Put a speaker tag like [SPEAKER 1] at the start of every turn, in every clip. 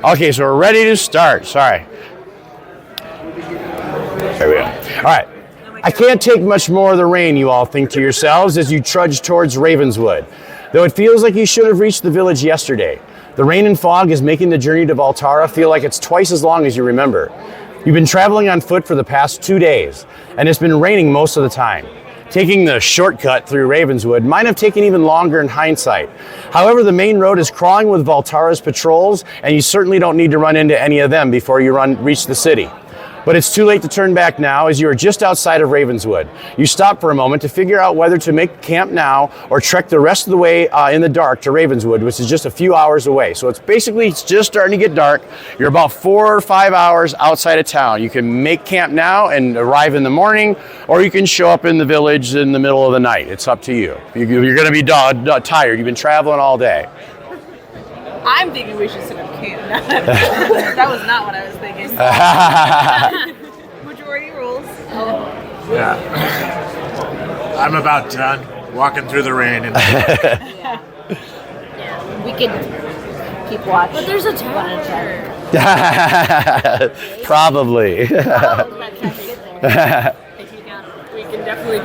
[SPEAKER 1] Okay, so we're ready to start. Sorry. There we go. All right. I can't take much more of the rain, you all think to yourselves as you trudge towards Ravenswood, though it feels like you should have reached the village yesterday. The rain and fog is making the journey to Valtara feel like it's twice as long as you remember. You've been traveling on foot for the past 2 days, and it's been raining most of the time. Taking the shortcut through Ravenswood might have taken even longer in hindsight. However, the main road is crawling with Valtara's patrols, and you certainly don't need to run into any of them before you reach the city. But it's too late to turn back now as you are just outside of Ravenswood. You stop for a moment to figure out whether to make camp now or trek the rest of the way in the dark to Ravenswood, which is just a few hours away. So it's just starting to get dark. You're about 4 or 5 hours outside of town. You can make camp now and arrive in the morning, or you can show up in the village in the middle of the night. It's up to you. You're going to be tired. You've been traveling all day.
[SPEAKER 2] I'm thinking we should set up camp. That was not what I was thinking. Majority rules.
[SPEAKER 3] Yeah. I'm about done walking through the rain. And
[SPEAKER 4] Yeah, we could keep watch.
[SPEAKER 5] But there's a tower.
[SPEAKER 1] Probably.
[SPEAKER 5] If you got it. We can definitely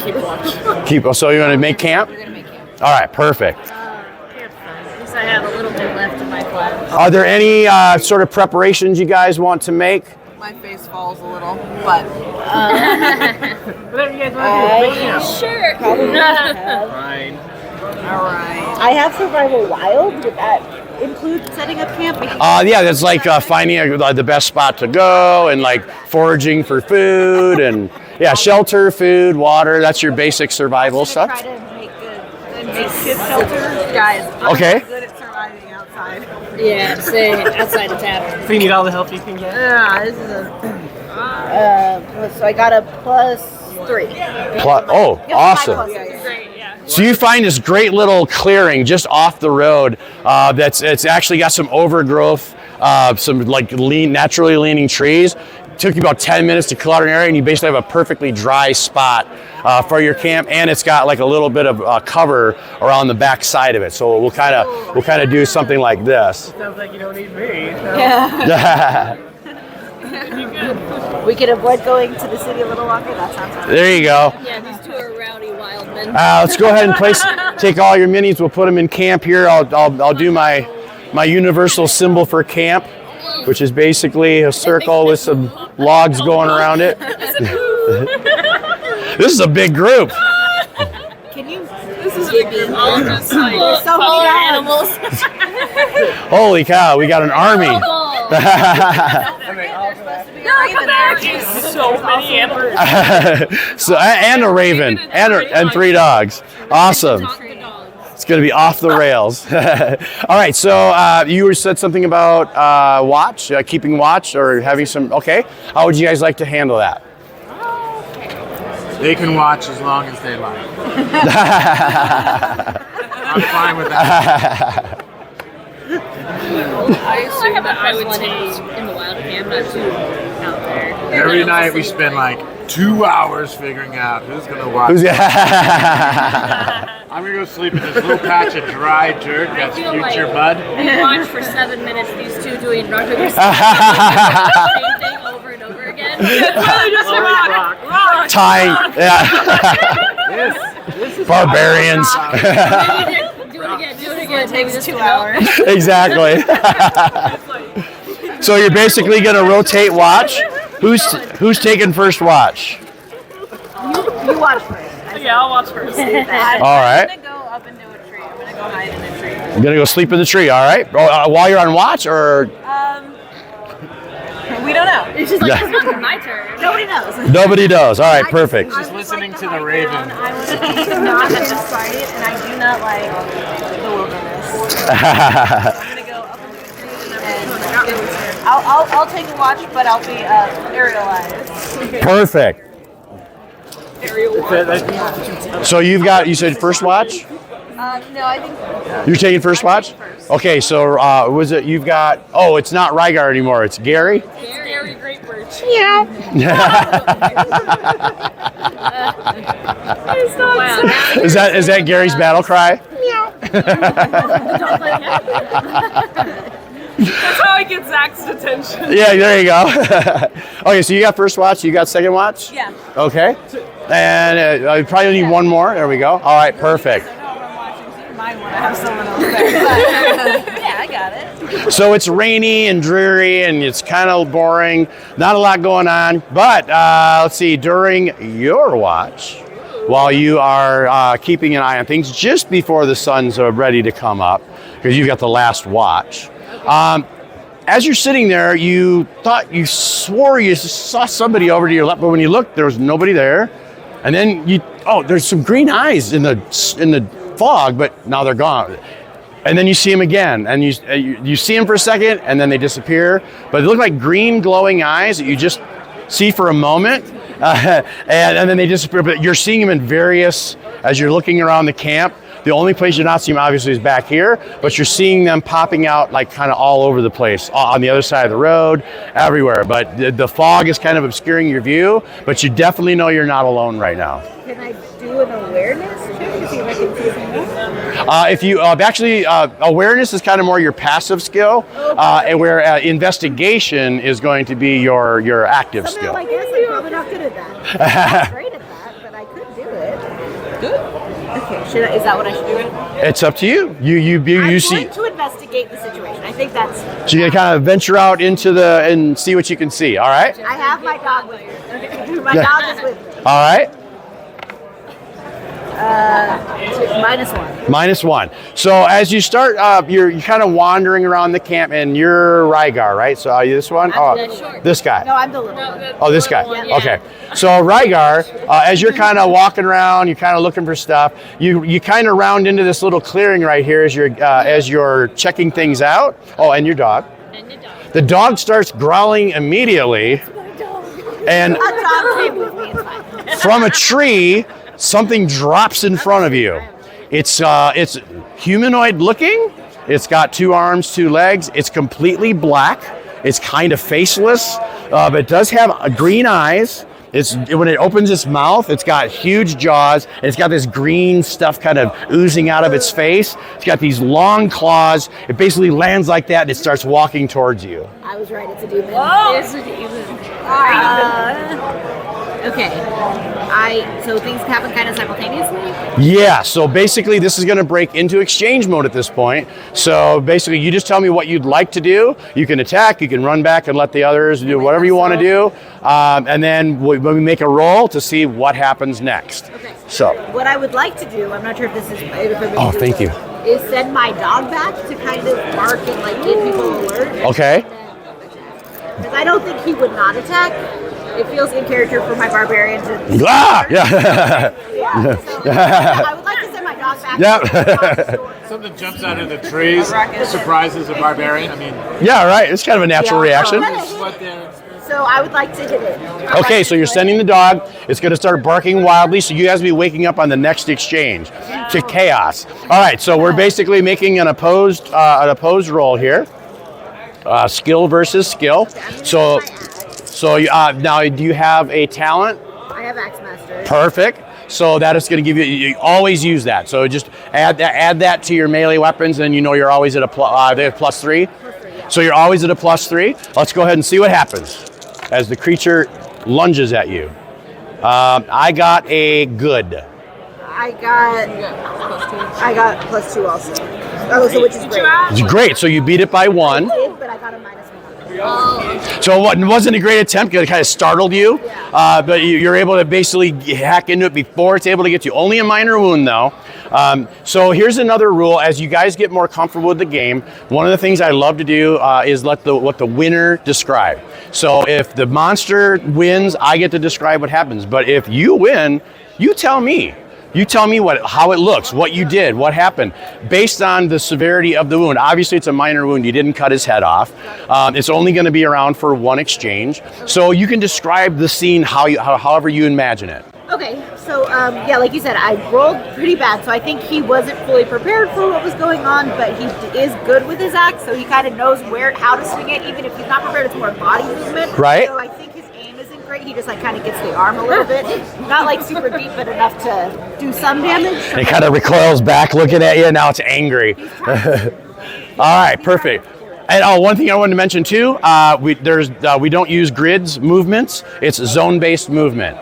[SPEAKER 5] keep watch.
[SPEAKER 1] So you want to make camp?
[SPEAKER 4] We're gonna make camp.
[SPEAKER 1] All right, perfect.
[SPEAKER 5] Camp's fine. At least I have a little bit left in my class.
[SPEAKER 1] Are there any sort of preparations you guys want to make?
[SPEAKER 2] My face falls a little, but
[SPEAKER 3] whatever you guys want to do.
[SPEAKER 5] Sure.
[SPEAKER 4] Probably have.
[SPEAKER 3] Fine.
[SPEAKER 2] all right.
[SPEAKER 4] I have survival wild. Would that include setting up camp?
[SPEAKER 1] Yeah, that's like finding the best spot to go and like foraging for food and shelter, food, water. That's your basic survival
[SPEAKER 4] Try
[SPEAKER 1] stuff.
[SPEAKER 4] to make good
[SPEAKER 2] Makeshift shelter, guys. I'm
[SPEAKER 1] Okay.
[SPEAKER 2] not good at surviving outside.
[SPEAKER 5] Yeah, say outside the tavern.
[SPEAKER 3] So you need all the help you can get?
[SPEAKER 2] Yeah, this is a.
[SPEAKER 4] so I got a +3.
[SPEAKER 1] Awesome.
[SPEAKER 5] Great, yeah.
[SPEAKER 1] So you find this great little clearing just off the road it's actually got some overgrowth, some like naturally leaning trees. It took you about 10 minutes to clear out an area, and you basically have a perfectly dry spot for your camp, and it's got like a little bit of cover around the back side of it. So we'll kind of do something like this.
[SPEAKER 3] Sounds like you don't need me. So.
[SPEAKER 4] Yeah. We could avoid going to the city a little longer. That sounds good.
[SPEAKER 1] There you go.
[SPEAKER 5] Yeah, these two are rowdy wild men.
[SPEAKER 1] Let's go ahead and take all your minis. We'll put them in camp here. I'll do my universal symbol for camp, which is basically a circle with some logs going around it. This is a big group.
[SPEAKER 4] Can you?
[SPEAKER 5] This is all just like
[SPEAKER 4] so many
[SPEAKER 5] animals.
[SPEAKER 1] Holy cow, we got an army.
[SPEAKER 5] So many animals.
[SPEAKER 1] So and a raven and 3 dogs. Awesome. It's going to be off the rails. All right, so you said something about watch, keeping watch, or having some. Okay, how would you guys like to handle that?
[SPEAKER 3] They can watch as long as they like. I'm fine with that.
[SPEAKER 5] I have a I would take in the wild camp, not too out there.
[SPEAKER 3] Every night we spend like 2 hours figuring out who's gonna watch. I'm gonna go sleep in this little patch of dry dirt that's
[SPEAKER 5] feel
[SPEAKER 3] future
[SPEAKER 5] like-
[SPEAKER 3] mud.
[SPEAKER 5] And watch for 7 minutes these two doing same thing over and over again.
[SPEAKER 1] Tying, yeah.
[SPEAKER 3] This is
[SPEAKER 1] Barbarians.
[SPEAKER 5] Do it again.
[SPEAKER 2] It takes 2 hours.
[SPEAKER 1] Exactly. So you're basically going to rotate watch. Who's taking first watch?
[SPEAKER 4] You watch first.
[SPEAKER 5] Yeah, I'll watch first.
[SPEAKER 1] All right.
[SPEAKER 2] I'm gonna go up into a tree. I'm gonna go hide in a tree.
[SPEAKER 1] You're going to go sleep in the tree, all right? While you're on watch, or
[SPEAKER 2] We don't know.
[SPEAKER 5] It's just like, it's not my turn.
[SPEAKER 4] Nobody knows.
[SPEAKER 1] nobody knows? All right, perfect.
[SPEAKER 3] Just listening to the raven.
[SPEAKER 4] I was not have decided, and I do not like the wilderness. I'm gonna go up into a tree and I'll take a watch, but I'll be aerialized.
[SPEAKER 1] Perfect. So you said first watch?
[SPEAKER 4] No, I think
[SPEAKER 1] You're taking first watch? Okay, so you've got, it's not Rygar anymore, it's Gary?
[SPEAKER 5] Gary Great Birch.
[SPEAKER 4] yeah.
[SPEAKER 5] Wow.
[SPEAKER 1] Is that Gary's battle cry?
[SPEAKER 2] That's how I get Zach's attention.
[SPEAKER 1] Yeah, there you go. Okay, so you got first watch, you got second watch?
[SPEAKER 2] Yeah.
[SPEAKER 1] Okay. And I probably need one more. There we go. All right, perfect.
[SPEAKER 2] I know if I'm watching, so you might want to have someone else there. But yeah, I got it.
[SPEAKER 1] So it's rainy and dreary and it's kind of boring. Not a lot going on. But let's see, during your watch, while you are keeping an eye on things just before the sun's ready to come up, because you've got the last watch. As you're sitting there, you swore you saw somebody over to your left, but when you looked, there was nobody there. And then there's some green eyes in the fog, but now they're gone. And then you see them again, and you see them for a second, and then they disappear. But they look like green glowing eyes that you just see for a moment, and then they disappear. But you're seeing them in various, as you're looking around the camp. The only place you're not seeing them obviously is back here, but you're seeing them popping out like kind of all over the place, on the other side of the road, everywhere. But the fog is kind of obscuring your view, but you definitely know you're not alone right now.
[SPEAKER 4] Can I do an awareness check to see if I can see something?
[SPEAKER 1] If you awareness is kind of more your passive skill, and where investigation is going to be your active
[SPEAKER 4] Somehow
[SPEAKER 1] skill.
[SPEAKER 4] I guess I'm probably not good at that. I'm not great at that, but I could do it.
[SPEAKER 2] Good.
[SPEAKER 4] Okay, is that what I should do right now?
[SPEAKER 1] It's up to you. You
[SPEAKER 4] I'm
[SPEAKER 1] see.
[SPEAKER 4] going to investigate the situation. I think that's...
[SPEAKER 1] So you're gonna kind of venture out into and see what you can see. All right.
[SPEAKER 4] I have my dog with me. My dog is with me.
[SPEAKER 1] All right.
[SPEAKER 4] -1.
[SPEAKER 1] -1. So as you start, you're kind of wandering around the camp, and you're Rygar, right? So are you this one? This guy.
[SPEAKER 4] No, I'm the little one.
[SPEAKER 1] Oh, this guy.
[SPEAKER 5] Yeah.
[SPEAKER 1] Okay. So Rygar, as you're kind of walking around, you're kind of looking for stuff. You kind of round into this little clearing right here as you're checking things out. Oh, and your dog.
[SPEAKER 5] And the dog.
[SPEAKER 1] The dog starts growling immediately, and
[SPEAKER 4] A dog came with me. It's fine.
[SPEAKER 1] from a tree, something drops in front of you. It's humanoid looking. It's got 2 arms, 2 legs. It's completely black. It's kind of faceless, but it does have green eyes. When it opens its mouth, it's got huge jaws, and it's got this green stuff kind of oozing out of its face. It's got these long claws. It basically lands like that, and it starts walking towards you.
[SPEAKER 4] I was right. It's a demon.
[SPEAKER 5] It's a demon.
[SPEAKER 4] Okay. So things happen kind of simultaneously?
[SPEAKER 1] Yeah, so basically this is going to break into exchange mode at this point. So basically you just tell me what you'd like to do. You can attack, you can run back and let the others do whatever you want to do. And then we make a roll to see what happens next.
[SPEAKER 4] Okay.
[SPEAKER 1] So.
[SPEAKER 4] What I would like to do, I'm not sure if this is...
[SPEAKER 1] Oh, thank you.
[SPEAKER 4] Is send my dog back to kind of bark and like get people alert.
[SPEAKER 1] Okay.
[SPEAKER 4] Because I don't think he would not attack. It feels in character for my barbarian to...
[SPEAKER 1] Ah! Yeah.
[SPEAKER 4] Yeah. So, I would like to send my dog back.
[SPEAKER 1] Yeah.
[SPEAKER 3] Something jumps out of the trees, surprises a barbarian. I mean,
[SPEAKER 1] Yeah, right. It's kind of a natural reaction.
[SPEAKER 3] what they're...
[SPEAKER 4] So I would like to hit it.
[SPEAKER 1] Okay, so you're sending the dog. It's going to start barking wildly, so you guys will be waking up on the next exchange to chaos. All right, so we're basically making an opposed roll here. Skill versus skill. So now, do you have a talent?
[SPEAKER 4] I have Axe Master.
[SPEAKER 1] Perfect. So that is going to give you always use that. So just add that to your melee weapons, and you know you're always at a +3. So you're always at a +3. Let's go ahead and see what happens as the creature lunges at you. I got a good.
[SPEAKER 4] I got +2 also. Oh, so which is great.
[SPEAKER 1] It's great. So you beat it by 1.
[SPEAKER 4] I did, but I got a -1.
[SPEAKER 1] So it wasn't a great attempt. It kind of startled you, but you're able to basically hack into it before it's able to get you. Only a minor wound, though. So here's another rule. As you guys get more comfortable with the game, one of the things I love to do is let what the winner describe. So if the monster wins, I get to describe what happens. But if you win, you tell me. You tell me how it looks, what you did, what happened, based on the severity of the wound. Obviously, it's a minor wound. You didn't cut his head off. It's only going to be around for 1 exchange. So you can describe the scene however you imagine it.
[SPEAKER 4] Okay, so yeah, like you said, I rolled pretty bad, so I think he wasn't fully prepared for what was going on, but he is good with his axe, so he kind of knows how to swing it, even if he's not prepared. It's more body movement.
[SPEAKER 1] Right.
[SPEAKER 4] So I think his aim isn't great. He just like kind of gets the arm a little bit, not like super deep, but enough to do some damage.
[SPEAKER 1] It kind of recoils back, looking at you. Now it's angry. All right, perfect. And one thing I wanted to mention too, we don't use grids movements. It's zone-based movement.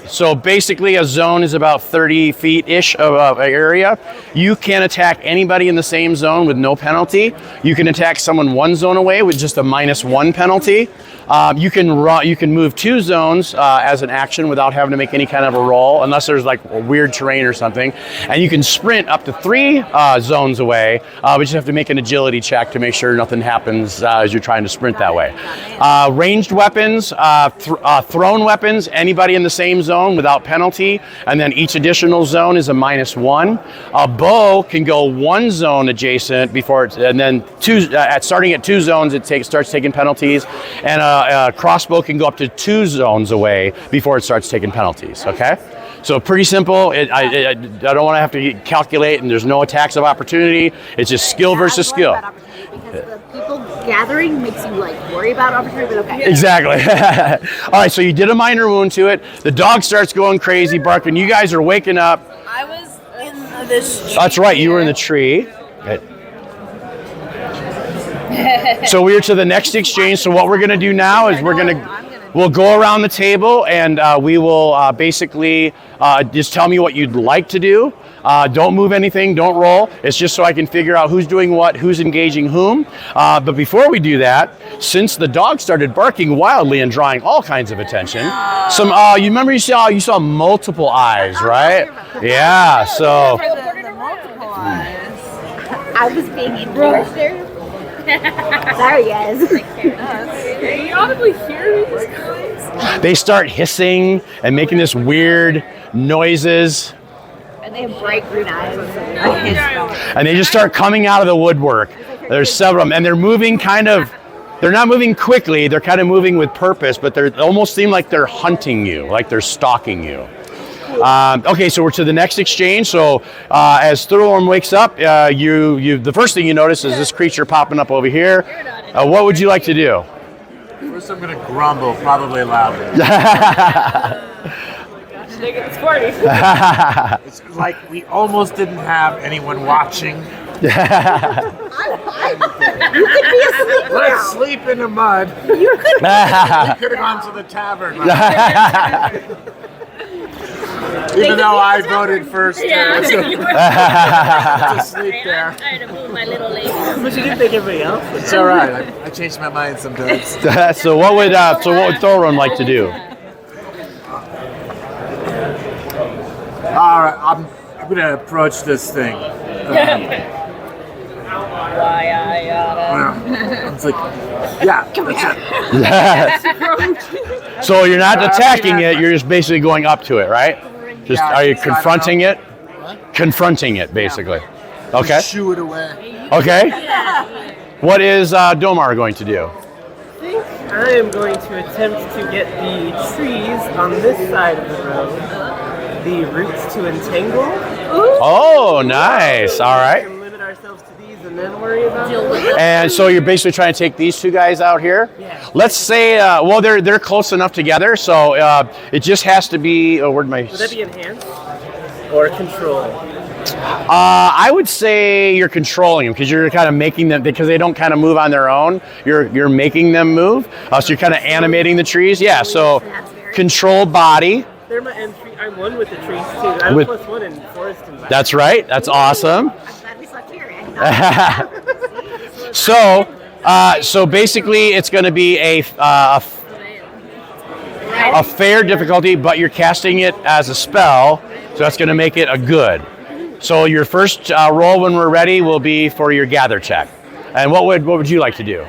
[SPEAKER 1] So basically, a zone is about 30 feet-ish of area. You can attack anybody in the same zone with no penalty. You can attack someone one zone away with just a -1 penalty. You can move 2 zones as an action without having to make any kind of a roll, unless there's like weird terrain or something. And you can sprint up to 3 zones away, but you have to make an agility check to make sure nothing happens as you're trying to sprint that way. Ranged weapons, thrown weapons, anybody in the same zone without penalty, and then each additional zone is a -1. A bow can go 1 zone adjacent before it's, and then starting at 2 zones it starts taking penalties, and a crossbow can go up to 2 zones away before it starts taking penalties. Okay. So pretty simple. I don't want to have to calculate, and there's no attacks of opportunity. It's just skill versus skill.
[SPEAKER 5] Because the people gathering makes you like worry about opportunity, but okay.
[SPEAKER 1] Exactly. All right, so you did a minor wound to it. The dog starts going crazy, barking. You guys are waking up.
[SPEAKER 2] I was in this tree.
[SPEAKER 1] That's right, you were in the tree. So we're to the next exchange. So what we're going to do now is we'll go around the table, and we will basically just tell me what you'd like to do. Don't move anything, don't roll. It's just so I can figure out who's doing what, who's engaging whom. But before we do that, since the dog started barking wildly and drawing all kinds of attention, you remember you saw multiple eyes, right? Yeah, so.
[SPEAKER 5] I was being encouraged there. Sorry, guys.
[SPEAKER 2] Can you audibly hear these guys?
[SPEAKER 1] They start hissing and making this weird noises.
[SPEAKER 5] And they have bright green eyes.
[SPEAKER 1] And they just start coming out of the woodwork. There's several of them, and they're moving they're not moving quickly, they're kind of moving with purpose, but they almost seem like they're hunting you, like they're stalking you. Okay, so we're to the next exchange. So as Thororm wakes up, the first thing you notice is this creature popping up over here. What would you like to do?
[SPEAKER 3] First, I'm going to grumble, probably loudly.
[SPEAKER 2] It's 40.
[SPEAKER 3] It's like we almost didn't have anyone watching.
[SPEAKER 5] You could be asleep now.
[SPEAKER 3] Let's sleep in the mud.
[SPEAKER 5] You could.
[SPEAKER 3] We could have gone to the tavern. Even though I voted first to sleep there.
[SPEAKER 5] I'm trying to move my little lady.
[SPEAKER 2] But you didn't think everybody else.
[SPEAKER 3] It's all right. I change my mind sometimes.
[SPEAKER 1] So what would Thororm like to do?
[SPEAKER 3] All right, I'm going to approach this thing. It's like, yeah, that's it.
[SPEAKER 1] So you're not attacking it, you're just basically going up to it, right? Are you confronting it? Confronting it, basically. Okay.
[SPEAKER 3] Just shoo it away.
[SPEAKER 1] Okay. What is Domar going to do?
[SPEAKER 6] I am going to attempt to get the trees on this side of the road, the roots to entangle.
[SPEAKER 1] Oh, nice. All right.
[SPEAKER 6] And limit ourselves to these and then worry about it.
[SPEAKER 1] And so you're basically trying to take these 2 guys out here?
[SPEAKER 6] Yeah.
[SPEAKER 1] Let's say, they're close enough together, so it just has to be,
[SPEAKER 6] Would that be enhanced or control?
[SPEAKER 1] I would say you're controlling them because you're kind of making them, because they don't kind of move on their own. You're making them move. So you're kind of animating the trees. Yeah, so control body.
[SPEAKER 6] They're my entry. I'm 1 with the trees too. I'm +1 in forest environment.
[SPEAKER 1] That's right. That's awesome.
[SPEAKER 5] I'm glad we slept here.
[SPEAKER 1] So basically it's going to be a fair difficulty, but you're casting it as a spell, so that's going to make it a good. So your first roll when we're ready will be for your gather check. And what would you like to do?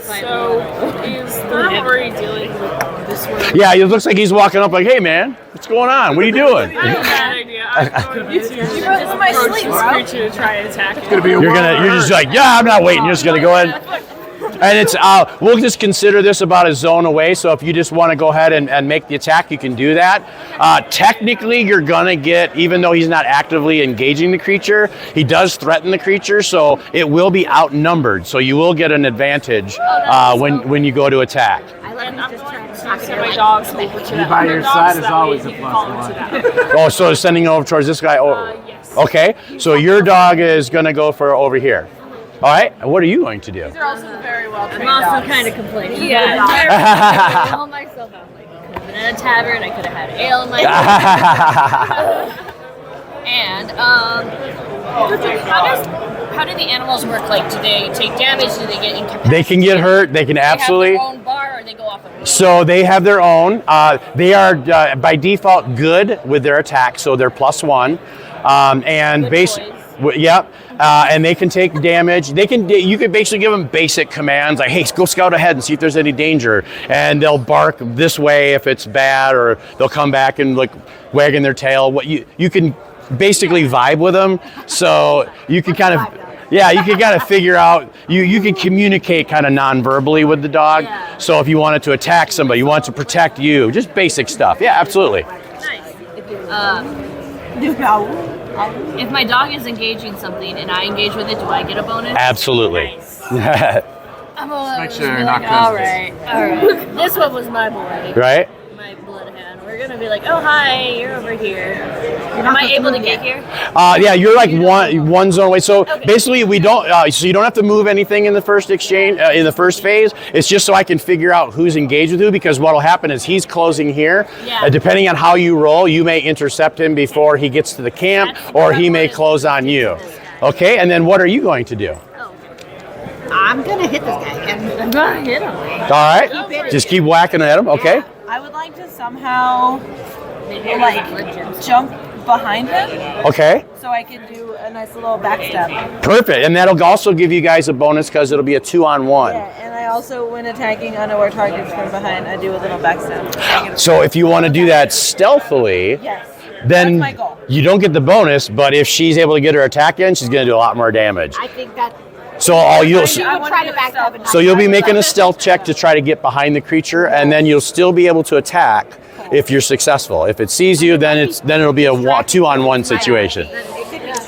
[SPEAKER 2] So, is Thurman already dealing with this one?
[SPEAKER 1] Yeah, it looks like he's walking up like, hey man, what's going on? What are you doing?
[SPEAKER 2] I have a bad idea. I'm going to approach this creature to try and attack it.
[SPEAKER 1] You're just like, yeah, I'm not waiting. You're just gonna go ahead. And it's we'll just consider this about a zone away. So if you just want to go ahead and make the attack, you can do that. Technically, you're gonna get, even though he's not actively engaging the creature, he does threaten the creature, so it will be outnumbered. So you will get an advantage when you go to attack.
[SPEAKER 5] I love
[SPEAKER 2] I'm
[SPEAKER 5] just
[SPEAKER 2] going
[SPEAKER 5] trying to
[SPEAKER 2] to
[SPEAKER 5] talk
[SPEAKER 2] send
[SPEAKER 5] to
[SPEAKER 2] my dogs over to that.
[SPEAKER 3] by your
[SPEAKER 2] dogs,
[SPEAKER 3] side is
[SPEAKER 2] that
[SPEAKER 3] always
[SPEAKER 2] way
[SPEAKER 3] a
[SPEAKER 2] he can
[SPEAKER 3] plus
[SPEAKER 2] fall into
[SPEAKER 3] one.
[SPEAKER 2] that.
[SPEAKER 1] Oh, so sending over towards this guy. Oh,
[SPEAKER 2] Yes.
[SPEAKER 1] okay. So your dog is gonna go for over here. All right. And what are you going to do?
[SPEAKER 2] These are also very well trained
[SPEAKER 5] I'm also
[SPEAKER 2] dogs.
[SPEAKER 5] kind of complaining. Yeah. I told myself I was like, I could have been at a tavern. I could have had ale in my hand. And how do the animals work? Like, do they take damage? Do they get incapacitated?
[SPEAKER 1] They can get hurt. They can absolutely.
[SPEAKER 5] They have their own bar, or they go off of.
[SPEAKER 1] So they have their own. They are by default good with their attack, so they're +1. And yep. And they can take damage. You could basically give them basic commands like, "Hey, go scout ahead and see if there's any danger," and they'll bark this way if it's bad, or they'll come back and like wagging their tail. What you can basically vibe with them, so you can kind of. Yeah, you can kind of figure out, you can communicate kind of non-verbally with the dog.
[SPEAKER 5] Yeah.
[SPEAKER 1] So if you wanted to attack somebody, you want it to protect you, just basic stuff. Yeah, absolutely.
[SPEAKER 5] Nice. If my dog is engaging something and I engage with it, do I get a bonus?
[SPEAKER 1] Absolutely.
[SPEAKER 5] Nice. I'm
[SPEAKER 3] Make sure you're not
[SPEAKER 5] all
[SPEAKER 3] cousins.
[SPEAKER 5] right. This one was my boy.
[SPEAKER 1] Right?
[SPEAKER 5] My bloodhound. We're gonna be like, oh hi, you're over here. Am I able to get here?
[SPEAKER 1] Yeah, you're like one zone away. So basically, we don't. So you don't have to move anything in the first exchange, in the first phase. It's just so I can figure out who's engaged with who. Because what'll happen is he's closing here.
[SPEAKER 5] Yeah.
[SPEAKER 1] Depending on how you roll, you may intercept him before he gets to the camp, or he may close on you. Okay, and then what are you going to do?
[SPEAKER 4] I'm gonna hit this guy again.
[SPEAKER 5] I'm gonna hit him.
[SPEAKER 1] All right, just keep whacking at him. Okay.
[SPEAKER 2] I would like to somehow like jump behind him
[SPEAKER 1] Okay.
[SPEAKER 2] so I can do a nice little backstep.
[SPEAKER 1] Perfect, and that'll also give you guys a bonus because it'll be a 2-on-1.
[SPEAKER 2] Yeah, and I also, when attacking unaware targets from behind, I do a little backstep.
[SPEAKER 1] So if you want to do that stealthily,
[SPEAKER 2] Yes.
[SPEAKER 1] then
[SPEAKER 2] That's my goal.
[SPEAKER 1] you don't get the bonus. But if she's able to get her attack in, she's going to do a lot more damage.
[SPEAKER 4] I think that
[SPEAKER 1] So all you'll
[SPEAKER 2] I want
[SPEAKER 4] try
[SPEAKER 2] to
[SPEAKER 4] to
[SPEAKER 2] do
[SPEAKER 4] back
[SPEAKER 2] it stealth.
[SPEAKER 4] up.
[SPEAKER 1] so you'll be making a stealth check to try to get behind the creature, and then you'll still be able to attack if you're successful. If it sees you, then it'll be a 2-on-1 situation.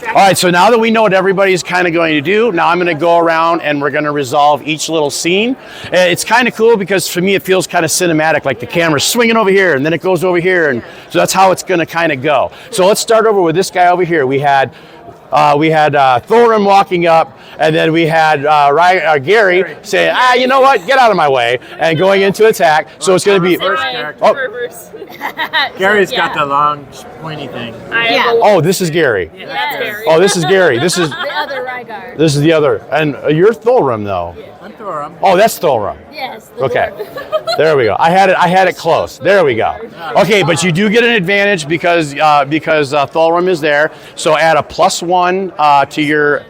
[SPEAKER 1] All right, so now that we know what everybody's kind of going to do, now I'm going to go around and we're going to resolve each little scene. It's kind of cool because for me it feels kind of cinematic, like the camera's swinging over here and then it goes over here, and so that's how it's going to kind of go. So let's start over with this guy over here. We had Thorin walking up, and then we had Gary saying, you know what, get out of my way, and going into attack. So it's going to be...
[SPEAKER 5] Reverse.
[SPEAKER 3] Gary's got the long, pointy thing.
[SPEAKER 1] Oh, this is Gary.
[SPEAKER 5] That's Gary.
[SPEAKER 1] Oh, this is Gary. This is
[SPEAKER 5] The other Rygar.
[SPEAKER 1] this is the other. And you're Thorin, though.
[SPEAKER 3] I'm Thorum.
[SPEAKER 1] Oh, that's Thorin.
[SPEAKER 5] Yes. The
[SPEAKER 1] Okay,
[SPEAKER 5] dwarf.
[SPEAKER 1] there we go. I had it close. There we go. Okay, but you do get an advantage because Thorin is there. So add a +1 to your,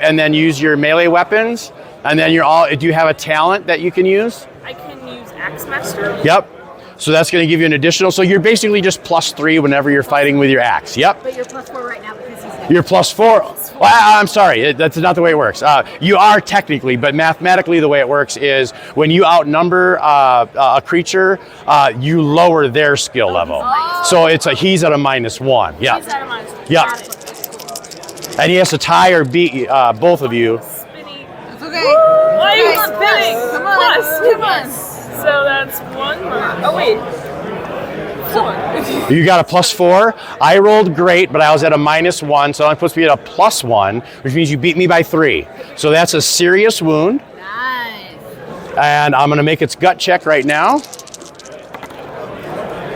[SPEAKER 1] and then use your melee weapons, and then do you have a talent that you can use?
[SPEAKER 7] I can use Axe Master.
[SPEAKER 1] Yep. So that's going to give you an additional. So you're basically just +3 whenever you're fighting with your axe. Yep.
[SPEAKER 4] But you're +4 right now because he's
[SPEAKER 1] You're +4. Well, I'm sorry, that's not the way it works. You are technically, but mathematically the way it works is when you outnumber a creature, you lower their skill level. So he's at a -1. Yeah.
[SPEAKER 7] He's out of mine.
[SPEAKER 1] Yep. And he has to tie or beat both of you.
[SPEAKER 7] Spinny.
[SPEAKER 2] It's okay.
[SPEAKER 7] Why are you spinning?
[SPEAKER 2] Come on.
[SPEAKER 7] Plus.
[SPEAKER 2] Come on.
[SPEAKER 7] So that's 1 more. Oh wait. 4.
[SPEAKER 1] You got a +4. I rolled great, but I was at a -1, so I'm supposed to be at a +1, which means you beat me by 3. So that's a serious wound.
[SPEAKER 4] nice.
[SPEAKER 1] And I'm going to make its gut check right now.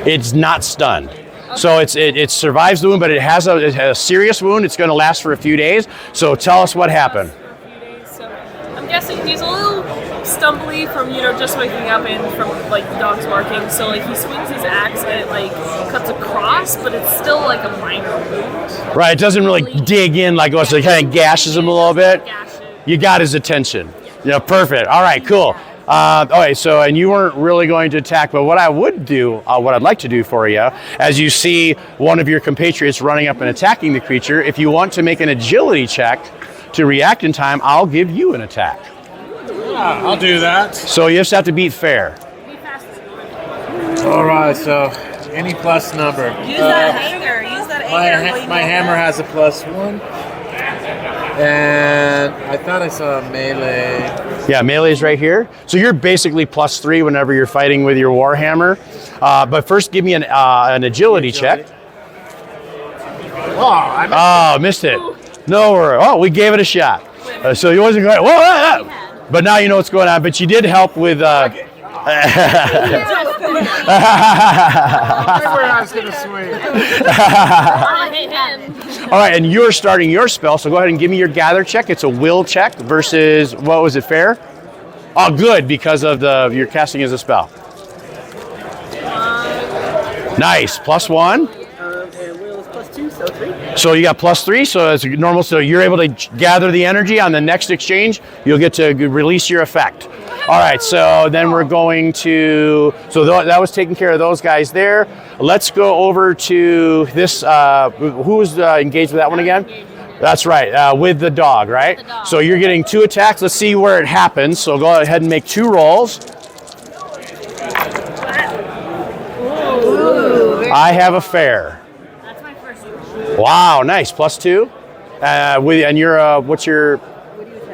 [SPEAKER 1] It's not stunned. So it survives the wound, but it has a serious wound. It's going to last for a few days. So tell us what happened.
[SPEAKER 7] For a few days. So I'm guessing he's a little stumbly from just waking up and from like the dog's barking. So like he swings his axe and it like cuts across, but it's still like a minor wound.
[SPEAKER 1] Right, it doesn't really dig in like us. It kind of gashes him a little bit.
[SPEAKER 7] Gash it.
[SPEAKER 1] You got his attention. Yeah, perfect. All right, cool. Okay, so, and you weren't really going to attack, but what I would do, what I'd like to do for you, as you see one of your compatriots running up and attacking the creature, if you want to make an agility check to react in time, I'll give you an attack.
[SPEAKER 3] Yeah, I'll do that.
[SPEAKER 1] So you just have to beat fair.
[SPEAKER 3] All right, so any plus number.
[SPEAKER 2] Use that anger. Use that anger.
[SPEAKER 3] My hammer has a +1. And I thought I saw melee.
[SPEAKER 1] Yeah, melee's right here. So you're basically +3 whenever you're fighting with your warhammer. But first, give me an agility check.
[SPEAKER 3] Oh, I
[SPEAKER 1] Oh, missed it. No worry. Oh, we gave it a shot. So you wasn't going, whoa, but now you know what's going on. But you did help with.
[SPEAKER 3] That's where I was going to swing.
[SPEAKER 5] I'll hit him.
[SPEAKER 1] All right, and you're starting your spell, so go ahead and give me your gather check. It's a will check versus, what was it, fair? Oh, good, because of you're casting as a spell. Nice, +1.
[SPEAKER 6] And will is +2, so 3.
[SPEAKER 1] So you got +3, so it's normal. So you're able to gather the energy. On the next exchange, you'll get to release your effect. All right, so then we're going to, so that was taking care of those guys there. Let's go over to this, who was engaged with that one again? That's right, with the dog, right? So you're getting 2 attacks. Let's see where it happens. So go ahead and make 2 rolls. I have a fair.
[SPEAKER 5] That's my first roll.
[SPEAKER 1] Wow, nice, +2. And you're, what's your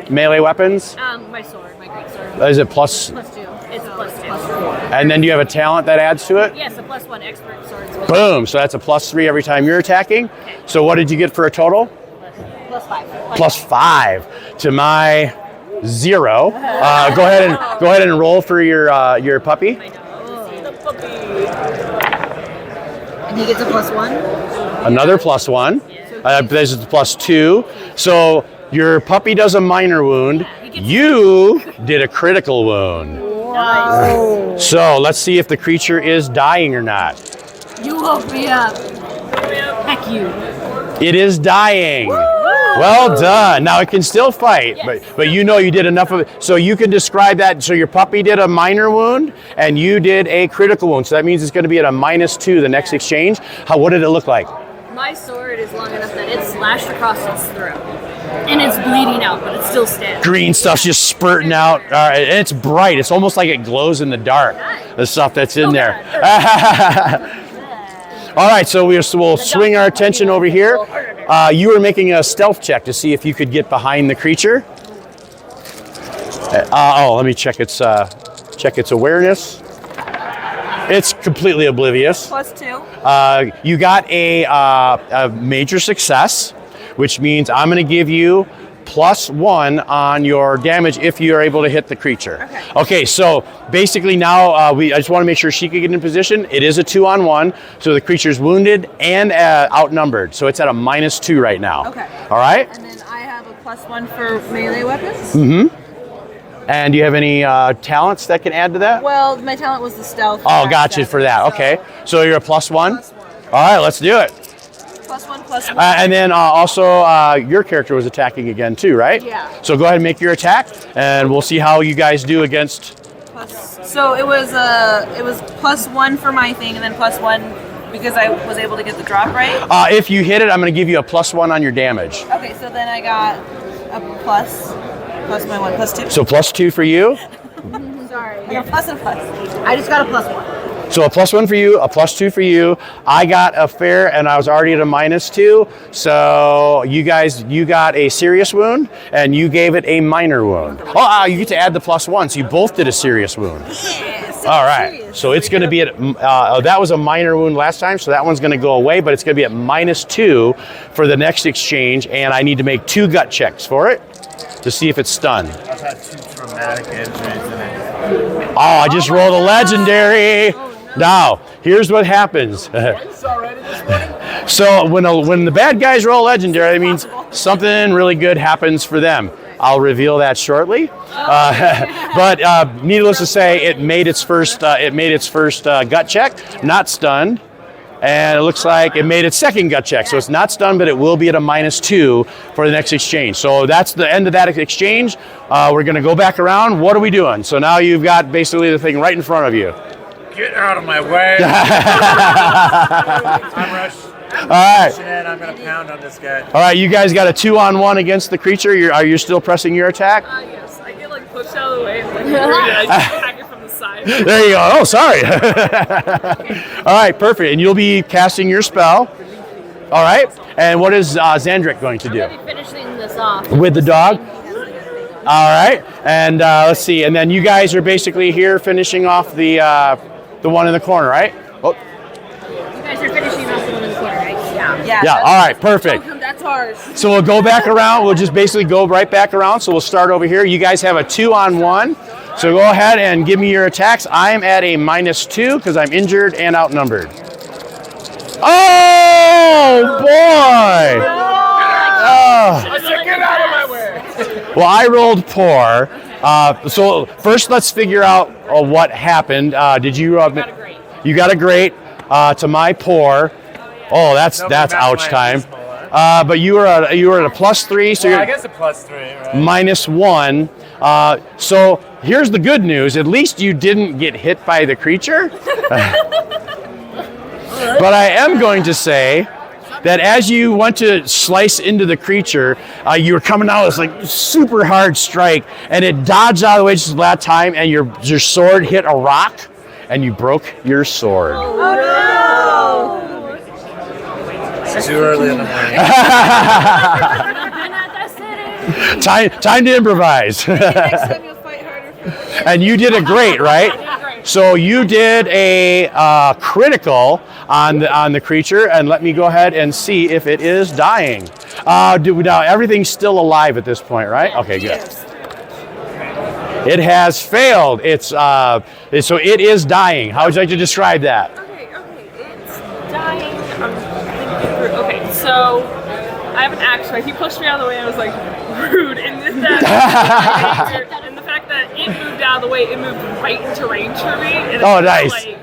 [SPEAKER 1] melee weapons?
[SPEAKER 5] My sword, my great sword.
[SPEAKER 1] Is it plus?
[SPEAKER 5] +2. It's +2.
[SPEAKER 1] And then do you have a talent that adds to it?
[SPEAKER 5] Yes, a +1 expert sword.
[SPEAKER 1] Boom, so that's a +3 every time you're attacking. So what did you get for a total?
[SPEAKER 5] +5.
[SPEAKER 1] +5 to my 0. Go ahead and roll for your puppy.
[SPEAKER 4] And he gets a +1.
[SPEAKER 1] Another +1. This is +2. So your puppy does a minor wound. You did a critical wound.
[SPEAKER 4] Wow.
[SPEAKER 1] So let's see if the creature is dying or not.
[SPEAKER 5] You woke me up. Heck you.
[SPEAKER 1] It is dying. Well done. Now it can still fight, but you know you did enough of it. So you can describe that. So your puppy did a minor wound and you did a critical wound. So that means it's going to be at a -2 the next exchange. What did it look like?
[SPEAKER 5] My sword is long enough that it's slashed across its throat. And it's bleeding out, but it still stands.
[SPEAKER 1] Green stuff's just spurting out. And it's bright. It's almost like it glows in the dark, the stuff that's in there. All right, so we'll swing our attention over here. You were making a stealth check to see if you could get behind the creature. Let me check its awareness. It's completely oblivious.
[SPEAKER 4] +2.
[SPEAKER 1] You got a major success, which means I'm going to give you +1 on your damage if you are able to hit the creature. Okay, so basically now I just want to make sure she can get in position. It is a 2-on-1, so the creature's wounded and outnumbered. So it's at a -2 right now.
[SPEAKER 2] Okay.
[SPEAKER 1] All right?
[SPEAKER 2] And then I have a +1 for melee weapons.
[SPEAKER 1] Mm-hmm. And do you have any talents that can add to that?
[SPEAKER 2] Well, my talent was the stealth.
[SPEAKER 1] Oh, gotcha for that. Okay. So you're a +1? All right, let's do it.
[SPEAKER 2] +1.
[SPEAKER 1] And then also your character was attacking again too, right?
[SPEAKER 2] Yeah.
[SPEAKER 1] So go ahead and make your attack, and we'll see how you guys do against.
[SPEAKER 2] So it was +1 for my thing, and then +1 because I was able to get the drop right.
[SPEAKER 1] If you hit it, I'm going to give you a +1 on your damage.
[SPEAKER 2] Okay, so then I got a plus my 1, +2.
[SPEAKER 1] So +2 for you.
[SPEAKER 2] Sorry. I got plus and plus.
[SPEAKER 4] I just got a +1.
[SPEAKER 1] So a +1 for you, a +2 for you. I got a fair, and I was already at a -2. So you got a serious wound, and you gave it a minor wound. Oh, you get to add the +1, so you both did a serious wound. All right. So it's going to be at, that was a minor wound last time, so that one's going to go away, but it's going to be at -2 for the next exchange, and I need to make 2 gut checks for it to see if it's stunned.
[SPEAKER 3] I've had 2 traumatic injuries in it.
[SPEAKER 1] Oh, I just rolled a legendary. Now, here's what happens. So when the bad guys roll legendary, that means something really good happens for them. I'll reveal that shortly. But needless to say, it made its first gut check, not stunned. And it looks like it made its second gut check. So it's not stunned, but it will be at a -2 for the next exchange. So that's the end of that exchange. We're going to go back around. What are we doing? So now you've got basically the thing right in front of you.
[SPEAKER 3] Get out of my way. I'm rush.
[SPEAKER 1] All right.
[SPEAKER 3] I'm going to pound on this guy.
[SPEAKER 1] All right, you guys got a 2-on-1 against the creature. Are you still pressing your attack?
[SPEAKER 7] Yes. I get like pushed out of the way and like I just attack it from the side.
[SPEAKER 1] There you go. Oh, sorry. All right, perfect. And you'll be casting your spell. All right. And what is Xandric going to do?
[SPEAKER 5] I'm gonna be finishing this off.
[SPEAKER 1] With the dog? All right. And let's see. And then you guys are basically here finishing off the one in the corner, right? Oh.
[SPEAKER 5] You guys are finishing off the one in the corner, right? Yeah.
[SPEAKER 1] Yeah. All right. Perfect.
[SPEAKER 2] That's ours.
[SPEAKER 1] So we'll go back around. We'll just basically go right back around. So we'll start over here. You guys have a 2-on-1. So go ahead and give me your attacks. I'm at a -2 because I'm injured and outnumbered. Oh, boy. Oh.
[SPEAKER 6] Get out of my way!
[SPEAKER 1] Well, I rolled poor. So first, let's figure out what happened. Did you?
[SPEAKER 7] Got a great.
[SPEAKER 1] You got a great. To my poor. Oh, that's ouch time. But you were at a +3, so
[SPEAKER 6] Well, I
[SPEAKER 1] you're
[SPEAKER 6] guess a +3, right?
[SPEAKER 1] -1. So here's the good news. At least you didn't get hit by the creature. But I am going to say that as you went to slice into the creature, you were coming out with like super hard strike, and it dodged out of the way just that time, and your sword hit a rock, and you broke your sword.
[SPEAKER 3] It's too early in the morning.
[SPEAKER 1] Time to improvise.
[SPEAKER 2] Next time you'll fight harder.
[SPEAKER 1] And you did a great, right? So you did a critical on the creature, and let me go ahead and see if it is dying. Now everything's still alive at this point, right? Okay, good. It has failed. So it is dying. How would you like to describe that?
[SPEAKER 7] Okay, it's dying. I'm thinking through. Okay, so I have an axe, right? He pushed me out of the way. I was like, rude. And the fact that it moved out of the way, it moved right into range for me. And it
[SPEAKER 1] nice.
[SPEAKER 7] Like,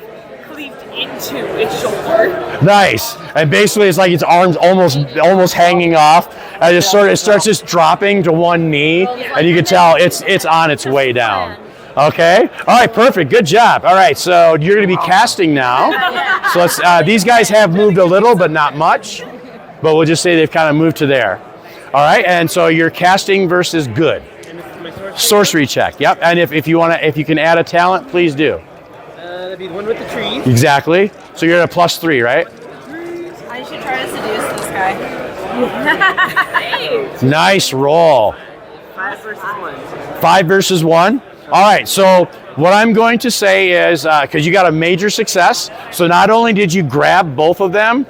[SPEAKER 7] cleaved into its shoulder.
[SPEAKER 1] Nice. And basically, it's like its arms almost hanging off, and it starts just dropping to one knee, and you can tell it's on its way down. Okay. All right. Perfect. Good job. All right. So you're going to be casting now. So let's. These guys have moved a little, but not much. But we'll just say they've kind of moved to there. All right. And so you're casting versus good. Sorcery check. Yep. And if you can add a talent, please do.
[SPEAKER 6] That'd be the one with the trees.
[SPEAKER 1] Exactly. So you're at a +3, right?
[SPEAKER 2] I should try to seduce this guy.
[SPEAKER 1] Nice roll.
[SPEAKER 6] 5 versus 1.
[SPEAKER 1] 5 versus 1. All right, so what I'm going to say is, because you got a major success, so not only did you grab both of them,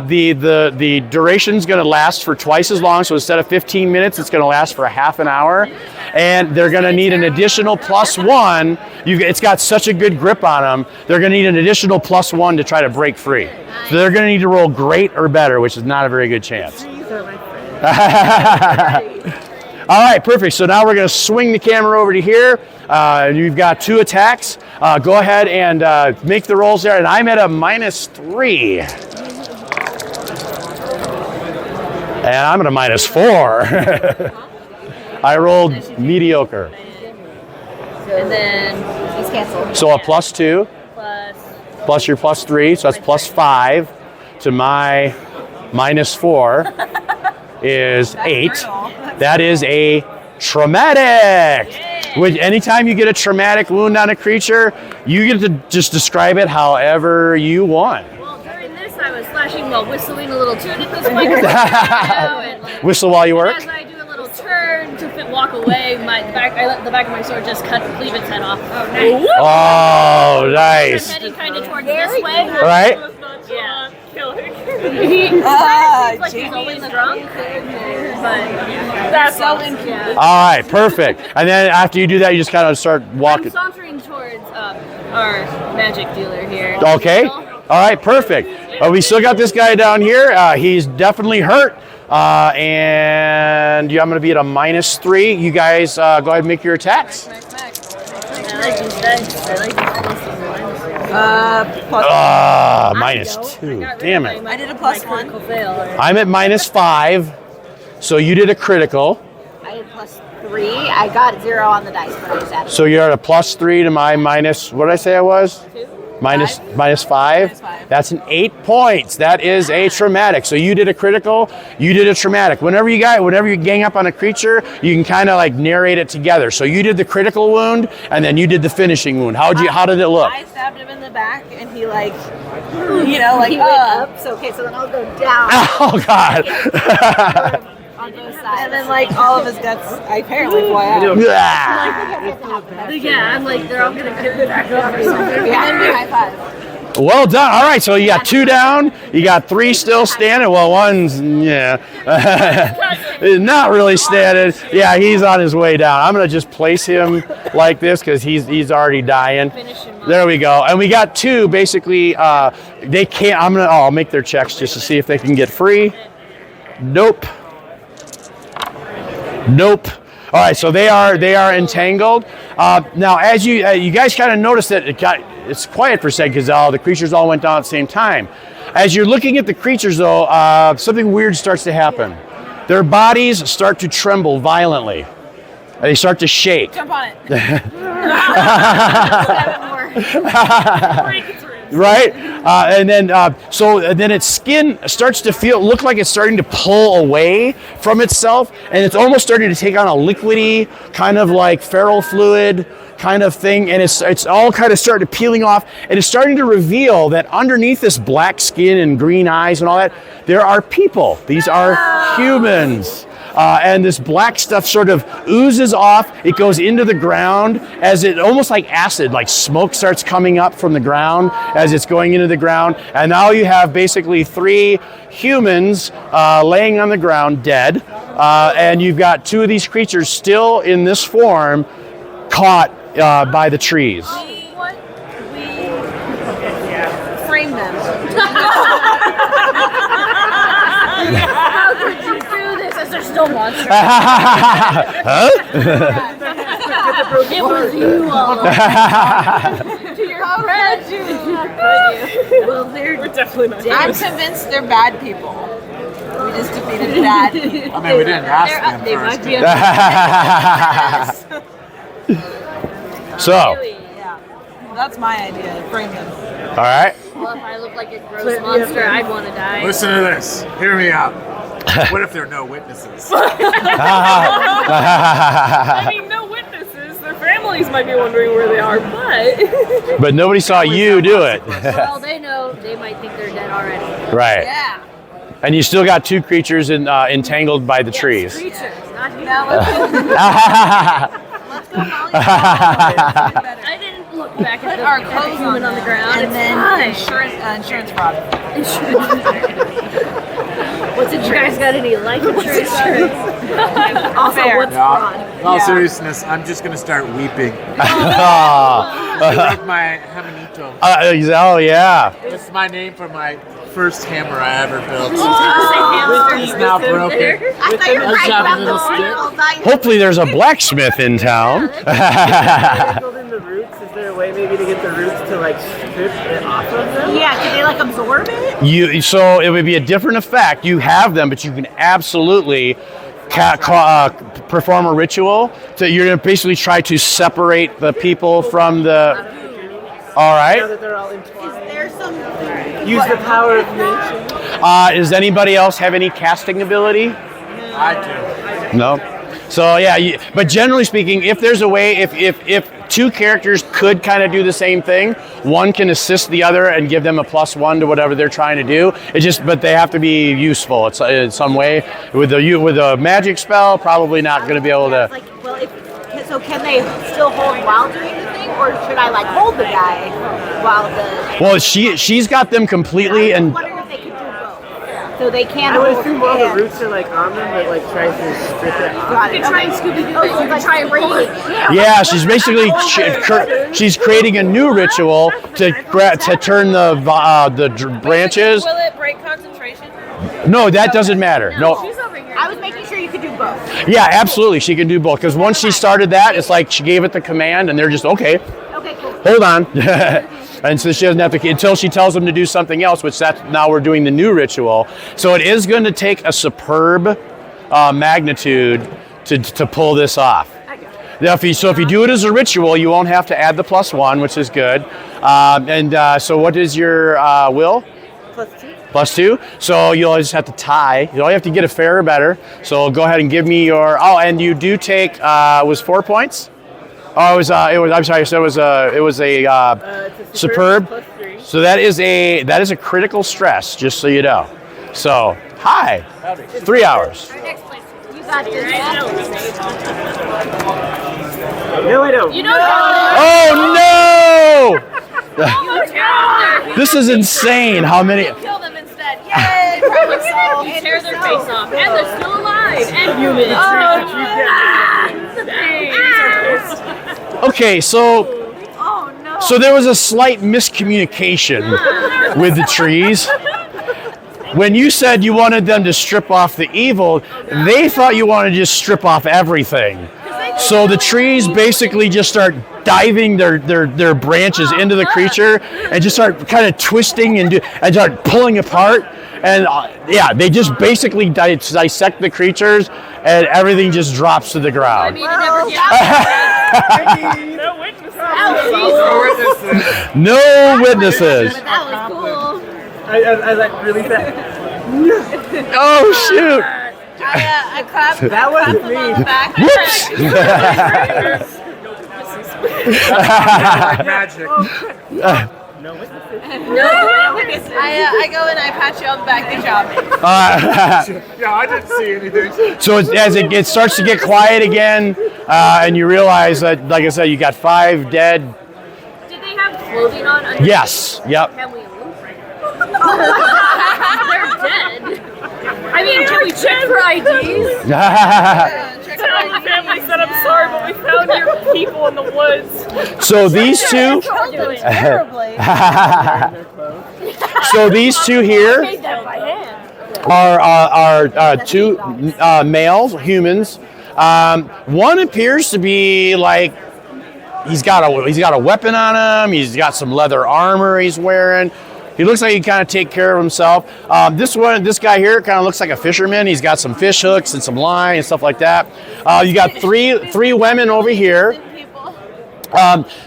[SPEAKER 1] the duration's going to last for twice as long. So instead of 15 minutes, it's going to last for a half an hour, and they're going to need an additional +1. It's got such a good grip on them. They're going to need an additional +1 to try to break free. So they're going to need to roll great or better, which is not a very good chance. All right, perfect. So now we're going to swing the camera over to here. You've got 2 attacks. Go ahead and make the rolls there. And I'm at a -3. And I'm at a -4. I rolled mediocre.
[SPEAKER 5] And then he's canceled.
[SPEAKER 1] So a +2 plus your +3. So that's +5 to my -4 is 8. That is a traumatic. Which anytime you get a traumatic wound on a creature, you get to just describe it however you want.
[SPEAKER 5] Well, during this, I was slashing while whistling a little tune at this point. And like,
[SPEAKER 1] Whistle while you work.
[SPEAKER 5] as I do a little turn to walk away, the back of my sword just cleave its head off. Oh, nice.
[SPEAKER 1] Oh,
[SPEAKER 5] I'm
[SPEAKER 1] nice.
[SPEAKER 5] heading kind of towards this way.
[SPEAKER 1] All right.
[SPEAKER 5] Yeah.
[SPEAKER 7] Killing.
[SPEAKER 5] He seems like he's always drunk, but
[SPEAKER 2] That's so
[SPEAKER 5] yeah.
[SPEAKER 1] All right, perfect. And then after you do that, you just kind of start
[SPEAKER 5] I'm
[SPEAKER 1] walking.
[SPEAKER 5] sauntering towards our magic dealer here.
[SPEAKER 1] Okay. All right, perfect. We still got this guy down here. He's definitely hurt. And I'm going to be at a -3. You guys go ahead and make your attacks.
[SPEAKER 5] I like these dice. I like these pluses and
[SPEAKER 1] -2. Damn it.
[SPEAKER 2] I did a +1.
[SPEAKER 5] critical fail.
[SPEAKER 1] I'm at -5. So you did a critical.
[SPEAKER 4] I did +3. I got 0 on the dice, but I just added.
[SPEAKER 1] So you're at a +3 to my minus, what did I say I was? Minus -5. That's an 8 points. That is a traumatic. So you did a critical, you did a traumatic. Whenever you gang up on a creature, you can kind of like narrate it together. So you did the critical wound, and then you did the finishing wound. How did it look?
[SPEAKER 2] I stabbed him in the back, and he like,
[SPEAKER 4] He went up. So okay, so then I'll go down
[SPEAKER 1] Oh God.
[SPEAKER 4] on both sides.
[SPEAKER 2] and then like all of his guts, I apparently fly out.
[SPEAKER 1] Ah.
[SPEAKER 5] Yeah, I'm like, they're all gonna
[SPEAKER 4] Yeah, high five.
[SPEAKER 1] Well done. All right, so you got 2 down. You got 3 still standing. Well, one's, not really standing. Yeah, he's on his way down. I'm going to just place him like this because he's already dying. There we go. And we got 2, basically. They can't, I'll make their checks just to see if they can get free. Nope. All right, so they are entangled. Now, as you guys kind of noticed that it's quiet for a second because the creatures all went down at the same time. As you're looking at the creatures, though, something weird starts to happen. Their bodies start to tremble violently. They start to shake.
[SPEAKER 2] Jump on it.
[SPEAKER 1] Right, and then then its skin starts to look like it's starting to pull away from itself, and it's almost starting to take on a liquidy kind of like feral fluid kind of thing, and it's all kind of starting to peeling off, and it's starting to reveal that underneath this black skin and green eyes and all that, there are people. These are humans. And this black stuff sort of oozes off. It goes into the ground as it almost like acid, like smoke starts coming up from the ground as it's going into the ground. And now you have basically 3 humans laying on the ground dead. And you've got 2 of these creatures still in this form caught by the trees.
[SPEAKER 2] We frame them.
[SPEAKER 5] How could you do this as they're still monsters?
[SPEAKER 1] Huh?
[SPEAKER 5] It was you all.
[SPEAKER 2] To your credit.
[SPEAKER 5] Well, they're
[SPEAKER 7] We're definitely not.
[SPEAKER 2] I'm convinced they're bad people. We just defeated bad people.
[SPEAKER 3] I mean, we didn't ask them
[SPEAKER 5] they
[SPEAKER 3] first.
[SPEAKER 5] might be
[SPEAKER 1] So,
[SPEAKER 2] Yeah. Well, that's my idea. Frame them.
[SPEAKER 1] all right.
[SPEAKER 5] Well, if I look like a gross monster, I'd want to die.
[SPEAKER 3] Listen to this. Hear me out. What if there are no witnesses?
[SPEAKER 7] I mean, no witnesses. Their families might be wondering where they are, but
[SPEAKER 1] But nobody saw you do it.
[SPEAKER 5] For all they know, they might think they're dead already.
[SPEAKER 1] Right.
[SPEAKER 2] Yeah.
[SPEAKER 1] And you still got 2 creatures entangled by the trees.
[SPEAKER 5] Creatures, not humans.
[SPEAKER 2] Now let's go Molly.
[SPEAKER 5] I didn't look back at
[SPEAKER 2] Put
[SPEAKER 5] the,
[SPEAKER 2] our
[SPEAKER 5] at the
[SPEAKER 2] clothes
[SPEAKER 5] human on
[SPEAKER 2] on
[SPEAKER 5] the
[SPEAKER 2] them,
[SPEAKER 5] ground.
[SPEAKER 2] and
[SPEAKER 5] It's
[SPEAKER 2] then
[SPEAKER 5] fine.
[SPEAKER 2] insurance fraud.
[SPEAKER 5] What's it? You guys got any life insurance? Also,
[SPEAKER 2] Fair.
[SPEAKER 5] what's fraud?
[SPEAKER 3] In all seriousness, I'm just going to start weeping.
[SPEAKER 1] Oh,
[SPEAKER 3] Broke my hamanito.
[SPEAKER 1] oh, yeah.
[SPEAKER 3] It's my name for my first hammer I ever built.
[SPEAKER 5] It's
[SPEAKER 3] It's now broken.
[SPEAKER 2] I thought you were
[SPEAKER 3] I just
[SPEAKER 2] right
[SPEAKER 3] have a
[SPEAKER 2] about
[SPEAKER 3] little
[SPEAKER 2] the
[SPEAKER 3] stick.
[SPEAKER 2] stick.
[SPEAKER 1] Hopefully there's a blacksmith in town.
[SPEAKER 6] Tangled in the roots. Is there a way maybe to get the roots to like strip it off of them?
[SPEAKER 2] Yeah, can they like absorb it?
[SPEAKER 1] So it would be a different effect. You have them, but you can absolutely perform a ritual. You're going to basically try to separate the people from the... All
[SPEAKER 6] Now
[SPEAKER 1] right.
[SPEAKER 6] that they're all entwined.
[SPEAKER 2] There's some.
[SPEAKER 6] Use the power of nature.
[SPEAKER 1] Does anybody else have any casting ability?
[SPEAKER 3] I do.
[SPEAKER 1] No. So yeah, but generally speaking, if there's a way, if 2 characters could kind of do the same thing, one can assist the other and give them a +1 to whatever they're trying to do. But they have to be useful. It's in some way. With a magic spell, probably not going to be able to.
[SPEAKER 4] Like, well, so can they still hold while doing the thing, or should I like hold the guy while the?
[SPEAKER 1] Well, she's got them completely,
[SPEAKER 4] I'm
[SPEAKER 1] and
[SPEAKER 4] wondering if they could do both. So they can.
[SPEAKER 6] I would
[SPEAKER 4] hold
[SPEAKER 6] assume all the
[SPEAKER 4] and-
[SPEAKER 6] roots are like on them, but like tries to strip it off.
[SPEAKER 4] Got
[SPEAKER 5] You
[SPEAKER 4] it.
[SPEAKER 5] can try
[SPEAKER 4] Okay.
[SPEAKER 5] and Scooby-Doo
[SPEAKER 4] Oh,
[SPEAKER 5] it.
[SPEAKER 4] so
[SPEAKER 5] You can
[SPEAKER 4] like
[SPEAKER 5] try and
[SPEAKER 4] hold
[SPEAKER 5] raise
[SPEAKER 4] it.
[SPEAKER 5] it.
[SPEAKER 1] yeah, she's basically she's creating a new ritual to turn the branches.
[SPEAKER 2] Will it break concentration?
[SPEAKER 1] No, that doesn't matter. No.
[SPEAKER 5] She's over here.
[SPEAKER 4] I was making sure you could do both.
[SPEAKER 1] Yeah, absolutely. She can do both. Because once she started that, it's like she gave it the command, and they're just, okay,
[SPEAKER 4] Okay, cool.
[SPEAKER 1] hold on. And so she doesn't have to, until she tells them to do something else, which now we're doing the new ritual. So it is going to take a superb magnitude to pull this off. Now, if you do it as a ritual, you won't have to add the +1, which is good. So what is your will? +2. So you'll just have to tie. You only have to get a fair or better. So go ahead and give me your. Oh, and you do take was 4 points. Oh, it was. I'm sorry. So it was a
[SPEAKER 6] It's a
[SPEAKER 1] superb.
[SPEAKER 6] +3.
[SPEAKER 1] So that is a critical stress. Just so you know. So hi. 3 hours.
[SPEAKER 5] Next place.
[SPEAKER 4] You got this.
[SPEAKER 6] No, I don't.
[SPEAKER 5] You know
[SPEAKER 1] Oh no!
[SPEAKER 5] how
[SPEAKER 1] This is insane. How many?
[SPEAKER 4] Kill them instead. Yay! Problem solved.
[SPEAKER 5] And tear their face off, and they're still alive, and human.
[SPEAKER 1] Okay, so there was a slight miscommunication with the trees. When you said you wanted them to strip off the evil, they thought you wanted to just strip off everything. So the trees basically just start diving their branches into the creature and just start kind of twisting and start pulling apart. And they just basically dissect the creatures, and everything just drops to the
[SPEAKER 5] I
[SPEAKER 1] ground.
[SPEAKER 5] mean, it never
[SPEAKER 7] No witnesses.
[SPEAKER 1] No witnesses.
[SPEAKER 5] That was cool.
[SPEAKER 6] I like really fast.
[SPEAKER 1] Oh shoot!
[SPEAKER 2] I clapped.
[SPEAKER 6] That wasn't
[SPEAKER 2] clapped them on
[SPEAKER 6] me.
[SPEAKER 2] the back.
[SPEAKER 3] Magic.
[SPEAKER 6] No witnesses.
[SPEAKER 2] I go and I pat you on the back. Good job.
[SPEAKER 3] Yeah, I didn't see anything.
[SPEAKER 1] So as it starts to get quiet again, and you realize that, like I said, you got 5 dead.
[SPEAKER 5] Did they have clothing on? Under
[SPEAKER 1] Yes. Yep.
[SPEAKER 5] Can we loot? They're dead. I mean, can we check for IDs?
[SPEAKER 7] Tell the family said, I'm sorry, but we found your people in the woods.
[SPEAKER 1] So these two. So these two here are 2 males, humans. One appears to be like he's got a weapon on him. He's got some leather armor he's wearing. He looks like he kind of take care of himself. This guy here kind of looks like a fisherman. He's got some fish hooks and some line and stuff like that. You got three women over here.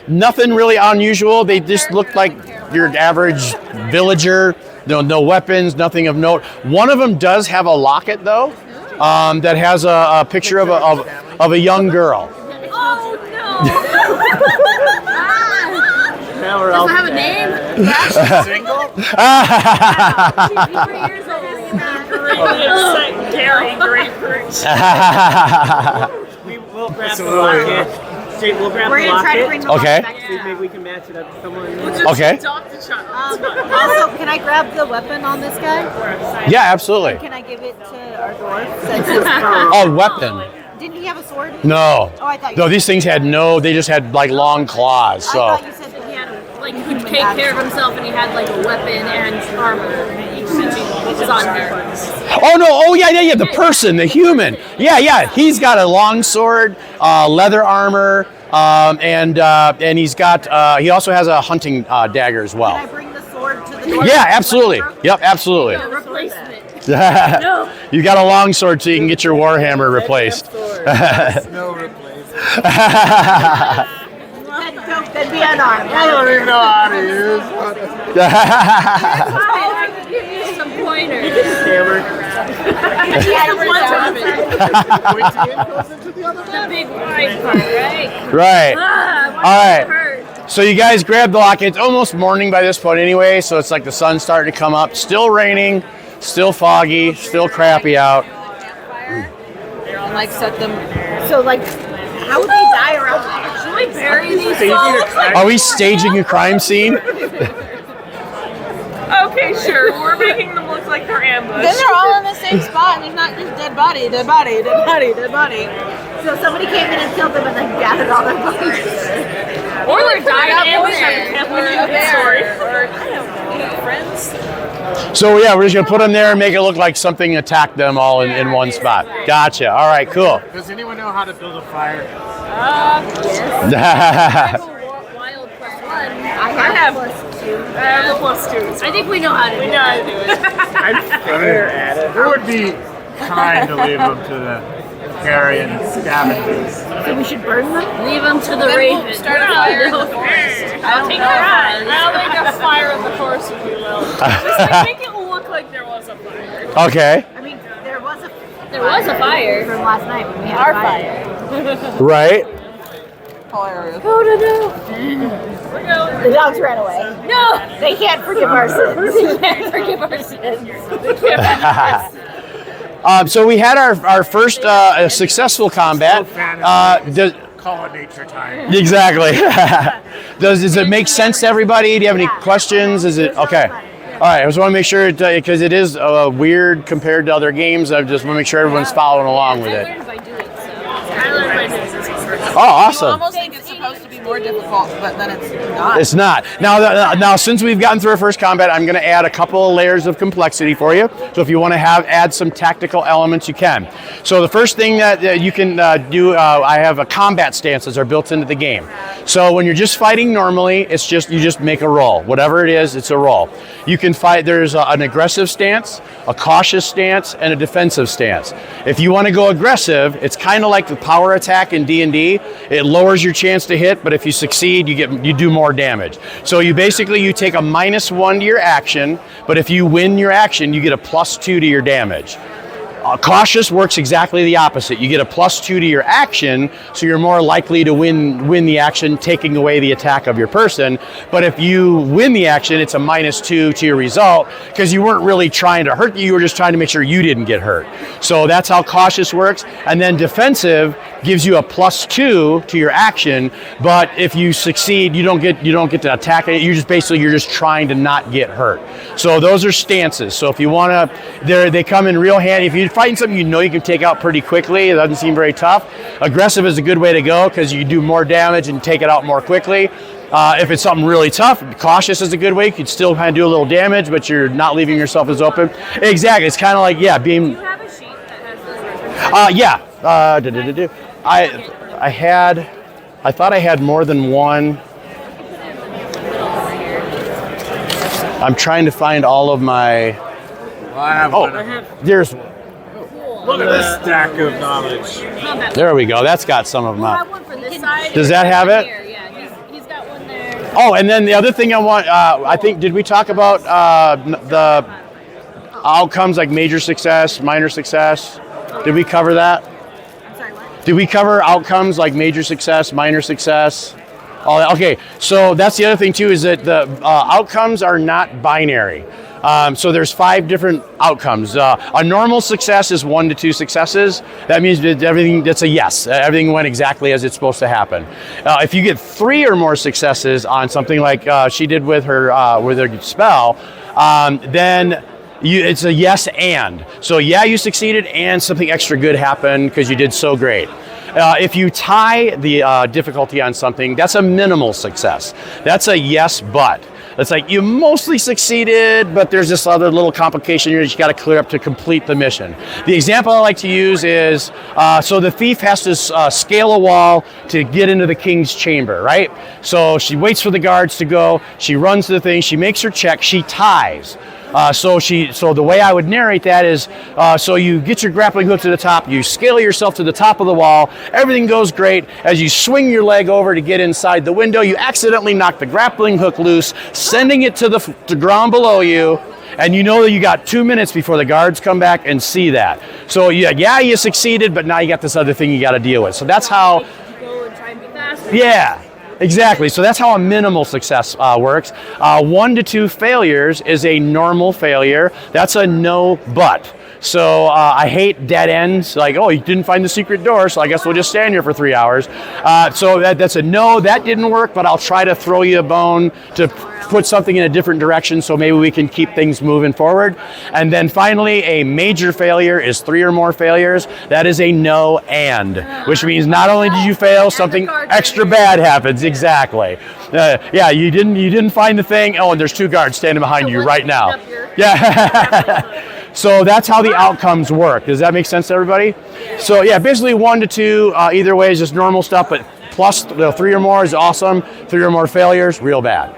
[SPEAKER 1] Nothing really unusual. They just look like your average villager. No weapons, nothing of note. One of them does have a locket though, that has a picture of a young girl.
[SPEAKER 5] Oh no!
[SPEAKER 6] Now we're
[SPEAKER 5] Does
[SPEAKER 6] all
[SPEAKER 5] it have a name?
[SPEAKER 3] Single?
[SPEAKER 5] 3 years old.
[SPEAKER 7] Really upset Gary grapefruit.
[SPEAKER 6] We will grab the
[SPEAKER 3] Absolutely.
[SPEAKER 6] locket. Jake, we'll grab
[SPEAKER 4] We're
[SPEAKER 6] the
[SPEAKER 4] gonna try to
[SPEAKER 6] locket.
[SPEAKER 4] bring the
[SPEAKER 1] Okay.
[SPEAKER 4] back
[SPEAKER 6] See if maybe we can match it up to someone.
[SPEAKER 1] Okay.
[SPEAKER 7] Adopt a child.
[SPEAKER 4] Also, can I grab the weapon on this guy?
[SPEAKER 1] Yeah, absolutely.
[SPEAKER 4] Can I give it to our dwarf? Since he's
[SPEAKER 1] Oh, weapon.
[SPEAKER 4] Didn't he have a sword?
[SPEAKER 1] No.
[SPEAKER 4] Oh, I thought you
[SPEAKER 1] No, these things they just had like long claws.
[SPEAKER 4] I
[SPEAKER 1] So.
[SPEAKER 4] thought you said that
[SPEAKER 5] He had he could take care of himself, and he had like a weapon and armor. Each was on there.
[SPEAKER 1] Oh no! Oh yeah. The person, the human. Yeah. He's got a long sword, leather armor, and he's got. He also has a hunting dagger as
[SPEAKER 4] Can I
[SPEAKER 1] well.
[SPEAKER 4] bring the sword to the dwarf?
[SPEAKER 1] Yeah, absolutely. Yep, absolutely.
[SPEAKER 5] Replacement.
[SPEAKER 1] You got a long sword, so you can get your warhammer replaced.
[SPEAKER 3] No replacement.
[SPEAKER 4] Then be unarmed.
[SPEAKER 3] I don't even know how to use it.
[SPEAKER 5] I could give you some pointers.
[SPEAKER 6] Hammer.
[SPEAKER 5] The big wide part, right?
[SPEAKER 1] Right.
[SPEAKER 5] All
[SPEAKER 1] right. So you guys grab the locket. It's almost morning by this point anyway, so it's like the sun's starting to come up. Still raining, still foggy, still crappy out.
[SPEAKER 2] And like set them.
[SPEAKER 4] So, like, how would they die around there?
[SPEAKER 5] Should we bury these souls?
[SPEAKER 1] Are we staging a crime scene?
[SPEAKER 7] Okay, sure. We're making them look like they're ambushed.
[SPEAKER 2] Then they're all in the same spot, and there's not just dead body.
[SPEAKER 4] So somebody came in and killed them and then gathered all their bodies.
[SPEAKER 7] Or they're dying ambushed
[SPEAKER 2] there.
[SPEAKER 7] and can't believe the story.
[SPEAKER 2] Friends.
[SPEAKER 1] So yeah, we're just gonna put them there and make it look like something attacked them all in one spot. Gotcha. All right, cool.
[SPEAKER 3] Does anyone know how to build a fire?
[SPEAKER 5] Wild part 1.
[SPEAKER 7] I have a +2.
[SPEAKER 5] I think we know how to do
[SPEAKER 7] We
[SPEAKER 5] it.
[SPEAKER 7] know how to do it.
[SPEAKER 6] I'm fair at it.
[SPEAKER 3] It would be kind to leave them to the carrion scavengers.
[SPEAKER 4] So we should burn them?
[SPEAKER 5] Leave them to the
[SPEAKER 2] Then
[SPEAKER 5] raven.
[SPEAKER 2] we'll start a fire in the forest.
[SPEAKER 7] I'll take that. I'll make a fire in the forest if you will. Just make it look like there was a fire.
[SPEAKER 1] Okay.
[SPEAKER 4] I mean, there was a
[SPEAKER 5] fire.
[SPEAKER 4] from last night when we had
[SPEAKER 5] Our
[SPEAKER 4] a fire.
[SPEAKER 1] Right.
[SPEAKER 2] Hilarious.
[SPEAKER 4] Oh no!
[SPEAKER 7] We're going.
[SPEAKER 4] The dogs ran away.
[SPEAKER 5] No!
[SPEAKER 4] They can't forgive our sins.
[SPEAKER 5] We can't forgive our sins.
[SPEAKER 1] So we had our first successful combat.
[SPEAKER 3] Call it nature time.
[SPEAKER 1] Exactly. Does it make sense to everybody? Do you have any questions? Is it okay? All right, I just want to make sure, because it is weird compared to other games. I just want to make sure everyone's following along with
[SPEAKER 5] I
[SPEAKER 1] it.
[SPEAKER 5] learned by doing so.
[SPEAKER 7] I learned by doing this.
[SPEAKER 1] Oh, awesome.
[SPEAKER 2] You almost think it's supposed to be more difficult, but then it's not.
[SPEAKER 1] It's not. Now, since we've gotten through our first combat, I'm going to add a couple of layers of complexity for you. So if you want to add some tactical elements, you can. So the first thing that you can do, I have a combat stances are built into the game. So when you're just fighting normally, you just make a roll. Whatever it is, it's a roll. You can fight. There's an aggressive stance, a cautious stance, and a defensive stance. If you want to go aggressive, it's kind of like the power attack in D&D. It lowers your chance to hit, but if you succeed, you do more damage. So you take a -1 to your action, but if you win your action, you get a +2 to your damage. Cautious works exactly the opposite. You get a +2 to your action, so you're more likely to win the action, taking away the attack of your person. But if you win the action, it's a -2 to your result, because you weren't really trying to hurt you were just trying to make sure you didn't get hurt. So that's how cautious works. And then defensive gives you a +2 to your action, but if you succeed, you don't get to attack it. You're just trying to not get hurt. So those are stances. So if you want to, they come in real handy. If you're fighting something you can take out pretty quickly, it doesn't seem very tough. Aggressive is a good way to go because you do more damage and take it out more quickly. If it's something really tough, cautious is a good way. You can still kind of do a little damage, but you're not leaving yourself as open. Exactly. It's kind of like, being.
[SPEAKER 7] Do you have a sheet that has those references?
[SPEAKER 1] I thought I had more than one. I'm trying to find all of my.
[SPEAKER 3] Well, I have one.
[SPEAKER 1] There's.
[SPEAKER 3] Look at this stack of knowledge.
[SPEAKER 1] There we go. That's got some of them.
[SPEAKER 5] I have one for this side.
[SPEAKER 1] Does that have it?
[SPEAKER 5] Here, yeah, he's got one there.
[SPEAKER 1] Oh, and then the other thing I want, I think, did we talk about the outcomes like major success, minor success? Did we cover that?
[SPEAKER 2] I'm sorry, what?
[SPEAKER 1] Did we cover outcomes like major success, minor success? All that? Okay, so that's the other thing too, is that the outcomes are not binary. So there's 5 different outcomes. A normal success is 1 to 2 successes. That means that that's a yes. Everything went exactly as it's supposed to happen. If you get 3 or more successes on something like she did with her spell, then it's a yes and. So you succeeded and something extra good happened because you did so great. If you tie the difficulty on something, that's a minimal success. That's a yes, but. It's like you mostly succeeded, but there's this other little complication you got to clear up to complete the mission. The example I like to use is, so the thief has to scale a wall to get into the king's chamber, right? So she waits for the guards to go, she runs to the thing, she makes her check, she ties. So the way I would narrate that is, so you get your grappling hook to the top, you scale yourself to the top of the wall, everything goes great. As you swing your leg over to get inside the window, you accidentally knock the grappling hook loose, sending it to the ground below you, and you know that you got 2 minutes before the guards come back and see that. So you succeeded, but now you got this other thing you got to deal with. So that's how.
[SPEAKER 7] Go and try and be faster.
[SPEAKER 1] Yeah. Exactly. So that's how a minimal success works. 1 to 2 failures is a normal failure. That's a no but. So I hate dead ends. Like, oh, you didn't find the secret door, so I guess we'll just stand here for 3 hours. So that's a no, that didn't work, but I'll try to throw you a bone to put something in a different direction so maybe we can keep things moving forward. And then finally, a major failure is 3 or more failures. That is a no and, which means not only did you fail, something extra bad happens. Exactly. You didn't find the thing. Oh, and there's 2 guards standing behind you right now. Yeah. So that's how the outcomes work. Does that make sense to everybody? So basically 1 to 2, either way is just normal stuff, but plus 3 or more is awesome. 3 or more failures, real bad.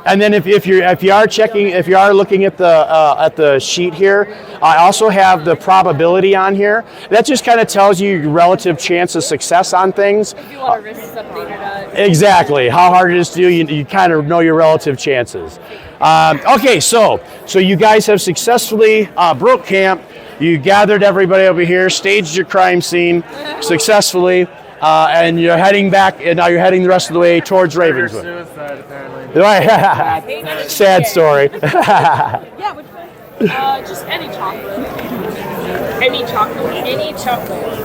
[SPEAKER 1] And then if you are looking at the sheet here, I also have the probability on here. That just kind of tells you your relative chance of success on things.
[SPEAKER 5] If you want to risk something or not.
[SPEAKER 1] Exactly, how hard it is to do. You kind of know your relative chances. Okay, so you guys have successfully broke camp. You gathered everybody over here, staged your crime scene successfully, and you're heading back. And now you're heading the rest of the way towards Ravenswood.
[SPEAKER 3] Suicide, apparently.
[SPEAKER 1] Sad story.
[SPEAKER 7] Yeah, which one? Just any chocolate. Any chocolate. Any chocolate.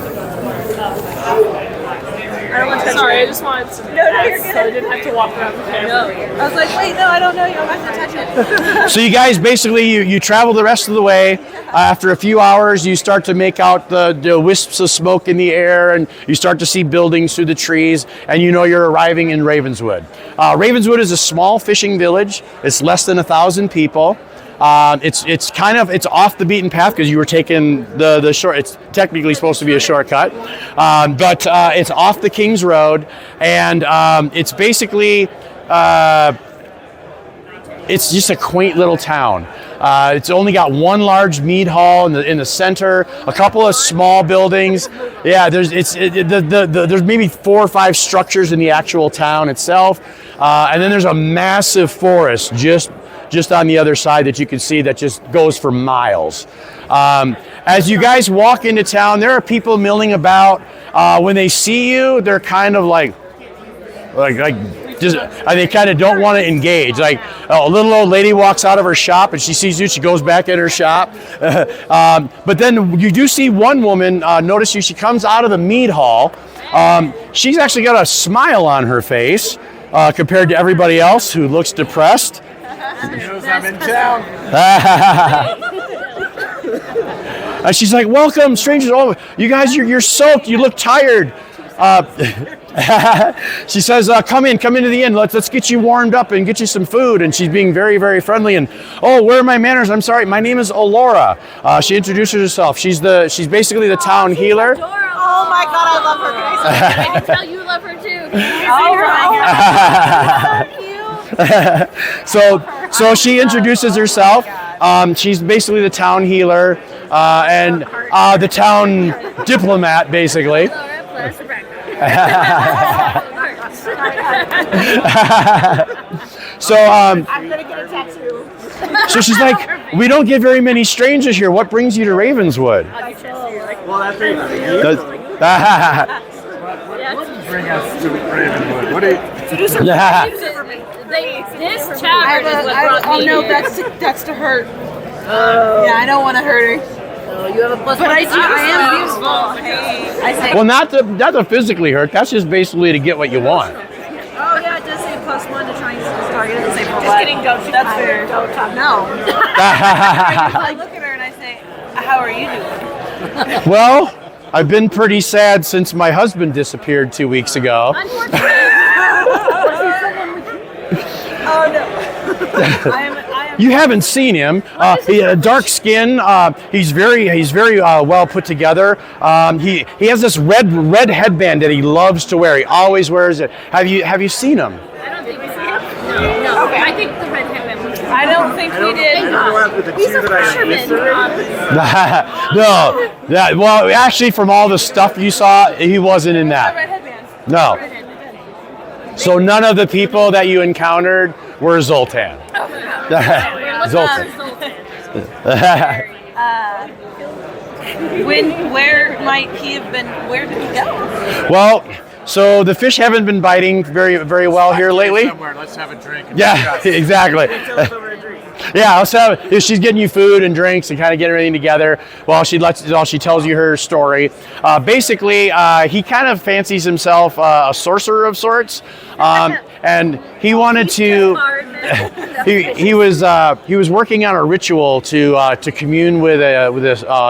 [SPEAKER 4] I don't want to touch
[SPEAKER 7] Sorry, I
[SPEAKER 4] it.
[SPEAKER 7] just wanted some
[SPEAKER 4] you're
[SPEAKER 7] ads,
[SPEAKER 4] good.
[SPEAKER 7] so I didn't have to walk around the camera.
[SPEAKER 4] I was like, wait, no, I don't know you. I'm not going to touch it.
[SPEAKER 1] So you guys basically you travel the rest of the way. After a few hours, you start to make out the wisps of smoke in the air, and you start to see buildings through the trees, and you know you're arriving in Ravenswood. Ravenswood is a small fishing village. It's less than 1,000 people. It's off the beaten path because you were taking the short. It's technically supposed to be a shortcut, but it's off the King's Road, and it's basically it's just a quaint little town. It's only got one large mead hall in the center, a couple of small buildings. Yeah, there's maybe 4 or 5 structures in the actual town itself, and then there's a massive forest just on the other side that you can see that just goes for miles. As you guys walk into town, there are people milling about. When they see you, they're kind of like they kind of don't want to engage. Like a little old lady walks out of her shop and she sees you, she goes back in her shop. But then you do see one woman, notice you, she comes out of the mead hall. She's actually got a smile on her face compared to everybody else who looks depressed.
[SPEAKER 3] She knows I'm in town.
[SPEAKER 1] And she's like, welcome, strangers. Oh, you guys, you're soaked. You look tired. She says, come into the inn. Let's get you warmed up and get you some food. And she's being very, very friendly. And, oh, where are my manners? I'm sorry. My name is Olora. She introduces herself. She's basically the town healer.
[SPEAKER 4] Oh my God, I love her. Can I say
[SPEAKER 5] I can tell you love her too.
[SPEAKER 1] So she introduces herself. She's basically the town healer and the town diplomat, basically. So
[SPEAKER 4] I'm gonna get a tattoo.
[SPEAKER 1] so she's like, we don't get very many strangers here. What brings you to Ravenswood?
[SPEAKER 6] Well, that's it.
[SPEAKER 3] Bring us to Ravenwood. What do you?
[SPEAKER 5] This tavern is what brought me
[SPEAKER 4] no,
[SPEAKER 5] here.
[SPEAKER 4] that's to hurt. Yeah, I don't want to hurt her.
[SPEAKER 2] You have a plus
[SPEAKER 4] But
[SPEAKER 2] one.
[SPEAKER 4] I am useful. Hey, I say.
[SPEAKER 1] Well, not to physically hurt. That's just basically to get what you want.
[SPEAKER 2] Oh yeah, it does say +1 to try and target. It doesn't say for
[SPEAKER 4] Just
[SPEAKER 2] what.
[SPEAKER 4] kidding, don't. That's fair.
[SPEAKER 2] Don't talk.
[SPEAKER 4] No.
[SPEAKER 2] I look at her and I say, "How are you doing?"
[SPEAKER 1] Well, I've been pretty sad since my husband disappeared 2 weeks ago.
[SPEAKER 4] Oh no. I am.
[SPEAKER 1] You haven't seen him. He had dark skin. He's very well put together. He has this red headband that he loves to wear. He always wears it. Have you seen him?
[SPEAKER 5] I don't think we did. No. I think the red headband was.
[SPEAKER 2] I don't think we did.
[SPEAKER 5] He's a fisherman.
[SPEAKER 1] No. Well, actually, from all the stuff you saw, he wasn't in that.
[SPEAKER 2] Red headband.
[SPEAKER 1] No. So none of the people that you encountered were Zoltan. Zoltan.
[SPEAKER 2] Where might he have been? Where did he go?
[SPEAKER 1] Well, so the fish haven't been biting very, very well here lately.
[SPEAKER 3] Somewhere. Let's have a drink. And
[SPEAKER 1] Yeah,
[SPEAKER 3] discuss.
[SPEAKER 1] exactly. Yeah, she's getting you food and drinks and kind of getting everything together while she tells you her story. Basically, he kind of fancies himself a sorcerer of sorts, and he wanted to. He was working on a ritual to commune with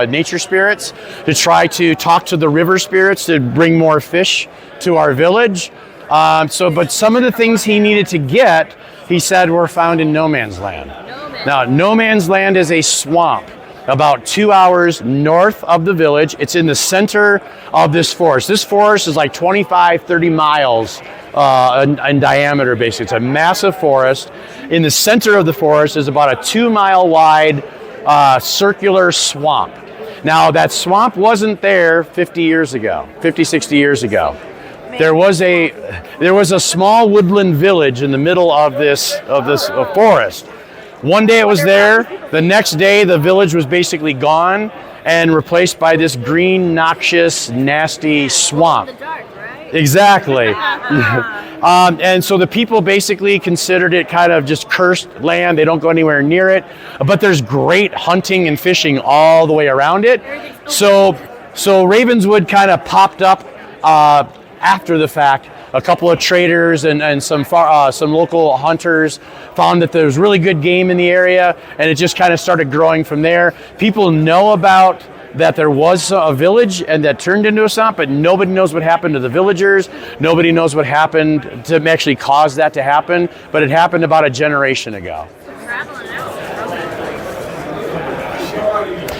[SPEAKER 1] nature spirits, to try to talk to the river spirits to bring more fish to our village. But some of the things he needed to get, he said, were found in No Man's Land. Now, No Man's Land is a swamp about 2 hours north of the village. It's in the center of this forest. This forest is like 25, 30 miles in diameter, basically. It's a massive forest. In the center of the forest is about a 2 mile wide circular swamp. Now, that swamp wasn't there 50, 60 years ago. There was a small woodland village in the middle of this forest. One day it was there. The next day the village was basically gone and replaced by this green, noxious, nasty swamp. Exactly. And so the people basically considered it kind of just cursed land. They don't go anywhere near it. But there's great hunting and fishing all the way around it. So So Ravenswood kind of popped up after the fact. A couple of traders and some local hunters found that there was really good game in the area, and it just kind of started growing from there. People know about that there was a village and that turned into a swamp, but nobody knows what happened to the villagers. Nobody knows what happened to actually cause that to happen, but it happened about a generation ago.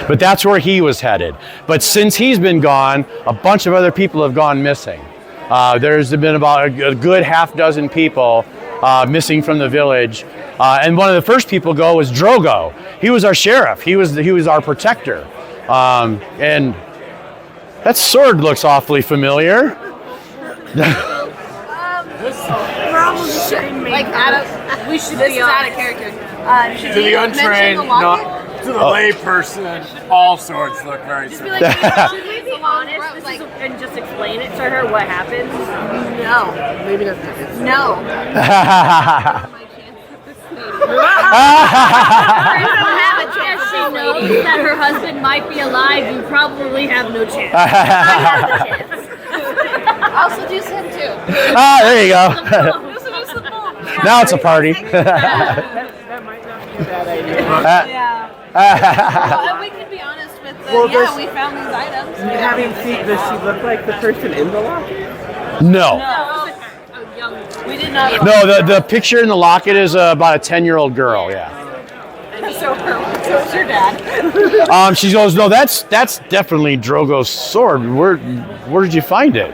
[SPEAKER 1] But that's where he was headed. But since he's been gone, a bunch of other people have gone missing. There's been about a good half dozen people missing from the village. And one of the first people go was Drogo. He was our sheriff. He was our protector. And that sword looks awfully familiar.
[SPEAKER 2] Like we should. This is out of character. Should
[SPEAKER 3] To the
[SPEAKER 2] we
[SPEAKER 3] untrained,
[SPEAKER 2] mention the locket?
[SPEAKER 3] not to the lay person, all swords look very similar.
[SPEAKER 5] Should we be honest and just explain it to her what happened?
[SPEAKER 2] No.
[SPEAKER 6] Maybe not.
[SPEAKER 2] No.
[SPEAKER 5] If she knows that her husband might be alive, you probably have no chance.
[SPEAKER 2] I'll seduce him too.
[SPEAKER 1] There you go. Now it's a party.
[SPEAKER 6] That might not be a bad idea.
[SPEAKER 2] Yeah. Well, we can be honest with the,
[SPEAKER 6] Well,
[SPEAKER 2] we found these items.
[SPEAKER 6] Having seen, does she look like the person in the locket?
[SPEAKER 1] No.
[SPEAKER 2] We did not.
[SPEAKER 1] No, the picture in the locket is about a 10-year-old girl, yeah.
[SPEAKER 2] So it's your dad.
[SPEAKER 1] She goes, no, that's definitely Drogo's sword. Where did you find it?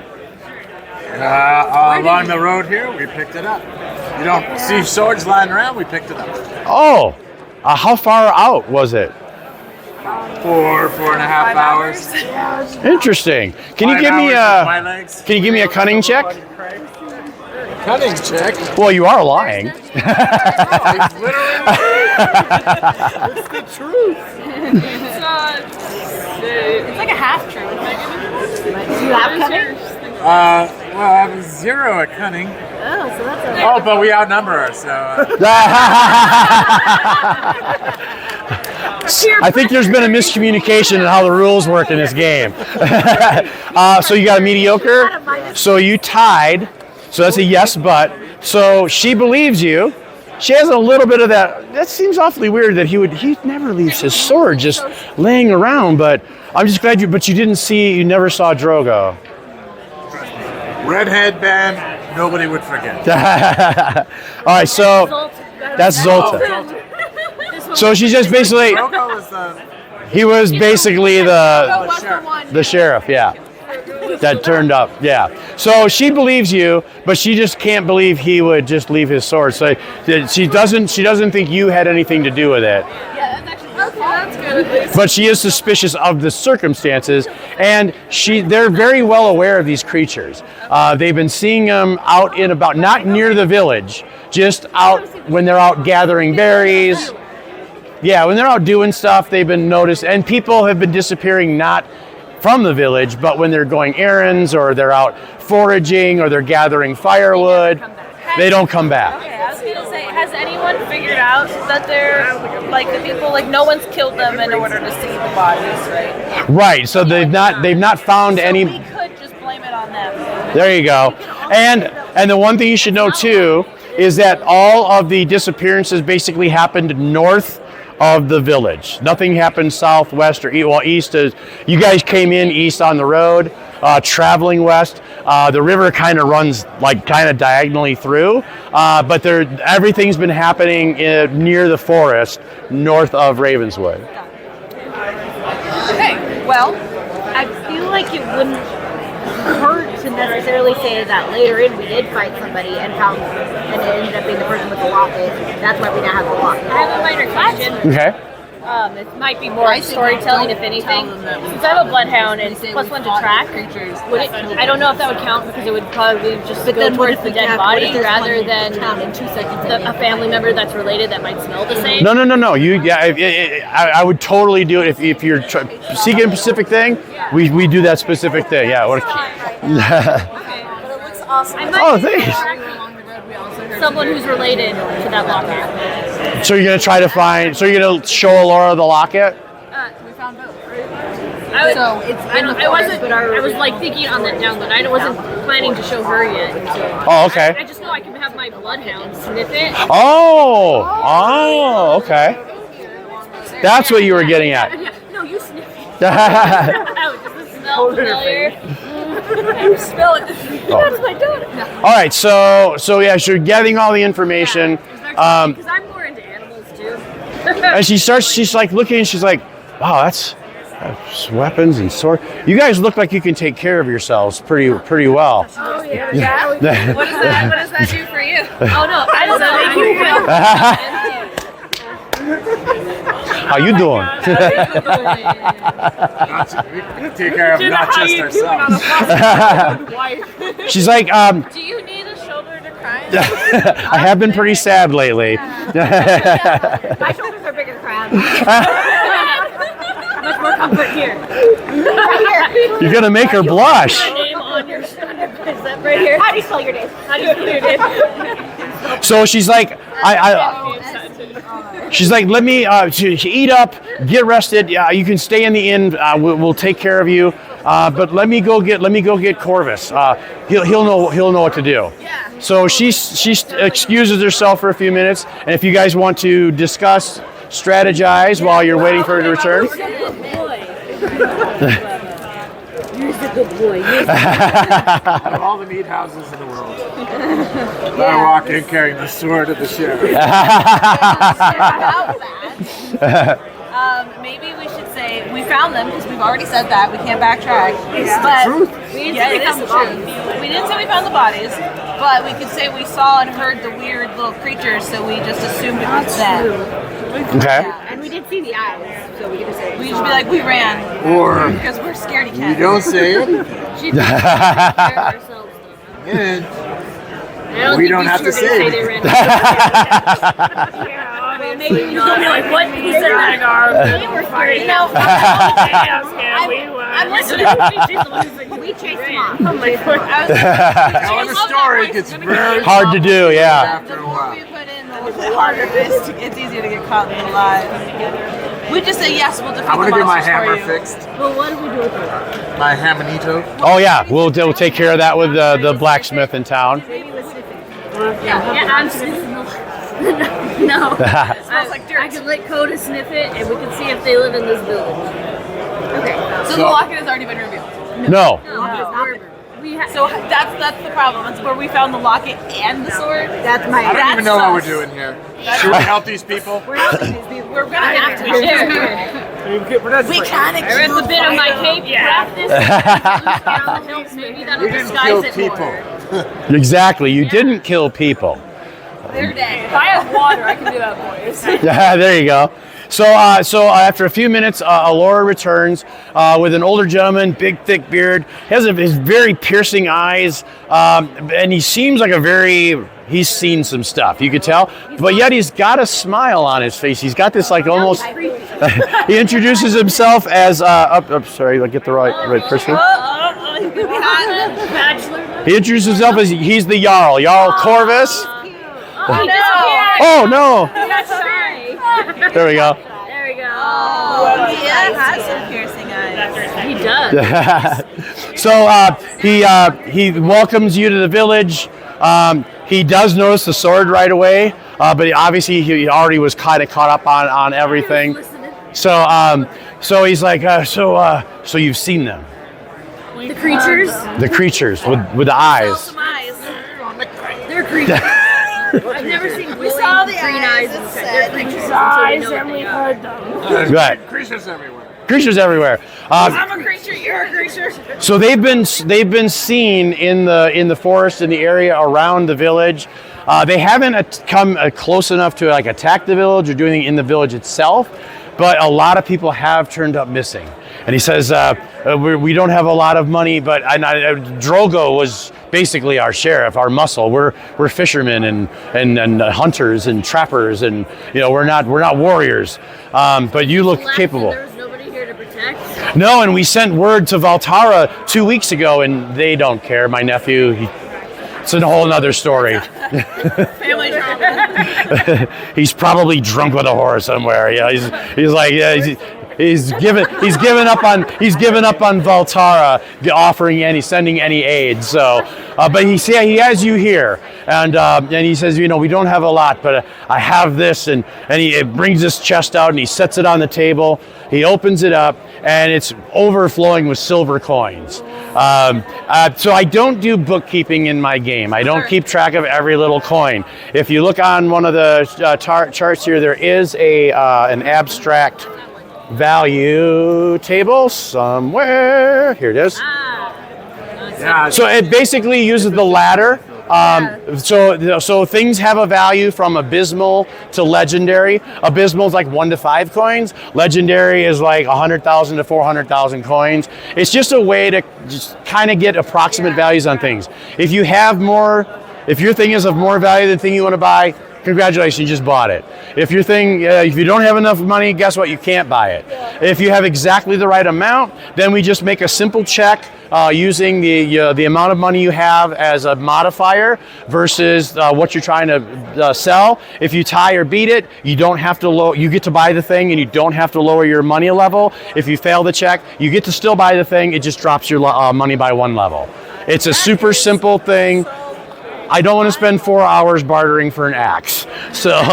[SPEAKER 3] Along the road here, we picked it up. You don't see swords lying around, we picked it up.
[SPEAKER 1] Oh, how far out was it?
[SPEAKER 3] 4.5 hours.
[SPEAKER 1] Interesting. Can you give me a cunning check?
[SPEAKER 3] Cunning check?
[SPEAKER 1] Well, you are lying.
[SPEAKER 3] It's the truth.
[SPEAKER 2] It's like a half truth. Do you have cunning?
[SPEAKER 3] Well, I have 0 at cunning.
[SPEAKER 2] Oh, so that's okay.
[SPEAKER 3] Oh, but we outnumber her, so.
[SPEAKER 1] I think there's been a miscommunication in how the rules work in this game. So you got a mediocre. So you tied. So that's a yes, but. So she believes you. She has a little bit of that. That seems awfully weird that he never leaves his sword just laying around. But I'm just glad you never saw Drogo.
[SPEAKER 3] Redhead band, nobody would forget.
[SPEAKER 1] All right, so that's Zoltan. So she's just basically.
[SPEAKER 3] Drogo was the.
[SPEAKER 1] He was basically the sheriff, yeah. That turned up, yeah. So she believes you, but she just can't believe he would just leave his sword. So she doesn't think you had anything to do with it.
[SPEAKER 2] Yeah, that's actually okay. That's good at least.
[SPEAKER 1] But she is suspicious of the circumstances, and they're very well aware of these creatures. They've been seeing them out and about, not near the village, just out when they're out gathering berries. Yeah, when they're out doing stuff, they've been noticed, and people have been disappearing not from the village, but when they're going errands or they're out foraging or they're gathering firewood, they don't come back.
[SPEAKER 2] Okay, I was gonna say, has anyone figured out that they're like the people, like no one's killed them in order to see the bodies, right?
[SPEAKER 1] Right. So they've not found any.
[SPEAKER 2] We could just blame it on them.
[SPEAKER 1] There you go. And the one thing you should know too is that all of the disappearances basically happened north of the village. Nothing happened south, west, or east. Well, east is, you guys came in east on the road, traveling west. The river kind of runs like kind of diagonally through, but everything's been happening near the forest north of Ravenswood.
[SPEAKER 2] Okay, well,
[SPEAKER 5] I feel like it wouldn't hurt to necessarily say that later in we did fight somebody and found, and it ended up being the person with the locket. That's why we now have the locket. I have a minor question.
[SPEAKER 1] Okay.
[SPEAKER 5] It might be more storytelling, if anything. Since I'm a bloodhound and +1 to track, I don't know if that would count because it would probably just go towards the dead body rather than a family member that's related that might smell the same.
[SPEAKER 1] No. I would totally do it if you're seeking a specific thing. We do that specific thing. Yeah.
[SPEAKER 2] but it looks awesome.
[SPEAKER 1] Oh, thanks.
[SPEAKER 5] Someone who's related to that locket.
[SPEAKER 1] So you're gonna try to find. So you're gonna show Laura the locket.
[SPEAKER 2] We found both.
[SPEAKER 5] I wasn't. I was like thinking on that down, but I wasn't planning to show her yet. So.
[SPEAKER 1] Oh, okay.
[SPEAKER 5] I just know I can have my bloodhound sniff it.
[SPEAKER 1] Oh, okay. That's what you were getting at.
[SPEAKER 5] Yeah, no, you sniff it. Does it smell familiar? You smell it. That's my daughter.
[SPEAKER 1] All right, so yeah, so you're getting all the information.
[SPEAKER 5] Because I'm more into animals too.
[SPEAKER 1] And she's like looking, and she's like, wow, that's weapons and sword. You guys look like you can take care of yourselves pretty well.
[SPEAKER 2] Oh yeah. What does that do for you?
[SPEAKER 5] Oh no, I don't know.
[SPEAKER 1] How you doing?
[SPEAKER 3] Take care of not just ourselves.
[SPEAKER 1] She's like,
[SPEAKER 2] Do you need a shoulder to cry on?
[SPEAKER 1] I have been pretty sad lately.
[SPEAKER 5] My shoulders are bigger crowd. Much more comfort here. Right here.
[SPEAKER 1] You're gonna make her blush.
[SPEAKER 5] My name on your bicep right here. How do you spell your name? How do you spell your name?
[SPEAKER 1] So she's like, she's like, let me eat up, get rested. Yeah, you can stay in the inn. We'll take care of you. But let me go get Corvus. He'll know what to do.
[SPEAKER 2] Yeah.
[SPEAKER 1] So she excuses herself for a few minutes, and if you guys want to discuss, strategize while you're waiting for her to return.
[SPEAKER 5] You're a good boy.
[SPEAKER 3] Out of all the meat houses in the world, I walk in carrying the sword of the sheriff.
[SPEAKER 2] Maybe we should say we found them because we've already said that. We can't backtrack. But we didn't say we found the bodies, but we could say we saw and heard the weird little creatures, so we just assumed it was them.
[SPEAKER 1] Okay.
[SPEAKER 5] And we did see the eyes, so we could just say
[SPEAKER 2] We should be like, we ran
[SPEAKER 3] Or
[SPEAKER 2] because we're scaredy
[SPEAKER 3] you
[SPEAKER 2] cats.
[SPEAKER 3] don't say it,
[SPEAKER 5] she did ourselves.
[SPEAKER 3] and
[SPEAKER 5] I don't
[SPEAKER 3] we
[SPEAKER 5] think
[SPEAKER 3] don't
[SPEAKER 5] these
[SPEAKER 3] have
[SPEAKER 5] two
[SPEAKER 3] to
[SPEAKER 5] are gonna
[SPEAKER 3] say
[SPEAKER 5] they
[SPEAKER 3] it.
[SPEAKER 5] ran. Maybe you'll be like, what? Who said that? We were scared. I'm listening. We chased him off. Oh my God.
[SPEAKER 3] telling the story gets very
[SPEAKER 1] Hard to do, yeah.
[SPEAKER 3] after a while.
[SPEAKER 2] We put in the harder it is. It's easier to get caught than alive. We just say yes. We'll defeat
[SPEAKER 3] I want
[SPEAKER 2] the
[SPEAKER 3] to get my
[SPEAKER 2] monsters
[SPEAKER 3] hammer
[SPEAKER 2] for you.
[SPEAKER 3] fixed.
[SPEAKER 5] Well, what do we do with it?
[SPEAKER 3] My hamanito.
[SPEAKER 1] Oh yeah, we'll take care of that with the blacksmith in town.
[SPEAKER 5] Yeah, I'm sniffing No.
[SPEAKER 2] Smells like dirt.
[SPEAKER 5] I could let Coda sniff it, and we can see if they live in this village. Okay.
[SPEAKER 2] So the locket has already been revealed.
[SPEAKER 1] No.
[SPEAKER 2] So that's the problem. It's where we found the locket and the sword.
[SPEAKER 4] That's my.
[SPEAKER 3] I don't even know what we're
[SPEAKER 2] sus.
[SPEAKER 3] doing here. Should we help these people?
[SPEAKER 2] We're gonna have to.
[SPEAKER 6] We
[SPEAKER 2] kind of
[SPEAKER 5] I read the bit of my cape. Practice. Get on the hills. Maybe that'll
[SPEAKER 3] We didn't
[SPEAKER 5] disguise
[SPEAKER 3] kill
[SPEAKER 5] it
[SPEAKER 3] people.
[SPEAKER 5] more.
[SPEAKER 1] Exactly. You didn't kill people.
[SPEAKER 2] They're dead.
[SPEAKER 7] If I have water, I can do that, boys.
[SPEAKER 1] Yeah, there you go. So after a few minutes, Alora returns with an older gentleman, big, thick beard. He has his very piercing eyes, and he seems like he's seen some stuff, you could tell. But yet he's got a smile on his face. He's got this like almost... He introduces himself as... sorry, I get the right person.
[SPEAKER 5] Bachelor.
[SPEAKER 1] He introduces himself as he's the Jarl Corvus. Oh, no.
[SPEAKER 5] That's shy.
[SPEAKER 1] There we go.
[SPEAKER 5] There we go.
[SPEAKER 2] Yeah, has some piercing eyes.
[SPEAKER 5] He does.
[SPEAKER 1] So he welcomes you to the village. He does notice the sword right away, but obviously he already was kind of caught up on everything. So he's like, so you've seen them,
[SPEAKER 5] The creatures.
[SPEAKER 1] the creatures with the eyes.
[SPEAKER 2] Some eyes.
[SPEAKER 5] They're creatures. I've never seen glowing
[SPEAKER 2] saw the
[SPEAKER 5] green
[SPEAKER 2] eyes,
[SPEAKER 5] eyes
[SPEAKER 2] it
[SPEAKER 5] inside.
[SPEAKER 2] said.
[SPEAKER 5] They're creatures until we know what they are.
[SPEAKER 1] Right.
[SPEAKER 3] Creatures everywhere.
[SPEAKER 1] Creatures everywhere.
[SPEAKER 2] I'm a creature. You're a creature.
[SPEAKER 1] So they've been seen in the forest in the area around the village. They haven't come close enough to like attack the village or do anything in the village itself, but a lot of people have turned up missing. And he says, we don't have a lot of money, but Drogo was basically our sheriff, our muscle. We're fishermen and hunters and trappers, and we're not warriors. But you look capable.
[SPEAKER 5] There was nobody here to protect.
[SPEAKER 1] No, and we sent word to Valtara 2 weeks ago, and they don't care. My nephew, it's a whole nother story.
[SPEAKER 2] Family drama.
[SPEAKER 1] He's probably drunk with a whore somewhere. Yeah, he's like, yeah, He's given up on Valtara sending any aid. So, but he has you here, and he says, you know, we don't have a lot, but I have this, and he brings this chest out and he sets it on the table. He opens it up, and it's overflowing with silver coins. So I don't do bookkeeping in my game. I don't keep track of every little coin. If you look on one of the charts here, there is an abstract value table somewhere. Here it is.
[SPEAKER 3] Yeah.
[SPEAKER 1] So it basically uses the ladder. So things have a value from abysmal to legendary. Abysmal is like 1 to 5 coins. Legendary is like 100,000 to 400,000 coins. It's just a way to just kind of get approximate values on things. If your thing is of more value than the thing you want to buy, congratulations, you just bought it. If your thing, if you don't have enough money, guess what? You can't buy it. If you have exactly the right amount, then we just make a simple check using the amount of money you have as a modifier versus what you're trying to sell. If you tie or beat it, you don't have to you get to buy the thing and you don't have to lower your money level. If you fail the check, you get to still buy the thing. It just drops your money by 1 level. It's a super simple thing. I don't want to spend 4 hours bartering for an axe. So,
[SPEAKER 4] Or a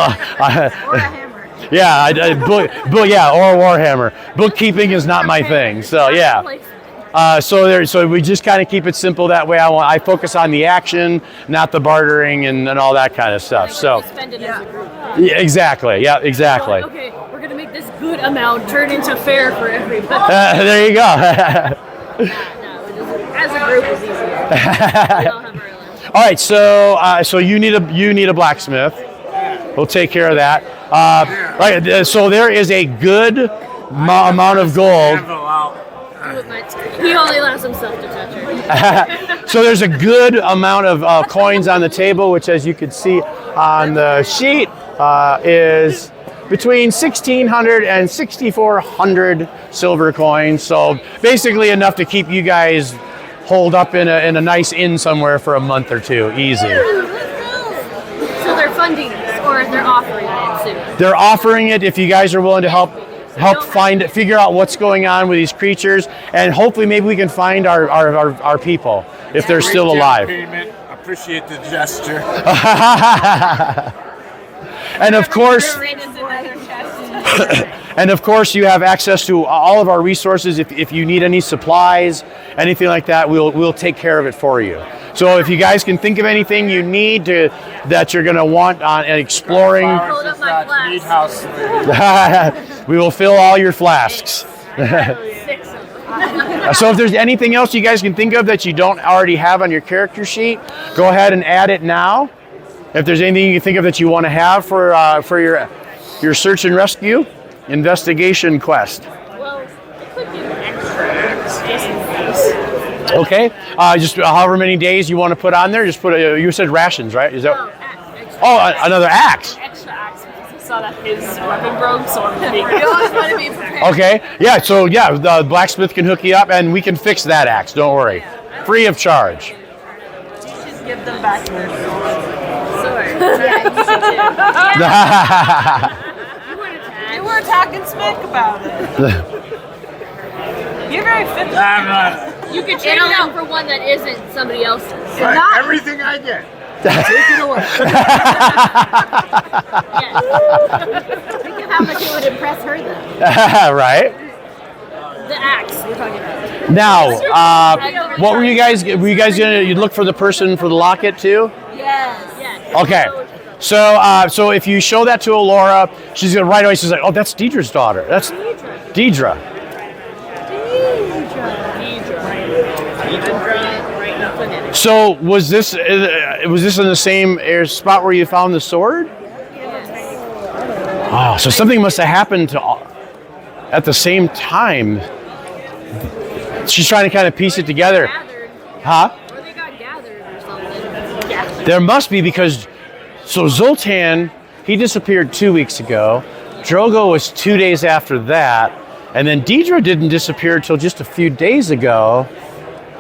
[SPEAKER 4] hammer.
[SPEAKER 1] yeah, or a warhammer. Bookkeeping is not my thing. So yeah. So we just kind of keep it simple that way. I focus on the action, not the bartering and all that kind of stuff. So
[SPEAKER 5] Spend it as a group.
[SPEAKER 1] yeah, exactly. Yeah, exactly.
[SPEAKER 5] Okay, we're gonna make this good amount turn into fair for everybody.
[SPEAKER 1] There you go.
[SPEAKER 5] As a group is easier. We all have our own.
[SPEAKER 1] All right, so you need a blacksmith. We'll take care of that. So there is a good amount of gold.
[SPEAKER 5] He only allows himself to touch her.
[SPEAKER 1] So there's a good amount of coins on the table, which, as you can see on the sheet, is between 1,600 and 6,400 silver coins. So basically enough to keep you guys holed up in a nice inn somewhere for a month or two, easy.
[SPEAKER 5] So they're funding this, or they're offering it soon?
[SPEAKER 1] They're offering it if you guys are willing to help figure out what's going on with these creatures, and hopefully maybe we can find our people if they're still alive.
[SPEAKER 3] Payment. Appreciate the gesture.
[SPEAKER 1] And of course, you have access to all of our resources. If you need any supplies, anything like that, we'll take care of it for you. So if you guys can think of anything you need that you're going to want on exploring,
[SPEAKER 5] Hold up my
[SPEAKER 3] Mead
[SPEAKER 5] flask.
[SPEAKER 3] house.
[SPEAKER 1] we will fill all your flasks.
[SPEAKER 5] 6 of them.
[SPEAKER 1] So if there's anything else you guys can think of that you don't already have on your character sheet, go ahead and add it now. If there's anything you think of that you want to have for your search and rescue investigation quest.
[SPEAKER 5] Well, it could be extra, just in case.
[SPEAKER 1] Okay, just however many days you want to put on there. Just put. You said rations, right? Is that? Another axe.
[SPEAKER 7] Extra axe because he saw that his weapon broke, so I'm being.
[SPEAKER 2] We always want to be prepared.
[SPEAKER 1] Okay, yeah. So yeah, the blacksmith can hook you up, and we can fix that axe. Don't worry, free of charge.
[SPEAKER 2] You should give them back their sword. You were attacking Smick about it. You're very fit.
[SPEAKER 5] You could trade it out for one that isn't somebody else's.
[SPEAKER 3] Everything I get. Take it away.
[SPEAKER 5] Think of how much it would impress her then.
[SPEAKER 1] Right.
[SPEAKER 5] The axe we're talking about.
[SPEAKER 1] Now, what were you guys? Were you guys gonna? You look for the person for the locket too?
[SPEAKER 5] Yes.
[SPEAKER 1] Okay. So if you show that to Alora, she's gonna right away. She's like, "Oh, that's Deidre's daughter. That's Deidre." So was this in the same spot where you found the sword? Oh, so something must have happened at the same time. She's trying to kind of piece it together. Huh?
[SPEAKER 5] Or they got gathered or something. Yeah.
[SPEAKER 1] There must be, because Zoltan, he disappeared 2 weeks ago. Drogo was 2 days after that, and then Deidre didn't disappear until just a few days ago.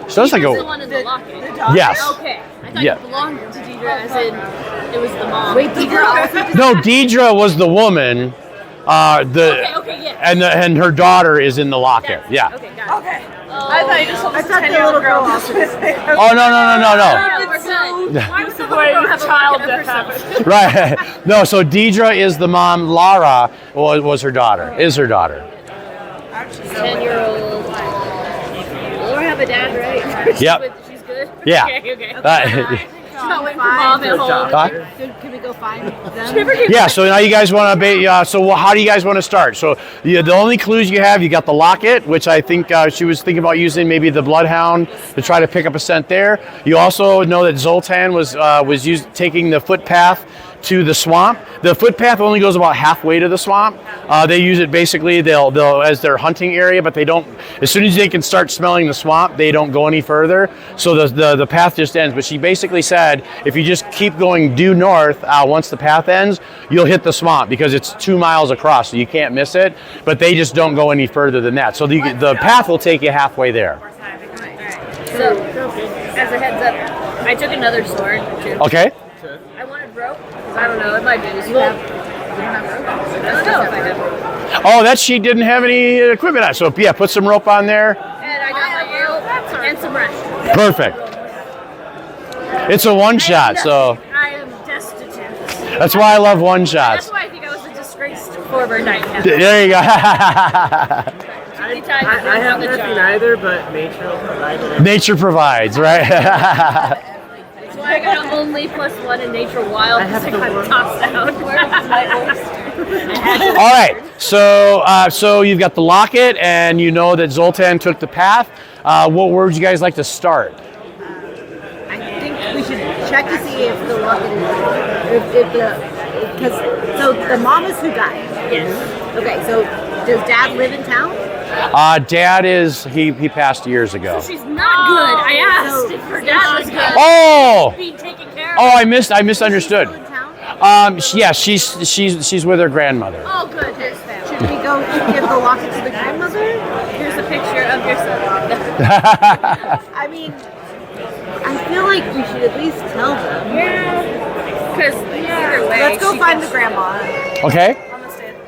[SPEAKER 1] So it's like
[SPEAKER 5] the one in the locket.
[SPEAKER 1] yes.
[SPEAKER 5] Okay. I thought
[SPEAKER 1] Yeah.
[SPEAKER 5] it belonged to Deidre, as in it was the mom.
[SPEAKER 4] Wait, Deidre also
[SPEAKER 1] No, Deidre was the woman. And her daughter is in the locket. Yeah.
[SPEAKER 5] Okay, got it.
[SPEAKER 2] Okay. I thought you just told us a 10-year-old girl.
[SPEAKER 1] Oh no.
[SPEAKER 5] Why was the little
[SPEAKER 7] Wait,
[SPEAKER 5] girl have a
[SPEAKER 7] child
[SPEAKER 5] locket
[SPEAKER 7] death
[SPEAKER 5] of
[SPEAKER 7] happened.
[SPEAKER 1] Right. No. So Deidre is the mom. Lara was her daughter. Is her daughter.
[SPEAKER 5] 10-year-old. Or have a dad, right?
[SPEAKER 1] Yep.
[SPEAKER 5] She's good?
[SPEAKER 1] Yeah.
[SPEAKER 5] Okay. She's not waiting for mom at home.
[SPEAKER 4] Can we go find them?
[SPEAKER 1] Yeah, so now you guys want to so how do you guys want to start? So the only clues you have, you got the locket, which I think she was thinking about using maybe the bloodhound to try to pick up a scent there. You also know that Zoltan was taking the footpath to the swamp. The footpath only goes about halfway to the swamp. They use it basically, they'll as their hunting area, but they don't, as soon as they can start smelling the swamp, they don't go any further. So the path just ends. But she basically said, if you just keep going due north, once the path ends, you'll hit the swamp because it's 2 miles across, so you can't miss it. But they just don't go any further than that. So the path will take you halfway there.
[SPEAKER 5] So, as a heads up, I took another sword, too.
[SPEAKER 1] Okay.
[SPEAKER 5] I wanted rope, because I don't know, it might be useful. I don't know if I have.
[SPEAKER 1] Oh, that sheet didn't have any equipment on. So yeah, put some rope on there.
[SPEAKER 5] And I got my rope and some brush.
[SPEAKER 1] Perfect. It's a one shot, so
[SPEAKER 5] I am destitute.
[SPEAKER 1] that's why I love one shots.
[SPEAKER 5] That's why I think I was a disgraced former knight.
[SPEAKER 1] There you go.
[SPEAKER 6] I have nothing either, but nature will provide.
[SPEAKER 1] Nature provides, right?
[SPEAKER 5] That's why I got only +1 in nature wild.
[SPEAKER 6] I have
[SPEAKER 5] because
[SPEAKER 6] the
[SPEAKER 5] got
[SPEAKER 6] work.
[SPEAKER 5] tossed out. Where's my holster?
[SPEAKER 1] All right. So you've got the locket, and you know that Zoltan took the path. Where would you guys like to start?
[SPEAKER 4] I think we should check to see if the locket is because the mom is who died.
[SPEAKER 5] Yes.
[SPEAKER 4] Okay, so does Dad live in town?
[SPEAKER 1] Dad is he passed years ago.
[SPEAKER 5] She's not good. I asked if her dad was good.
[SPEAKER 1] Oh,
[SPEAKER 5] Being taken care of.
[SPEAKER 1] I misunderstood.
[SPEAKER 4] Still in town?
[SPEAKER 1] Yeah, she's with her grandmother.
[SPEAKER 5] Oh, good. Here's them.
[SPEAKER 4] Should we go give the locket to the grandmother?
[SPEAKER 5] Here's a picture of your son.
[SPEAKER 4] I mean, I feel like we should at least tell them.
[SPEAKER 5] Yeah. Because either way.
[SPEAKER 4] Let's go find the grandma.
[SPEAKER 1] Okay.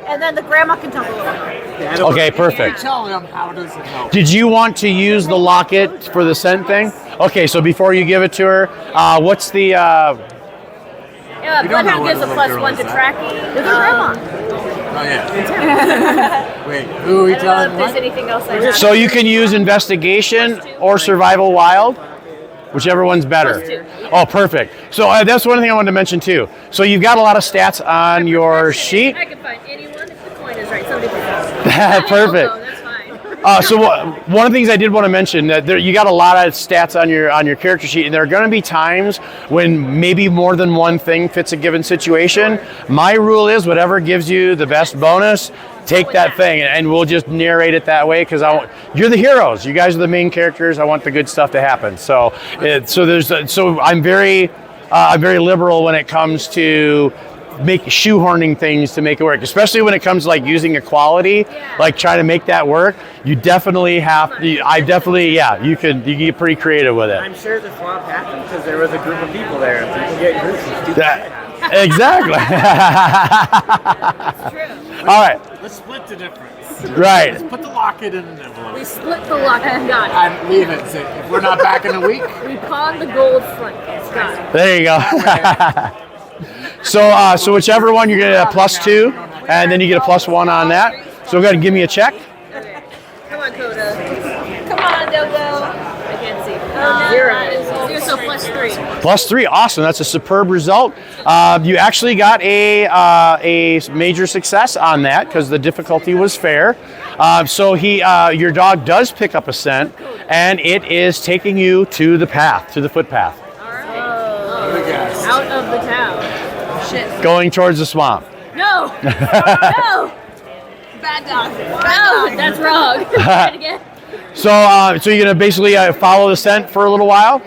[SPEAKER 4] And then the grandma can tell the locket.
[SPEAKER 1] Okay, perfect.
[SPEAKER 3] Tell them how does it help.
[SPEAKER 1] Did you want to use the locket for the scent thing? Okay, so before you give it to her, what's the?
[SPEAKER 5] Bloodhound gives a +1 to tracking.
[SPEAKER 4] It's her grandma.
[SPEAKER 3] Oh yeah. Wait, who are we
[SPEAKER 5] I don't know
[SPEAKER 3] telling
[SPEAKER 5] if there's
[SPEAKER 3] what?
[SPEAKER 5] anything else I have.
[SPEAKER 1] So you can use investigation or survival wild, whichever one's better.
[SPEAKER 5] +2.
[SPEAKER 1] Oh, perfect. So that's one thing I wanted to mention too. So you've got a lot of stats on your sheet.
[SPEAKER 5] I can find anyone if the coin is right. Somebody can.
[SPEAKER 1] Perfect.
[SPEAKER 5] That's fine.
[SPEAKER 1] One of the things I did want to mention that you got a lot of stats on your character sheet, and there are going to be times when maybe more than one thing fits a given situation. My rule is whatever gives you the best bonus, take that thing, and we'll just narrate it that way because you're the heroes. You guys are the main characters. I want the good stuff to happen. So I'm very liberal when it comes to shoehorning things to make it work, especially when it comes to like using equality, like trying to make that work. You definitely have to, you can get pretty creative with it.
[SPEAKER 6] I'm sure the swamp happened because there was a group of people there. And people get groups of stupid shit.
[SPEAKER 1] Exactly. All right.
[SPEAKER 3] Let's split the difference.
[SPEAKER 1] Right.
[SPEAKER 3] Let's put the locket in an envelope.
[SPEAKER 5] We split the lock and got it.
[SPEAKER 3] And leave it. Say, if we're not back in a week,
[SPEAKER 5] We pawned the gold front. It's got it.
[SPEAKER 1] There you go. So whichever one, you're going to get a +2, and then you get a +1 on that. So go ahead and give me a check.
[SPEAKER 5] Come on, Coda.
[SPEAKER 2] Come on, Dogo.
[SPEAKER 5] I can't see. Zero, so +3.
[SPEAKER 1] +3, awesome. That's a superb result. You actually got a major success on that because the difficulty was fair. So your dog does pick up a scent, and it is taking you to the path, to the footpath,
[SPEAKER 5] Out of the town.
[SPEAKER 1] going towards the swamp.
[SPEAKER 5] No! No!
[SPEAKER 2] Bad dog.
[SPEAKER 5] No! That's wrong. Try it again.
[SPEAKER 1] So you're gonna basically follow the scent for a little while.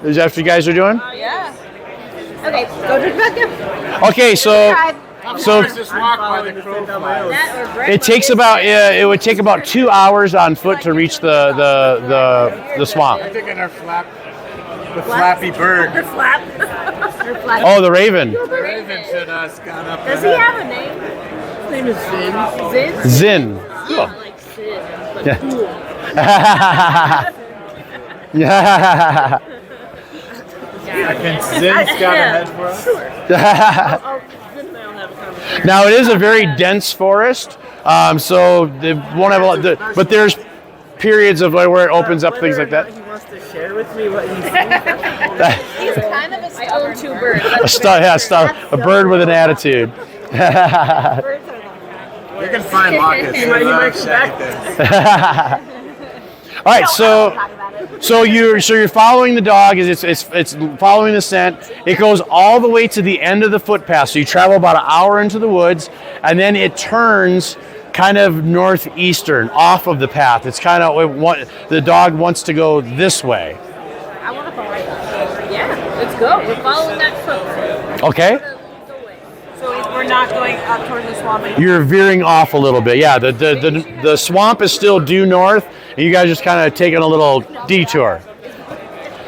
[SPEAKER 1] Is that what you guys are doing?
[SPEAKER 2] Yeah.
[SPEAKER 4] Okay, go to Rebecca.
[SPEAKER 1] Okay, so
[SPEAKER 3] just walk by the crow flies.
[SPEAKER 5] That or bread.
[SPEAKER 1] it takes about it would take about 2 hours on foot to reach the swamp.
[SPEAKER 3] I'm thinking our the flappy bird.
[SPEAKER 5] Her flap.
[SPEAKER 4] Her flag.
[SPEAKER 1] Oh, the raven.
[SPEAKER 3] The raven should have gone up
[SPEAKER 5] Does he
[SPEAKER 3] ahead.
[SPEAKER 5] have a name?
[SPEAKER 6] dog's name is Zin.
[SPEAKER 5] Zin?
[SPEAKER 1] Zin.
[SPEAKER 5] Yeah, like Zin. Like
[SPEAKER 1] Yeah.
[SPEAKER 5] cool.
[SPEAKER 1] Yeah.
[SPEAKER 3] Zin's got a head for us.
[SPEAKER 6] Zin and I will have a conversation.
[SPEAKER 1] Now it is a very dense forest, so they won't have a lot. But there's periods of like where it opens up, things like that.
[SPEAKER 6] He wants to share with me what he's seen.
[SPEAKER 2] He's kind of a
[SPEAKER 5] I own 2 birds.
[SPEAKER 1] A bird with an attitude.
[SPEAKER 3] You can find lockets.
[SPEAKER 6] He might come back.
[SPEAKER 1] All right, so you're following the dog. It's following the scent. It goes all the way to the end of the footpath. So you travel about an hour into the woods, and then it turns kind of northeastern off of the path. It's kind of the dog wants to go this way.
[SPEAKER 5] I want to follow that. Yeah, let's go. We're following that footprint.
[SPEAKER 1] Okay.
[SPEAKER 2] So we're not going up towards the swamp anymore.
[SPEAKER 1] You're veering off a little bit. Yeah, the swamp is still due north, and you guys just kind of taking a little detour.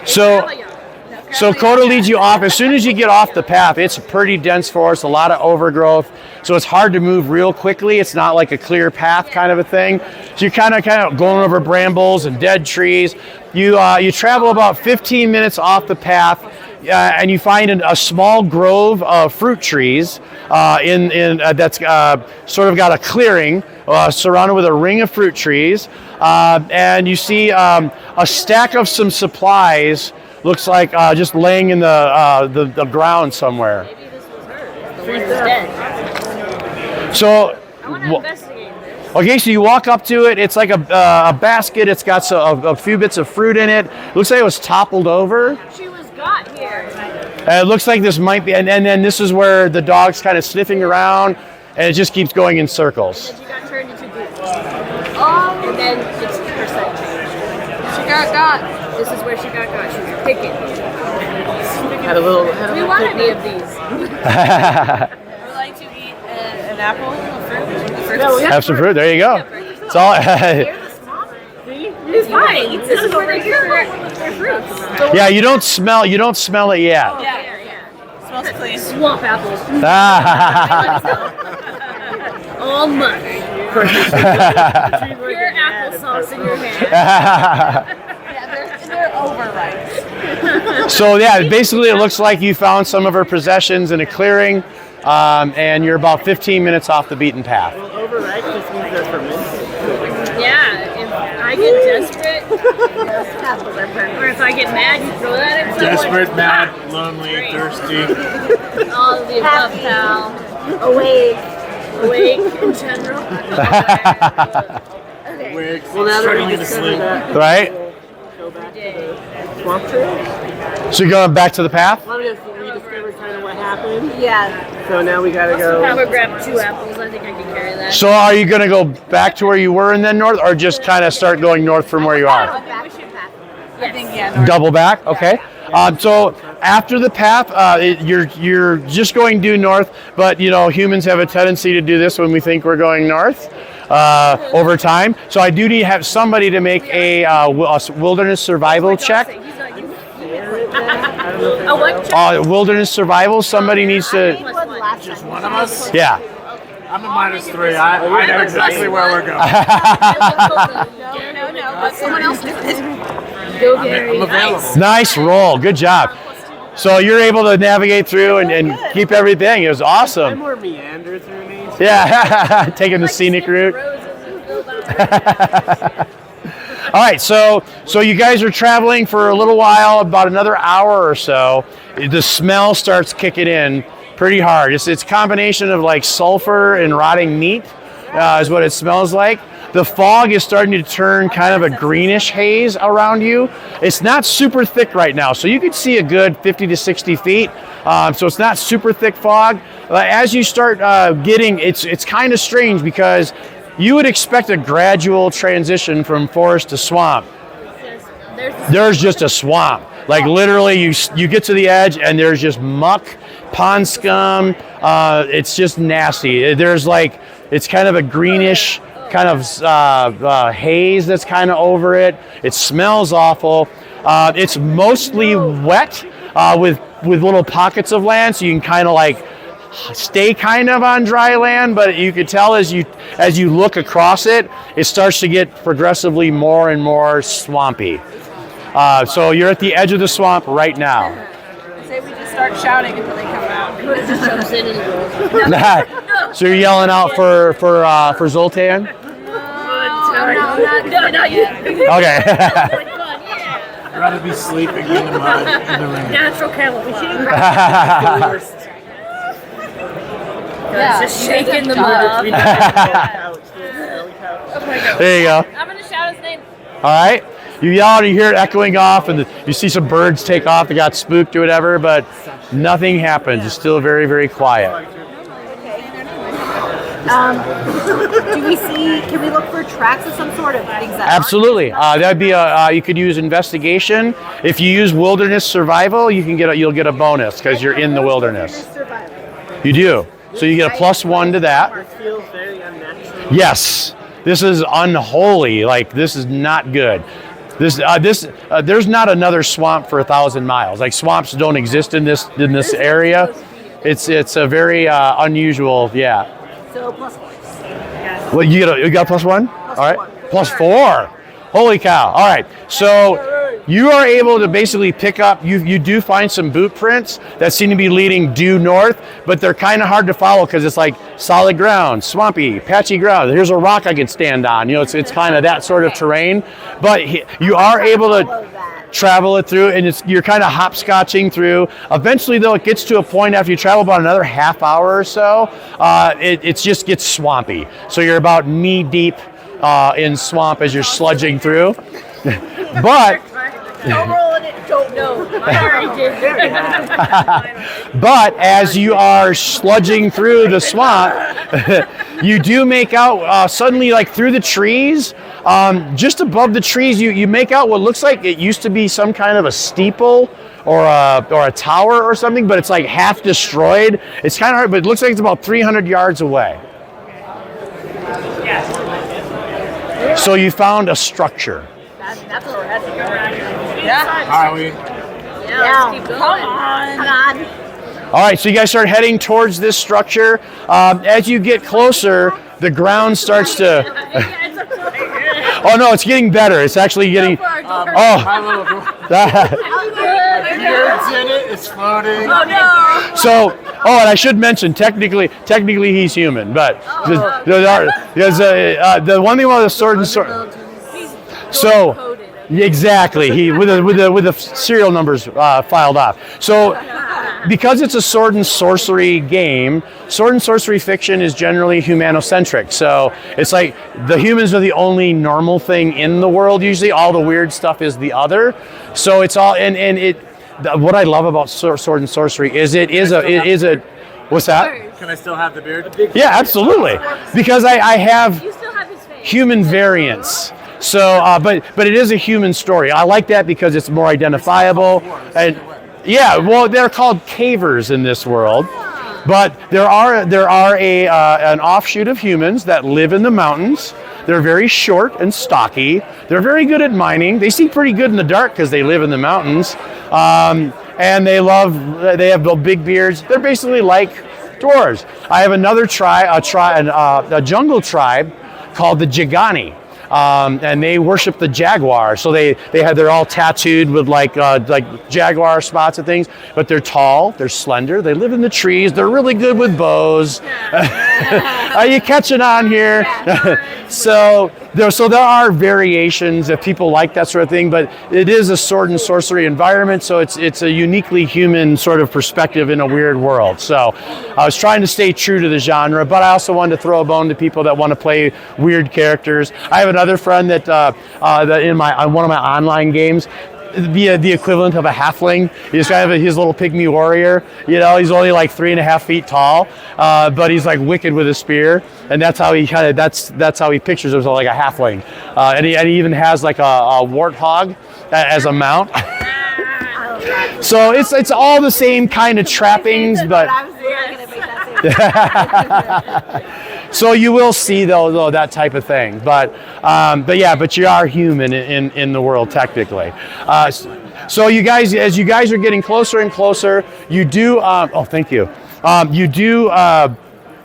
[SPEAKER 1] So Coda leads you off. As soon as you get off the path, it's a pretty dense forest, a lot of overgrowth, so it's hard to move real quickly. It's not like a clear path kind of a thing. So you're kind of going over brambles and dead trees. You travel about 15 minutes off the path. And you find a small grove of fruit trees that's sort of got a clearing surrounded with a ring of fruit trees, and you see a stack of some supplies. Looks like just laying in the ground somewhere.
[SPEAKER 5] Maybe this was her. The one who's dead.
[SPEAKER 1] So.
[SPEAKER 5] I want to investigate this.
[SPEAKER 1] Okay, so you walk up to it. It's like a basket. It's got a few bits of fruit in it. Looks like it was toppled over.
[SPEAKER 5] She was got here.
[SPEAKER 1] It looks like this might be, and then this is where the dog's kind of sniffing around, and it just keeps going in circles.
[SPEAKER 5] And she got turned into goop. And then it's percent change.
[SPEAKER 2] She got.
[SPEAKER 5] This is where she got. She was picking.
[SPEAKER 6] Had a little.
[SPEAKER 5] We want any of these.
[SPEAKER 2] Would you like to eat an apple, a fruit?
[SPEAKER 6] No, we
[SPEAKER 1] Have some fruit. There you go. It's all.
[SPEAKER 5] It's fine. This is where they get their fruits.
[SPEAKER 1] Yeah, you don't smell it yet.
[SPEAKER 2] Yeah. Smells clean.
[SPEAKER 5] Swamp apples. All mud. Pure applesauce in your hand.
[SPEAKER 2] Yeah, they're overripe.
[SPEAKER 1] So yeah, basically it looks like you found some of her possessions in a clearing, and you're about 15 minutes off the beaten path.
[SPEAKER 6] Overripe just means they're fermented.
[SPEAKER 5] Yeah, if I get desperate, or if I get mad, you throw that at someone.
[SPEAKER 3] Desperate, mad, lonely,
[SPEAKER 5] Great.
[SPEAKER 3] thirsty.
[SPEAKER 5] All of the above, pal.
[SPEAKER 4] Awake.
[SPEAKER 5] Awake in general.
[SPEAKER 3] Awake,
[SPEAKER 6] Well, now that
[SPEAKER 3] struggling
[SPEAKER 6] we
[SPEAKER 3] to
[SPEAKER 6] discovered
[SPEAKER 3] sleep.
[SPEAKER 6] that,
[SPEAKER 1] Right?
[SPEAKER 6] go back to the swamp trail.
[SPEAKER 1] So you're going back to the path?
[SPEAKER 6] Well, we discovered kind of what happened.
[SPEAKER 4] Yeah.
[SPEAKER 6] So now we gotta
[SPEAKER 5] I
[SPEAKER 6] go.
[SPEAKER 5] would grab 2 apples. I think I can carry that.
[SPEAKER 1] So are you going to go back to where you were and then north, or just kind of start going north from where you are?
[SPEAKER 2] I think, yeah.
[SPEAKER 1] Double back, okay. So after the path, you're just going due north, but humans have a tendency to do this when we think we're going north over time. So I do need to have somebody to make a wilderness survival check.
[SPEAKER 5] He's not used to what check?
[SPEAKER 1] Wilderness survival. Somebody needs to.
[SPEAKER 3] Just one of us?
[SPEAKER 1] Yeah.
[SPEAKER 3] I'm a -3. I know exactly where we're going.
[SPEAKER 2] No, but someone else did it.
[SPEAKER 5] Go
[SPEAKER 3] I'm
[SPEAKER 5] Gary.
[SPEAKER 3] available.
[SPEAKER 1] Nice roll. Good job. So you're able to navigate through and keep everything. It was
[SPEAKER 6] I'm
[SPEAKER 1] awesome.
[SPEAKER 6] more meander through nature.
[SPEAKER 1] Yeah. Taking the scenic route. All right, so you guys are traveling for a little while, about another hour or so. The smell starts kicking in pretty hard. It's a combination of like sulfur and rotting meat is what it smells like. The fog is starting to turn kind of a greenish haze around you. It's not super thick right now, so you can see a good 50 to 60 feet. So it's not super thick fog. As you start getting, it's kind of strange because you would expect a gradual transition from forest to swamp. There's just a swamp. Like literally, you get to the edge and there's just muck, pond scum. It's just nasty. It's kind of a greenish kind of haze that's kind of over it. It smells awful. It's mostly wet with little pockets of land, so you can kind of like stay kind of on dry land, but you could tell as you look across it, it starts to get progressively more and more swampy. So you're at the edge of the swamp right now.
[SPEAKER 2] Say we just start shouting until they come out.
[SPEAKER 5] Just jumps in and goes.
[SPEAKER 1] So you're yelling out for Zoltan?
[SPEAKER 5] No, not yet.
[SPEAKER 1] Okay.
[SPEAKER 3] I'd rather be sleeping in the mud in the rain.
[SPEAKER 5] Natural camouflage.
[SPEAKER 2] Yeah,
[SPEAKER 5] Just shaking the mud up.
[SPEAKER 1] There you go.
[SPEAKER 5] I'm gonna shout his name.
[SPEAKER 1] All right. You yell and you hear it echoing off, and you see some birds take off. They got spooked or whatever, but nothing happens. It's still very, very quiet.
[SPEAKER 4] Can we look for tracks of some sort of things that
[SPEAKER 1] Absolutely. That'd be you could use investigation. If you use wilderness survival, you'll get a bonus because you're in the wilderness. You do. So you get a +1 to that.
[SPEAKER 6] It feels very unnatural.
[SPEAKER 1] Yes. This is unholy. Like, this is not good. There's not another swamp for 1,000 miles. Like, swamps don't exist in this area. It's a very unusual. Yeah.
[SPEAKER 4] So +4.
[SPEAKER 1] Well, you got +1. All right. +4. Holy cow! All right. So you are able to basically pick up. You do find some boot prints that seem to be leading due north, but they're kind of hard to follow because it's like solid ground, swampy, patchy ground. Here's a rock I can stand on. It's kind of that sort of terrain. But you are able to travel it through, and you're kind of hopscotching through. Eventually, though, it gets to a point after you travel about another half hour or so, it just gets swampy. So you're about knee deep in swamp as you're sludging through. But
[SPEAKER 4] Don't roll in it. Don't know.
[SPEAKER 1] but as you are sludging through the swamp, you do make out suddenly, like through the trees, just above the trees, you make out what looks like it used to be some kind of a steeple or a tower or something, but it's like half destroyed. It's kind of hard, but it looks like it's about 300 yards away. So you found a structure.
[SPEAKER 5] That's where we're heading.
[SPEAKER 3] Are we?
[SPEAKER 5] Yeah, let's keep going.
[SPEAKER 4] Come on.
[SPEAKER 1] All right, so you guys start heading towards this structure. As you get closer, the ground starts to... Oh, no, it's getting better. It's actually getting...
[SPEAKER 3] My
[SPEAKER 1] Oh,
[SPEAKER 3] little beard's in it. It's floating.
[SPEAKER 5] Oh no!
[SPEAKER 1] so... Oh, and I should mention, technically he's human, but... the one thing about the sword and sword... So... Exactly. He with the serial numbers filed off. So, because it's a sword and sorcery game, sword and sorcery fiction is generally humanocentric. So it's like the humans are the only normal thing in the world. Usually, all the weird stuff is the other. So it's all what I love about sword and sorcery is it is a what's that?
[SPEAKER 3] Can I still have the beard?
[SPEAKER 1] Yeah, absolutely. Because I have
[SPEAKER 5] You still have his face.
[SPEAKER 1] human variants. So, but it is a human story. I like that because it's more identifiable. And yeah, well, they're called cavers in this world, but there are an offshoot of humans that live in the mountains. They're very short and stocky. They're very good at mining. They see pretty good in the dark because they live in the mountains, and they have big beards. They're basically like dwarves. I have another a jungle tribe called the Jagani. And they worship the jaguar, so they're all tattooed with like jaguar spots and things. But they're tall, they're slender, they live in the trees. They're really good with bows. Are you catching on here? So there are variations if people like that sort of thing, but it is a sword and sorcery environment, so it's a uniquely human sort of perspective in a weird world. So I was trying to stay true to the genre, but I also wanted to throw a bone to people that want to play weird characters. I have another friend that in one of my online games, the equivalent of a halfling. He's kind of his little pygmy warrior. He's only like 3.5 feet tall, but he's like wicked with a spear, and that's how he pictures himself, like a halfling. And he even has like a warthog as a mount. So it's all the same kind of trappings, but. So you will see though that type of thing, but you are human in the world technically. So you guys, as you guys are getting closer and closer, you do. Oh, thank you. you do.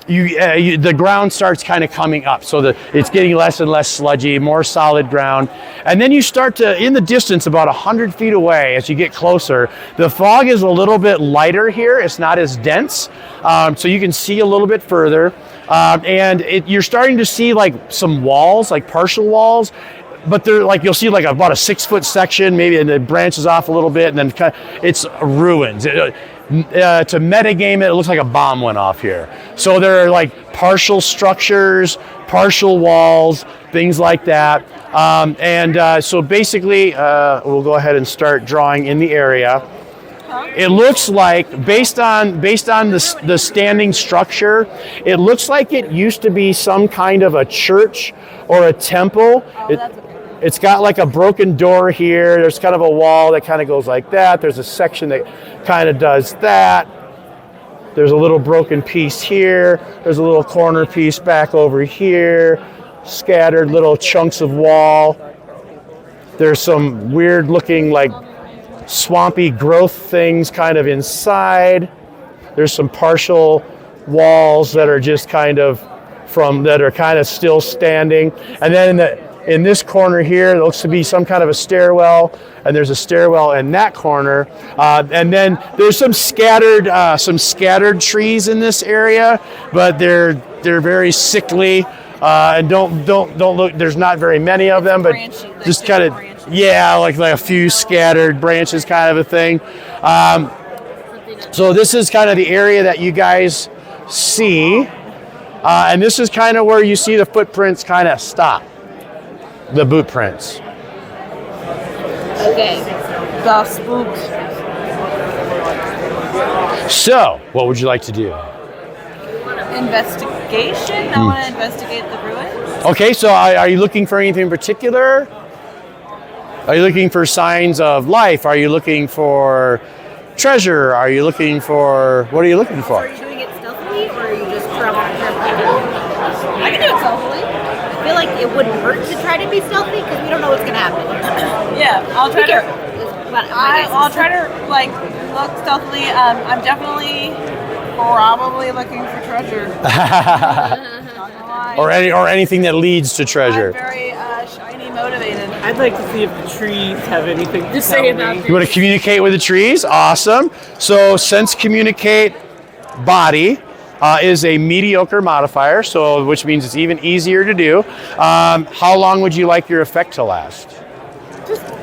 [SPEAKER 1] The ground starts kind of coming up, so it's getting less and less sludgy, more solid ground. And then you start to, in the distance, about 100 feet away, as you get closer, the fog is a little bit lighter here. It's not as dense, so you can see a little bit further. And you're starting to see like some walls, like partial walls, but they're like, you'll see like about a 6-foot section, maybe, and it branches off a little bit, and then it's ruins. To metagame it looks like a bomb went off here. So there are like partial structures, partial walls, things like that. So basically, we'll go ahead and start drawing in the area. It looks like, based on the standing structure, it looks like it used to be some kind of a church or a temple. It's got like a broken door here. There's kind of a wall that kind of goes like that. There's a section that kind of does that. There's a little broken piece here. There's a little corner piece back over here. Scattered little chunks of wall. There's some weird looking like swampy growth things kind of inside. There's some partial walls that are just kind of still standing. And then in this corner here, there looks to be some kind of a stairwell, and there's a stairwell in that corner. And then there's some scattered trees in this area, but they're very sickly, and don't look. There's not very many of them, but just kind of like a few scattered branches, kind of a thing. So this is kind of the area that you guys see, and this is kind of where you see the footprints kind of stop. The boot prints.
[SPEAKER 2] Okay. The spooks.
[SPEAKER 1] So, what would you like to do?
[SPEAKER 2] Investigation? I want to investigate the ruins.
[SPEAKER 1] Okay, so are you looking for anything in particular? Are you looking for signs of life? Are you looking for treasure? Are you looking for... What are you looking for?
[SPEAKER 4] Are you doing it stealthily, or are you just traveling?
[SPEAKER 2] I can do it stealthily.
[SPEAKER 4] I feel like it wouldn't hurt to try to be stealthy because we don't know what's going to happen.
[SPEAKER 2] Yeah, I'll try to... I'll try to look stealthily. I'm definitely probably looking for treasure.
[SPEAKER 1] or anything that leads to treasure.
[SPEAKER 2] I'm very shiny motivated.
[SPEAKER 6] I'd like to see if the trees have anything to
[SPEAKER 5] Just
[SPEAKER 6] tell
[SPEAKER 5] say
[SPEAKER 6] me.
[SPEAKER 5] about
[SPEAKER 1] You want to communicate with the trees? Awesome. So sense communicate body is a mediocre modifier, so which means it's even easier to do. How long would you like your effect to last?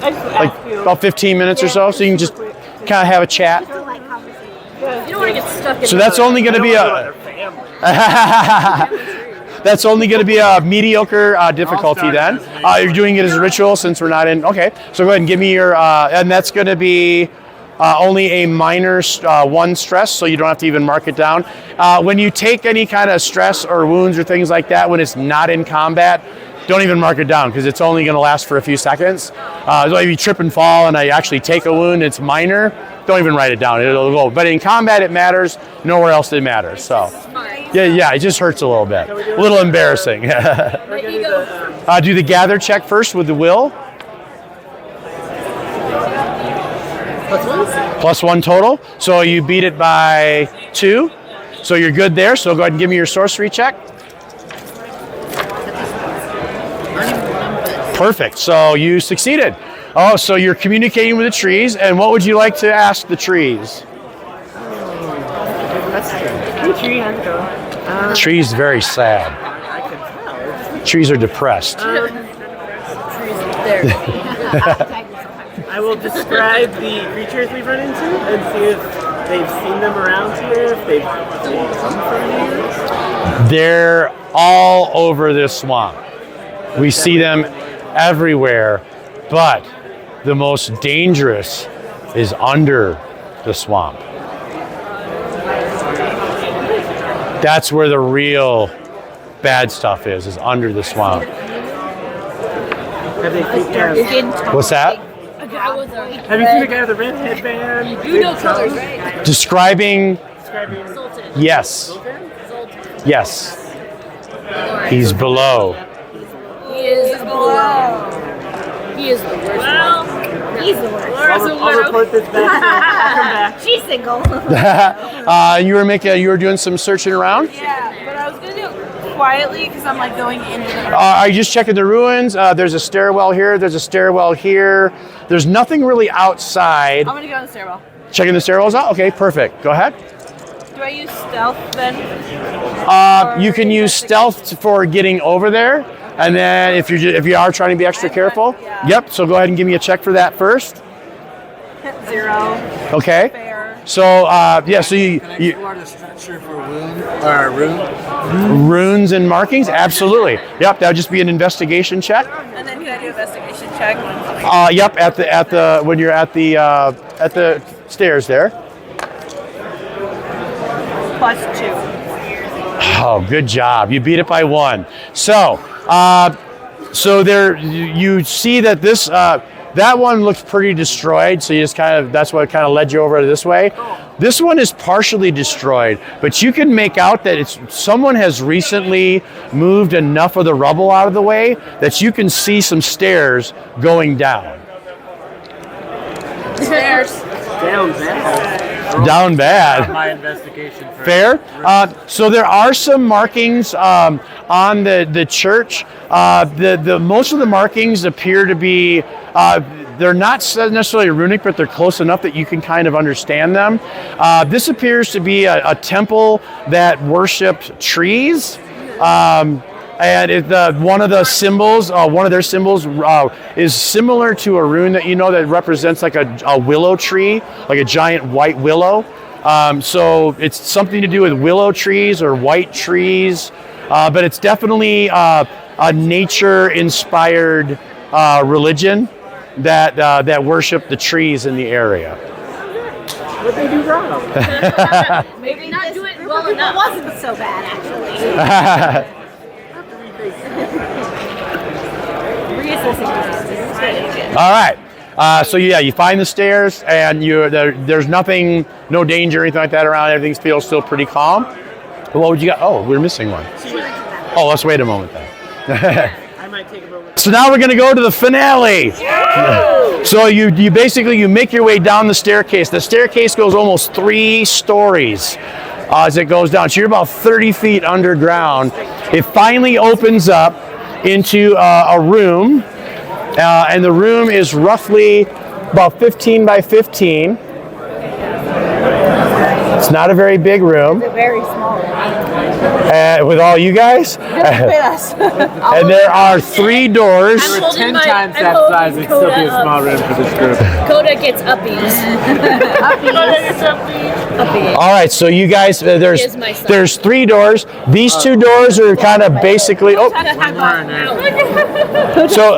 [SPEAKER 1] Like about 15 minutes or so you can just kind of have a chat.
[SPEAKER 5] You don't want to get stuck in
[SPEAKER 1] So that's only going to be that's only going to be a mediocre difficulty then. You're doing it as a ritual since we're not in. Okay, so go ahead and give me your, and that's going to be only a minor 1 stress, so you don't have to even mark it down. When you take any kind of stress or wounds or things like that, when it's not in combat, don't even mark it down because it's only going to last for a few seconds. So if you trip and fall and I actually take a wound, it's minor, don't even write it down. It'll go. But in combat, it matters. Nowhere else it matters. So, yeah, it just hurts a little bit. A little embarrassing. Do the gather check first with the will. +1 total. So you beat it by 2. So you're good there. So go ahead and give me your sorcery check. Perfect. So you succeeded. Oh, so you're communicating with the trees. And what would you like to ask the trees?
[SPEAKER 6] Hey, tree, how's it going?
[SPEAKER 1] Trees very sad.
[SPEAKER 6] I can tell.
[SPEAKER 1] Trees are depressed.
[SPEAKER 6] I will describe the creatures we've run into and see if they've seen them around here, if they've come from here.
[SPEAKER 1] They're all over this swamp. We see them everywhere, but the most dangerous is under the swamp. That's where the real bad stuff is under the swamp.
[SPEAKER 6] Have they seen
[SPEAKER 1] What's that?
[SPEAKER 6] Have you seen the guy with the red headband?
[SPEAKER 5] You know colors, right?
[SPEAKER 1] Describing,
[SPEAKER 5] Sultan.
[SPEAKER 1] yes. Yes. He's below.
[SPEAKER 5] He is below. He is the worst. Well, He's the worst.
[SPEAKER 7] Laura's a
[SPEAKER 6] I'll
[SPEAKER 7] widow.
[SPEAKER 6] report this back. I'll come back.
[SPEAKER 5] She's single.
[SPEAKER 1] You were doing some searching around.
[SPEAKER 2] Yeah, but I was gonna do it quietly because I'm like going into the.
[SPEAKER 1] Are you just checking the ruins? There's a stairwell here. There's a stairwell here. There's nothing really outside.
[SPEAKER 2] I'm gonna go in the stairwell.
[SPEAKER 1] Checking the stairwells out. Okay, perfect. Go ahead.
[SPEAKER 2] Do I use stealth then?
[SPEAKER 1] You can use stealth for getting over there, and then if you are trying to be extra careful,
[SPEAKER 2] Yeah.
[SPEAKER 1] yep. So go ahead and give me a check for that first.
[SPEAKER 2] 0.
[SPEAKER 1] Okay.
[SPEAKER 2] Fair.
[SPEAKER 1] So so you
[SPEAKER 3] Explore the structure for room.
[SPEAKER 1] runes and markings. Absolutely. Yep. That would just be an investigation check.
[SPEAKER 2] And then can I do investigation check?
[SPEAKER 1] Yep. At the when you're at the stairs there.
[SPEAKER 2] +2.
[SPEAKER 1] Oh, good job. You beat it by 1. So, there you see that this that one looks pretty destroyed. So you just that's what kind of led you over this way. This one is partially destroyed, but you can make out that someone has recently moved enough of the rubble out of the way that you can see some stairs going down.
[SPEAKER 2] Stairs.
[SPEAKER 6] Down bad.
[SPEAKER 1] Down bad.
[SPEAKER 3] My investigation first.
[SPEAKER 1] Fair. So there are some markings on the church. The most of the markings appear to be they're not necessarily runic, but they're close enough that you can kind of understand them. This appears to be a temple that worshipped trees. And one of their symbols is similar to a rune that that represents like a willow tree, like a giant white willow. So it's something to do with willow trees or white trees, but it's definitely a nature-inspired religion that worship the trees in the area.
[SPEAKER 6] What they do wrong?
[SPEAKER 5] Maybe not do it well enough.
[SPEAKER 4] It wasn't so bad, actually.
[SPEAKER 1] All right. So you find the stairs, and there's nothing, no danger or anything like that around. Everything feels still pretty calm. What would you got? Oh, we're missing one. Oh, let's wait a moment then.
[SPEAKER 6] I might take a moment.
[SPEAKER 1] So now we're going to go to the finale. So you basically make your way down the staircase. The staircase goes almost 3 stories as it goes down. So you're about 30 feet underground. It finally opens up into a room, and the room is roughly about 15 by 15. It's not a very big room.
[SPEAKER 4] Very small.
[SPEAKER 1] With all you guys. And there are 3 doors.
[SPEAKER 7] I'm holding
[SPEAKER 3] 10
[SPEAKER 7] my-
[SPEAKER 3] times
[SPEAKER 7] I'm
[SPEAKER 3] that
[SPEAKER 7] holding
[SPEAKER 3] size, it'd still be a
[SPEAKER 7] Coda
[SPEAKER 3] small room for this group.
[SPEAKER 5] Coda gets uppies.
[SPEAKER 1] All right, so you guys,
[SPEAKER 5] is my son.
[SPEAKER 1] there's 3 doors. These 2 doors are kind of basically. Oh, so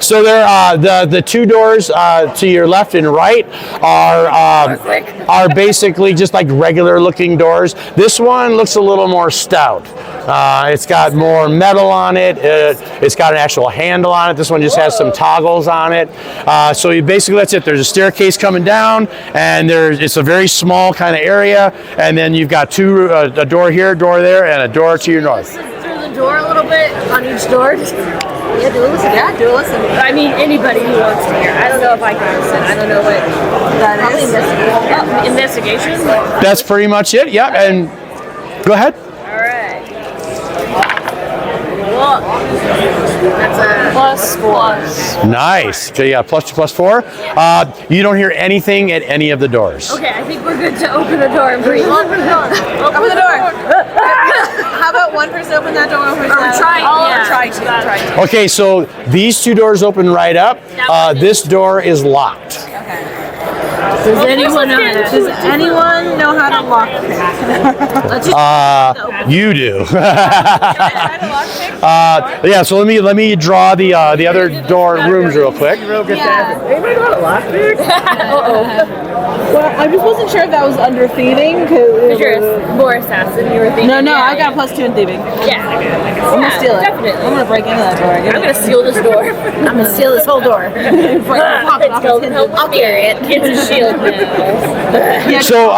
[SPEAKER 1] so there the 2 doors to your left and right are basically just like regular looking doors. This one looks a little more stout. It's got more metal on it. It's got an actual handle on it. This one just has some toggles on it. So basically that's it. There's a staircase coming down, and it's a very small kind of area, and then you've got a door here, a door there, and a door to your north.
[SPEAKER 5] Through the door a little bit on each door.
[SPEAKER 4] Yeah, do a listen.
[SPEAKER 5] I mean, anybody who wants to hear. I don't know if I can listen. I don't know what
[SPEAKER 4] That is.
[SPEAKER 5] investigation.
[SPEAKER 1] That's pretty much it. Yeah, and go ahead.
[SPEAKER 5] All right. Well, that's a ++.
[SPEAKER 1] Nice. Okay, yeah, +2 +4. You don't hear anything at any of the doors.
[SPEAKER 5] Okay, I think we're good to open the door and breathe.
[SPEAKER 2] Open the door. How about one person open that door, one person that? Try to.
[SPEAKER 1] Okay, so these 2 doors open right up. This door is locked.
[SPEAKER 2] Does anyone know how to lock pick?
[SPEAKER 1] You do.
[SPEAKER 2] Try to lock pick?
[SPEAKER 1] Yeah, so let me draw the other door rooms real quick.
[SPEAKER 6] Anybody know how to lock pick?
[SPEAKER 2] Well, I just wasn't sure if that was under thieving.
[SPEAKER 5] Because you're more assassin, you were thinking.
[SPEAKER 2] No,
[SPEAKER 5] yeah,
[SPEAKER 2] I got +2 in thieving.
[SPEAKER 5] Yeah.
[SPEAKER 2] I'm gonna steal it.
[SPEAKER 5] Definitely.
[SPEAKER 2] I'm gonna break into that door.
[SPEAKER 5] I'm gonna steal this door.
[SPEAKER 4] I'm gonna steal this whole door.
[SPEAKER 5] I'll carry it. It's a shield. goodness.
[SPEAKER 1] So,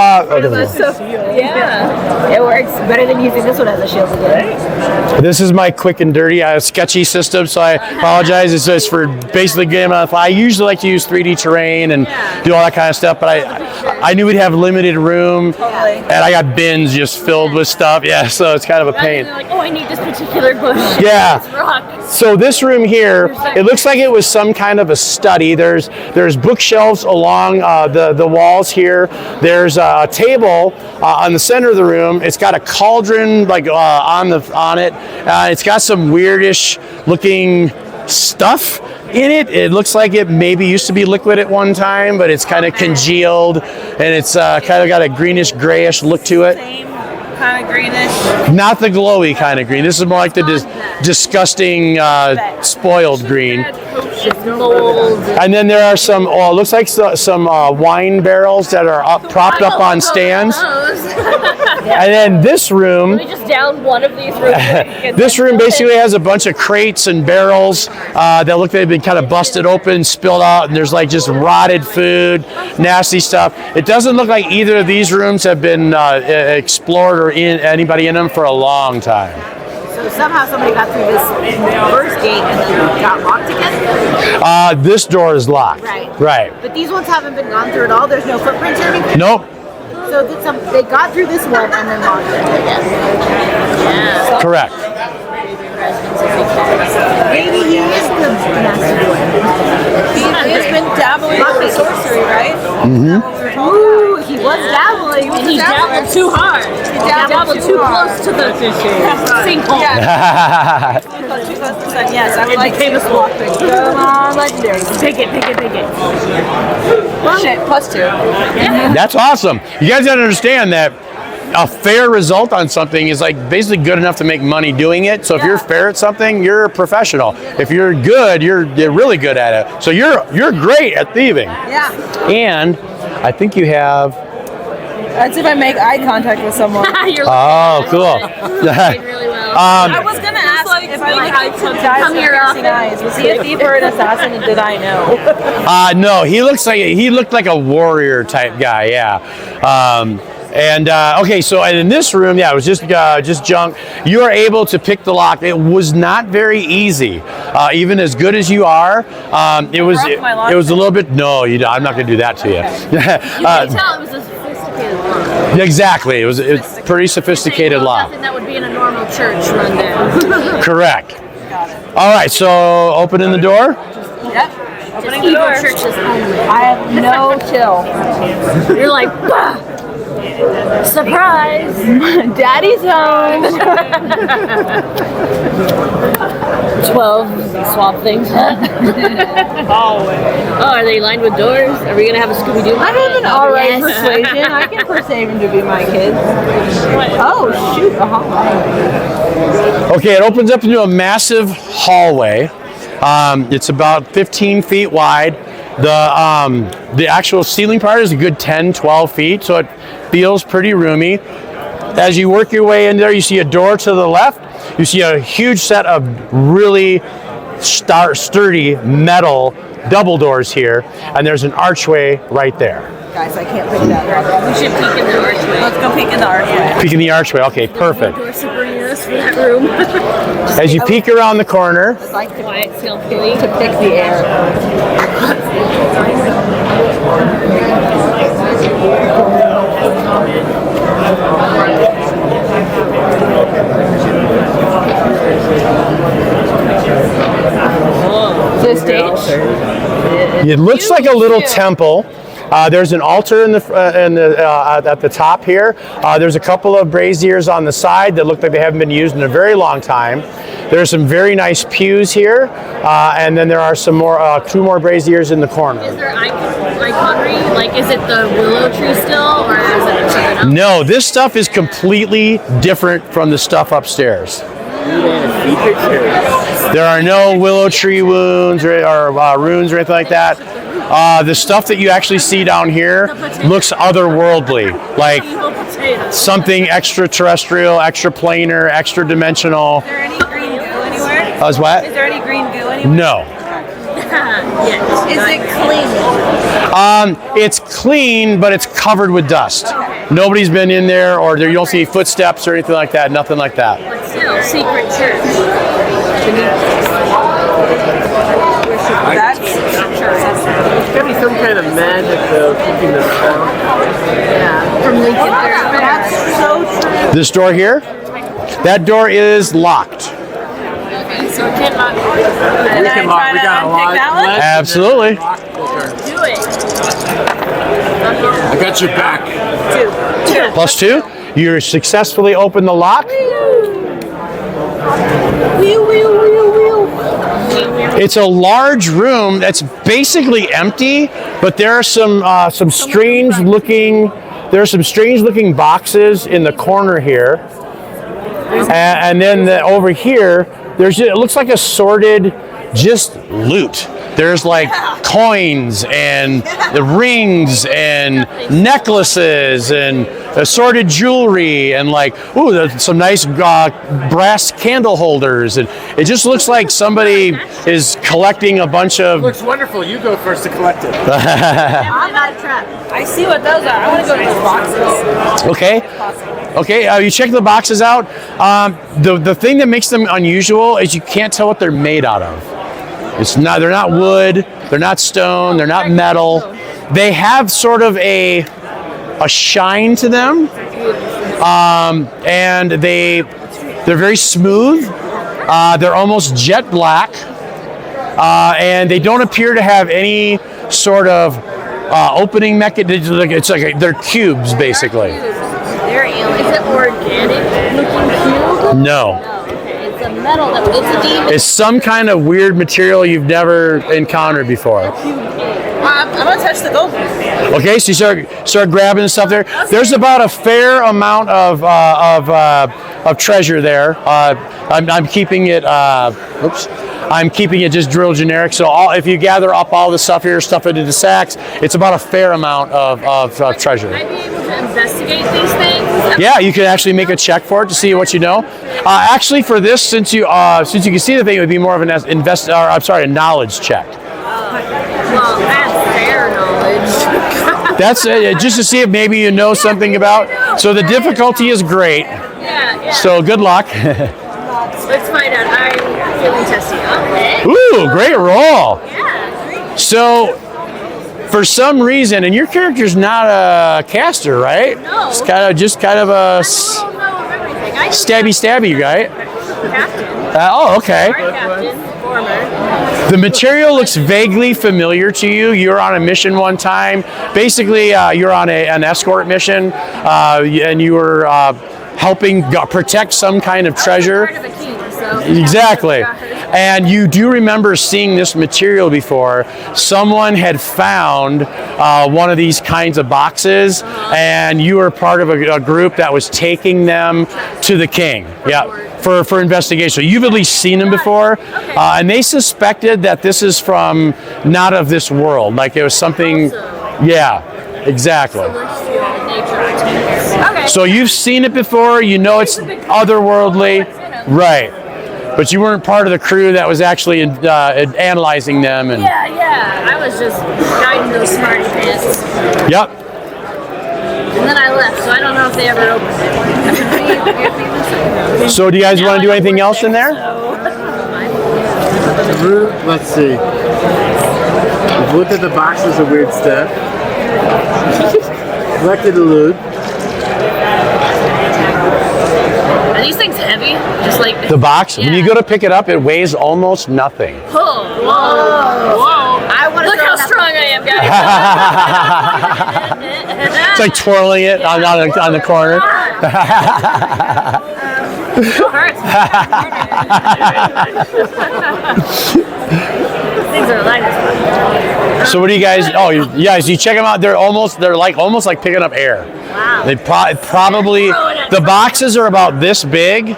[SPEAKER 5] Yeah, it works better than using this one as a shield again.
[SPEAKER 1] this is my quick and dirty, sketchy system, so I apologize. It's just for basically getting on the fly. I usually like to use 3D terrain and do all that kind of stuff, but I knew we'd have limited room, and I got bins just filled with stuff. Yeah, so it's kind of a pain.
[SPEAKER 5] Like, oh, I need this particular bush.
[SPEAKER 1] Yeah.
[SPEAKER 5] This rock.
[SPEAKER 1] So this room here, it looks like it was some kind of a study. There's bookshelves along the walls here. There's a table on the center of the room. It's got a cauldron like on it. It's got some weirdish looking stuff in it. It looks like it maybe used to be liquid at one time, but it's kind of congealed, and it's kind of got a greenish grayish look to it.
[SPEAKER 2] Same kind of greenish.
[SPEAKER 1] Not the glowy kind of green. This is more like the disgusting spoiled green. And then there are some, it looks like some wine barrels that are propped up on stands. And then this room,
[SPEAKER 5] We just downed one of these rooms.
[SPEAKER 1] this room basically has a bunch of crates and barrels that look like they've been kind of busted open, spilled out, and there's like just rotted food, nasty stuff. It doesn't look like either of these rooms have been explored or anybody in them for a long time.
[SPEAKER 4] So somehow somebody got through this first gate and then got locked again?
[SPEAKER 1] This door is locked.
[SPEAKER 4] Right. But these ones haven't been gone through at all? There's no footprints or anything?
[SPEAKER 1] Nope.
[SPEAKER 4] So they got through this one and then locked it again? Yeah.
[SPEAKER 1] Correct.
[SPEAKER 4] Maybe he is the master boy.
[SPEAKER 2] He's been dabbling in sorcery, right?
[SPEAKER 1] Mm-hmm.
[SPEAKER 4] Ooh, he was dabbling.
[SPEAKER 5] And he dabbled too hard. He dabbled too close to the sinkhole.
[SPEAKER 2] Yeah. Yes, I would like to.
[SPEAKER 4] Come on, legendary.
[SPEAKER 5] Pick it.
[SPEAKER 2] Shit, +2.
[SPEAKER 1] That's awesome. You guys gotta understand that a fair result on something is like basically good enough to make money doing it. So if you're fair at something, you're a professional. If you're good, you're really good at it. So you're great at thieving.
[SPEAKER 2] Yeah.
[SPEAKER 1] And I think you have.
[SPEAKER 2] That's if I make eye contact with someone.
[SPEAKER 5] You're
[SPEAKER 1] Oh, cool.
[SPEAKER 5] doing really well.
[SPEAKER 2] I was gonna ask if I like
[SPEAKER 5] Come here often.
[SPEAKER 2] eyes. Was he a thief or an assassin? And did I know?
[SPEAKER 1] No, he looked like a warrior type guy. Yeah. Okay, so in this room, it was just junk. You are able to pick the lock. It was not very easy, even as good as you are. It was a little bit. No, I'm not going to do that to you.
[SPEAKER 5] You can tell it was a sophisticated lock.
[SPEAKER 1] Exactly, it was pretty sophisticated lock.
[SPEAKER 5] Nothing that would be in a normal church rundown.
[SPEAKER 1] Correct. All right, so opening the door.
[SPEAKER 2] Yep.
[SPEAKER 5] Opening the door. Churches only.
[SPEAKER 2] I have no chill.
[SPEAKER 5] You're like, bah! Surprise!
[SPEAKER 2] Daddy's home.
[SPEAKER 5] 12 swap things. Oh, are they lined with doors? Are we gonna have a Scooby-Doo?
[SPEAKER 2] I have an alright persuasion. I can persuade him to be my kids. Oh shoot! A hallway.
[SPEAKER 1] Okay, it opens up into a massive hallway. It's about 15 feet wide. The actual ceiling part is a good 10, 12 feet, so it feels pretty roomy. As you work your way in there, you see a door to the left. You see a huge set of really sturdy metal double doors here, and there's an archway right there.
[SPEAKER 2] Guys, I can't pick that up.
[SPEAKER 5] We should peek in the archway.
[SPEAKER 2] Let's go peek in the archway.
[SPEAKER 1] Peek in the archway. Okay, perfect.
[SPEAKER 5] Door separating us from that room.
[SPEAKER 1] As you peek around the corner,
[SPEAKER 2] I'd like to
[SPEAKER 5] Quiet, stealthily.
[SPEAKER 2] pick the air. This stage.
[SPEAKER 1] it looks like a little temple. There's an altar at the top here. There's a couple of braziers on the side that look like they haven't been used in a very long time. There's some very nice pews here, and then there are some more, 2 more braziers in the corner.
[SPEAKER 5] Is there iconry? Like, is it the willow tree still, or is it something else?
[SPEAKER 1] No, this stuff is completely different from the stuff upstairs. There are no willow tree wounds or runes or anything like that. The stuff that you actually see down here looks otherworldly, like something extraterrestrial, extraplanar, extra dimensional.
[SPEAKER 2] Is there any green goo anywhere?
[SPEAKER 1] What?
[SPEAKER 2] Is there any green goo anywhere?
[SPEAKER 1] No.
[SPEAKER 5] Yes.
[SPEAKER 4] Is it clean?
[SPEAKER 1] It's clean, but it's covered with dust. Nobody's been in there, or you don't see footsteps or anything like that. Nothing like that.
[SPEAKER 5] But still, secret church.
[SPEAKER 4] That's
[SPEAKER 6] There's gotta be some kind of magic though keeping this down.
[SPEAKER 5] Yeah. From Lincoln.
[SPEAKER 4] that's so true.
[SPEAKER 1] This door here, that door is locked.
[SPEAKER 5] Okay, so it cannot
[SPEAKER 6] We can lock. We got a lot.
[SPEAKER 1] Absolutely.
[SPEAKER 5] do it.
[SPEAKER 3] I got your back.
[SPEAKER 1] +2. You successfully open the lock. It's a large room that's basically empty, but there are some strange looking boxes in the corner here, and then over here it looks like assorted just loot. There's like coins and the rings and necklaces and assorted jewelry and like, some nice brass candle holders. And it just looks like somebody is collecting a bunch of...
[SPEAKER 3] Looks wonderful. You go first to collect it.
[SPEAKER 4] I'm not a trap.
[SPEAKER 2] I see what those are. I want to go to those boxes.
[SPEAKER 1] Okay, you check the boxes out. The thing that makes them unusual is you can't tell what they're made out of. They're not wood, they're not stone, they're not metal. They have sort of a shine to them, and they're very smooth. They're almost jet black, and they don't appear to have any sort of opening mechanism. It's like they're cubes, basically.
[SPEAKER 5] They're alien. Is it organic looking cube?
[SPEAKER 1] No.
[SPEAKER 5] It's a metal that it's a demon.
[SPEAKER 1] It's some kind of weird material you've never encountered before.
[SPEAKER 2] I'm gonna touch the gold.
[SPEAKER 1] Okay, so you start grabbing stuff there. There's about a fair amount of treasure there. I'm keeping it. I'm keeping it just drill generic. So if you gather up all the stuff here, stuff it into sacks, it's about a fair amount of treasure.
[SPEAKER 5] Would I be able to investigate these things?
[SPEAKER 1] Yeah, you can actually make a check for it to see what you know. Actually, for this, since you can see the thing, it would be more of a knowledge check.
[SPEAKER 5] Well, that's fair knowledge.
[SPEAKER 1] That's just to see if maybe you know something about. So the difficulty is great.
[SPEAKER 5] Yeah.
[SPEAKER 1] So good luck.
[SPEAKER 5] Let's find out. I'm feeling testy. Okay.
[SPEAKER 1] Ooh, great roll.
[SPEAKER 5] Yeah.
[SPEAKER 1] So for some reason, and your character's not a caster, right?
[SPEAKER 5] No.
[SPEAKER 1] It's kind of a
[SPEAKER 5] I don't know of everything.
[SPEAKER 1] stabby, right?
[SPEAKER 5] Captain.
[SPEAKER 1] Okay.
[SPEAKER 5] Our captain. Former.
[SPEAKER 1] The material looks vaguely familiar to you. You were on a mission one time. Basically, you're on an escort mission, and you were helping protect some kind of treasure.
[SPEAKER 5] Part of a king, so
[SPEAKER 1] Exactly. And you do remember seeing this material before. Someone had found one of these kinds of boxes, and you were part of a group that was taking them to the king. Yeah. For investigation. So you've at least seen them before, and they suspected that this is from not of this world. Like it was something, yeah, exactly.
[SPEAKER 5] Okay.
[SPEAKER 1] So you've seen it before, you know it's otherworldly, right. But you weren't part of the crew that was actually analyzing them. And
[SPEAKER 5] Yeah. I was just guiding those smarty pants.
[SPEAKER 1] Yep.
[SPEAKER 5] And then I left, so I don't know if they ever opened it.
[SPEAKER 1] So do you guys want to do anything else in there?
[SPEAKER 3] Let's see. We've looked at the boxes of weird stuff. Collected the loot.
[SPEAKER 5] Are these things heavy? Just like
[SPEAKER 1] The box, when you go to pick it up, it weighs almost nothing.
[SPEAKER 5] Whoa! I want to look how strong I am, guys.
[SPEAKER 1] It's like twirling it on the corner.
[SPEAKER 5] Things are light as fuck.
[SPEAKER 1] So what do you guys? Oh, yeah. So you check them out. They're almost like picking up air.
[SPEAKER 5] Wow.
[SPEAKER 1] They probably the boxes are about this big,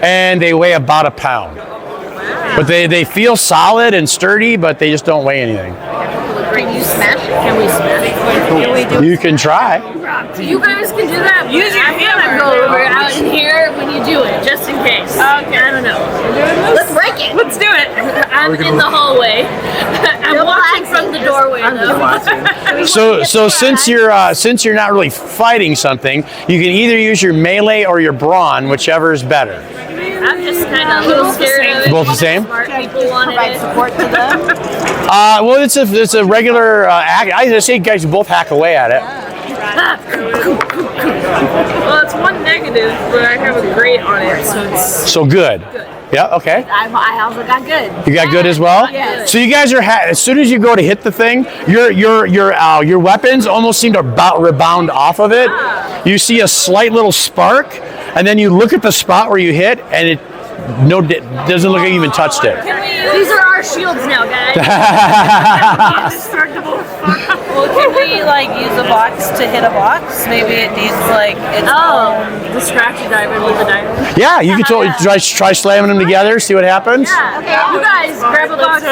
[SPEAKER 1] and they weigh about a pound. But they feel solid and sturdy, but they just don't weigh anything.
[SPEAKER 5] Can you smash it? Can we smash it?
[SPEAKER 1] You can try.
[SPEAKER 5] You guys can do that.
[SPEAKER 2] Use your
[SPEAKER 5] I'm
[SPEAKER 2] hammer.
[SPEAKER 5] gonna go over out in here when you do it, just in case.
[SPEAKER 2] Okay.
[SPEAKER 5] I don't know.
[SPEAKER 2] Let's break it. Let's do it.
[SPEAKER 5] I'm in the hallway. I'm watching from the doorway though.
[SPEAKER 1] So since you're not really fighting something, you can either use your melee or your brawn, whichever is better.
[SPEAKER 5] I'm just kind of a little scared of it.
[SPEAKER 1] Both the same?
[SPEAKER 5] Smart people wanted it.
[SPEAKER 2] Support to them.
[SPEAKER 1] Well, it's a regular hack. I just say you guys both hack away at it.
[SPEAKER 7] Well, it's one negative, but I have a great on it, so it's
[SPEAKER 1] So good. Yeah. Okay.
[SPEAKER 2] I also got good.
[SPEAKER 1] You got good as well.
[SPEAKER 2] Yeah.
[SPEAKER 1] So you guys are as soon as you go to hit the thing, your weapons almost seem to rebound off of it. You see a slight little spark, and then you look at the spot where you hit, and it doesn't look like you even touched it.
[SPEAKER 5] These are our shields now, guys.
[SPEAKER 2] Well, can we like use a box to hit a box? Maybe it needs like its own.
[SPEAKER 7] distraction diver with the diver.
[SPEAKER 1] Yeah, you can totally try slamming them together, see what happens.
[SPEAKER 5] Yeah. Okay. You guys grab a box.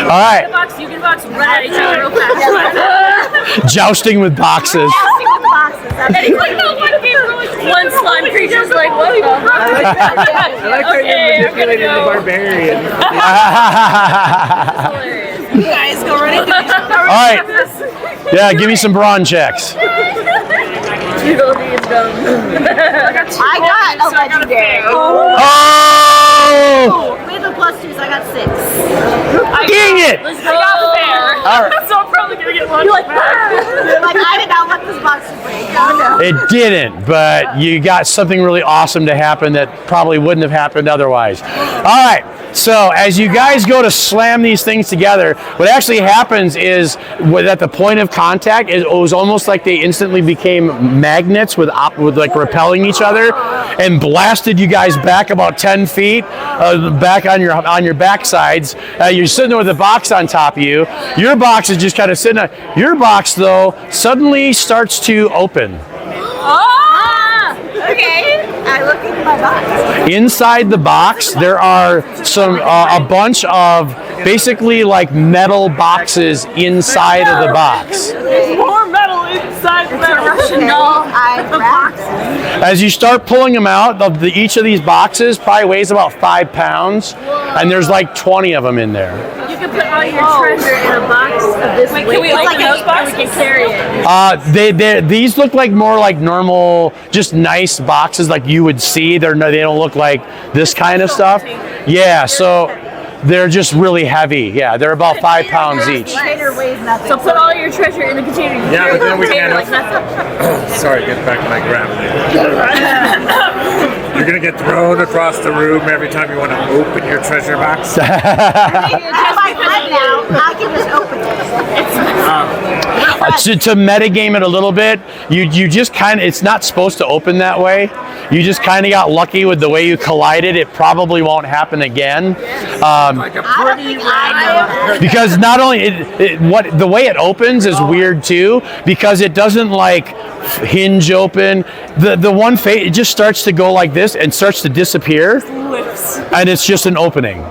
[SPEAKER 1] All right,
[SPEAKER 5] Box. You can box right at each other real fast.
[SPEAKER 1] jousting with boxes.
[SPEAKER 5] One slime creature's like, what the fuck?
[SPEAKER 6] I like how
[SPEAKER 5] Okay,
[SPEAKER 6] you're
[SPEAKER 5] I'm gonna
[SPEAKER 6] manipulating the
[SPEAKER 5] go.
[SPEAKER 6] barbarian.
[SPEAKER 2] You guys go right into each other.
[SPEAKER 1] All right. Yeah, give me some brawn checks.
[SPEAKER 2] I got a legendary.
[SPEAKER 1] Oh!
[SPEAKER 2] With the plus 2s, I got 6.
[SPEAKER 1] Dang it!
[SPEAKER 5] Let's go. Fair.
[SPEAKER 1] All right.
[SPEAKER 7] So I'm probably gonna get one.
[SPEAKER 2] You're like, I did not want this box to break. Oh no.
[SPEAKER 1] It didn't, but you got something really awesome to happen that probably wouldn't have happened otherwise. All right. So as you guys go to slam these things together, what actually happens is at the point of contact, it was almost like they instantly became magnets with like repelling each other, and blasted you guys back about 10 feet, back on your backsides. You're sitting there with a box on top of you. Your box is just kind of sitting there. Your box, though, suddenly starts to open.
[SPEAKER 2] Okay. I look into my box.
[SPEAKER 1] Inside the box, there are a bunch of basically like metal boxes inside of the box.
[SPEAKER 7] There's more metal inside the
[SPEAKER 2] Russian doll. I grab
[SPEAKER 1] As you start pulling them out, each of these boxes probably weighs about 5 pounds, and there's like 20 of them in there.
[SPEAKER 5] You can put all your treasure in a box of this weight.
[SPEAKER 2] can we open those boxes?
[SPEAKER 5] We can carry it.
[SPEAKER 1] These look like more like normal, just nice boxes like you would see. They don't look like this kind of stuff. Yeah, so they're just really heavy. Yeah, they're about 5 pounds each.
[SPEAKER 2] Container weighs nothing.
[SPEAKER 5] So put all your treasure in the container. You
[SPEAKER 3] Yeah,
[SPEAKER 5] carry
[SPEAKER 3] but then
[SPEAKER 5] the
[SPEAKER 3] we
[SPEAKER 5] container
[SPEAKER 3] can't
[SPEAKER 5] like nothing.
[SPEAKER 3] Sorry, get back to my gravity. You're gonna get thrown across the room every time you want to open your treasure box.
[SPEAKER 2] That's my friend now. I can just open it.
[SPEAKER 1] To metagame it a little bit, you just kind of, it's not supposed to open that way. You just kind of got lucky with the way you collided. It probably won't happen again.
[SPEAKER 3] Like a pretty random.
[SPEAKER 1] Because not only the way it opens is weird too, because it doesn't like hinge open. The one face, it just starts to go like this and starts to disappear, and it's just an opening,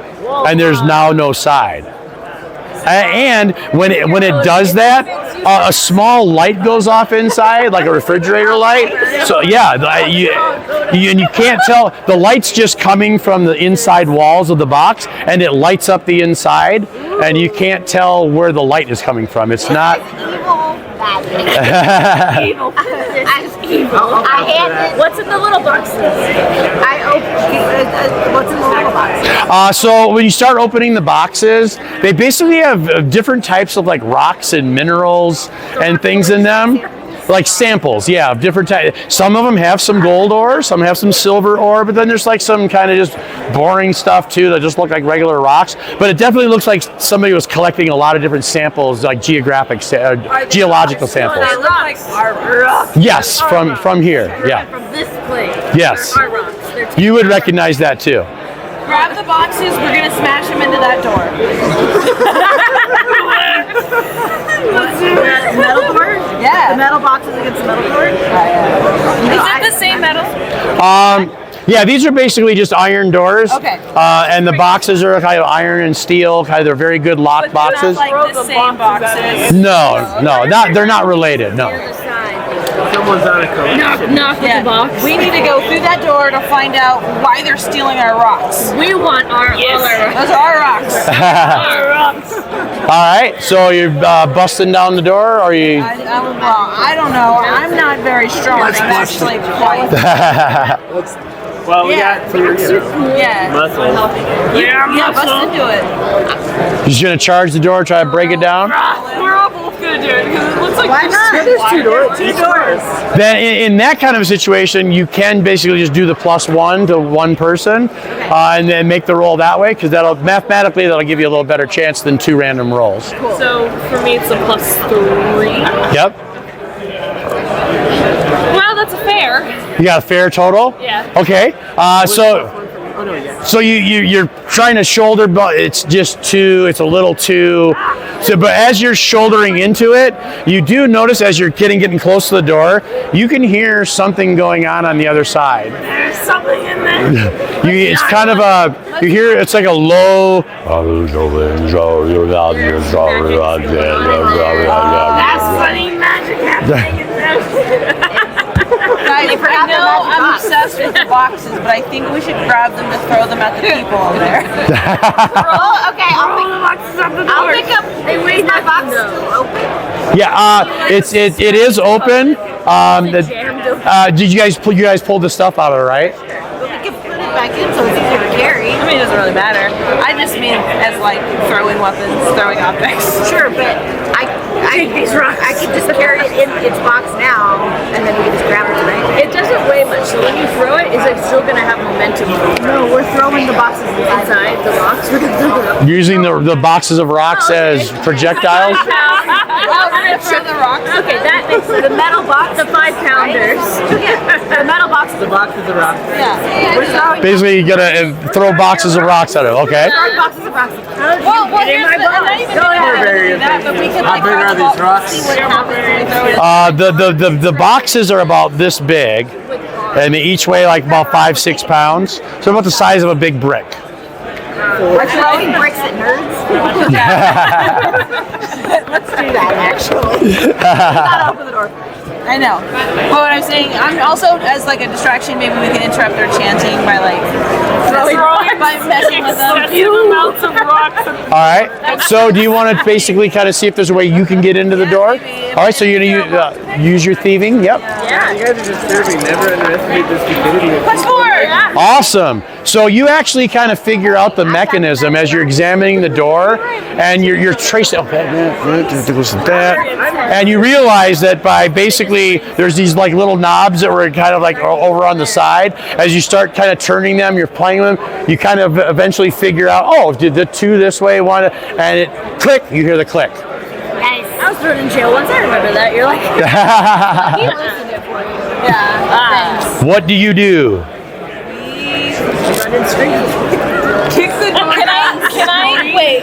[SPEAKER 1] and there's now no side. And when it does that, a small light goes off inside, like a refrigerator light. So yeah, and you can't tell. The light's just coming from the inside walls of the box, and it lights up the inside, and you can't tell where the light is coming from. It's not.
[SPEAKER 2] Evil. I'm evil. I handed.
[SPEAKER 5] What's in the little boxes?
[SPEAKER 2] I opened. What's in the little box?
[SPEAKER 1] So when you start opening the boxes, they basically have different types of like rocks and minerals and things in them. Like samples, yeah, of different types. Some of them have some gold ore, some have some silver ore, but then there's like some kind of just boring stuff too that just look like regular rocks. But it definitely looks like somebody was collecting a lot of different samples, like geological samples.
[SPEAKER 7] They look like rocks.
[SPEAKER 1] Yes, from here, yeah.
[SPEAKER 5] From this place.
[SPEAKER 1] Yes,
[SPEAKER 5] Our rocks. They're
[SPEAKER 1] you would recognize that too.
[SPEAKER 2] Grab the boxes. We're gonna smash them into that door.
[SPEAKER 4] Metal door?
[SPEAKER 2] Yeah.
[SPEAKER 4] The metal boxes against the metal door?
[SPEAKER 2] Is it the same metal?
[SPEAKER 1] Yeah, these are basically just iron doors.
[SPEAKER 2] Okay.
[SPEAKER 1] And the boxes are kind of iron and steel. Kind of, they're very good lock boxes.
[SPEAKER 2] Not like the same boxes.
[SPEAKER 1] No, they're not related. No.
[SPEAKER 6] Someone's on a coach.
[SPEAKER 5] Knock with the box.
[SPEAKER 2] We need to go through that door to find out why they're stealing our rocks.
[SPEAKER 5] We want all our rocks.
[SPEAKER 2] Those are our rocks.
[SPEAKER 1] All right. So you're busting down the door, or you?
[SPEAKER 2] I don't know. I'm not very strong. I'm actually quite.
[SPEAKER 6] Well, we got your
[SPEAKER 2] Yeah.
[SPEAKER 6] muscle.
[SPEAKER 2] Yeah, bust into it.
[SPEAKER 1] You're just gonna charge the door, try to break it down.
[SPEAKER 7] We're all both gonna do it because it looks like
[SPEAKER 2] Why not?
[SPEAKER 6] There's two doors.
[SPEAKER 1] Then in that kind of a situation, you can basically just do the +1 to one person, and then make the roll that way, because that'll give you a little better chance than 2 random rolls.
[SPEAKER 7] So for me, it's a +3.
[SPEAKER 1] Yep.
[SPEAKER 7] Wow, that's a fair.
[SPEAKER 1] You got a fair total?
[SPEAKER 7] Yeah.
[SPEAKER 1] Okay. So you're trying to shoulder, but it's just it's a little too. So, but as you're shouldering into it, you do notice as you're getting close to the door, you can hear something going on the other side.
[SPEAKER 7] There's something in there.
[SPEAKER 1] It's kind of you hear it's like a low.
[SPEAKER 7] That's funny magic happening in there.
[SPEAKER 2] Guys, I know I'm obsessed with the boxes, but I think we should grab them to throw them at the people over there.
[SPEAKER 4] Okay, I'll pick up. They wait my box open.
[SPEAKER 1] Yeah, it is open. Did you guys pull the stuff out of it, right?
[SPEAKER 4] We can put it back in so it's easier to carry.
[SPEAKER 2] I mean, it doesn't really matter. I just mean as like throwing weapons, throwing objects.
[SPEAKER 4] Sure, but I could just carry it in its box now, and then we can just grab it tonight.
[SPEAKER 5] It doesn't weigh much, so when you throw it, is it still going to have momentum?
[SPEAKER 4] No, we're throwing the boxes
[SPEAKER 5] Inside the rocks? We're going to throw them.
[SPEAKER 1] Using the boxes of rocks as projectiles.
[SPEAKER 2] We're gonna throw the rocks.
[SPEAKER 5] Okay, that makes
[SPEAKER 4] the metal box,
[SPEAKER 5] the 5-pounders.
[SPEAKER 4] Yeah, the metal box.
[SPEAKER 6] The boxes of rocks.
[SPEAKER 2] Yeah.
[SPEAKER 4] We're throwing
[SPEAKER 1] Basically, you gotta throw boxes of rocks at it. Okay.
[SPEAKER 4] boxes of rocks.
[SPEAKER 2] Well, here's the, not even that, but we can like
[SPEAKER 3] big are these rocks?
[SPEAKER 2] see what happens when we throw it.
[SPEAKER 1] The boxes are about this big, and they each weigh like about 5-6 pounds. So about the size of a big brick.
[SPEAKER 4] We're throwing bricks at nerds. Let's do that, actually. Not open the door.
[SPEAKER 2] I know. But what I'm saying, I'm also as like a distraction. Maybe we can interrupt their chanting by like by messing with them.
[SPEAKER 7] Amounts of rocks.
[SPEAKER 1] All right. So do you want to basically kind of see if there's a way you can get into the door? All right. So you're gonna use your thieving. Yep.
[SPEAKER 6] Yeah, you guys are disturbing. Never underestimate the stupidity of
[SPEAKER 2] Push forward.
[SPEAKER 1] Awesome. So you actually kind of figure out the mechanism as you're examining the door, and you're tracing. Okay, and you realize that by basically there's these like little knobs that were kind of like over on the side. As you start kind of turning them, you're playing them. You kind of eventually figure out, oh, did the 2 this way, 1, and it click. You hear the click.
[SPEAKER 5] Nice. I was thrown in jail once. I remember that. You're like, he listened it for you.
[SPEAKER 2] Yeah.
[SPEAKER 1] What do you do?
[SPEAKER 2] Kick the door. Can I wait?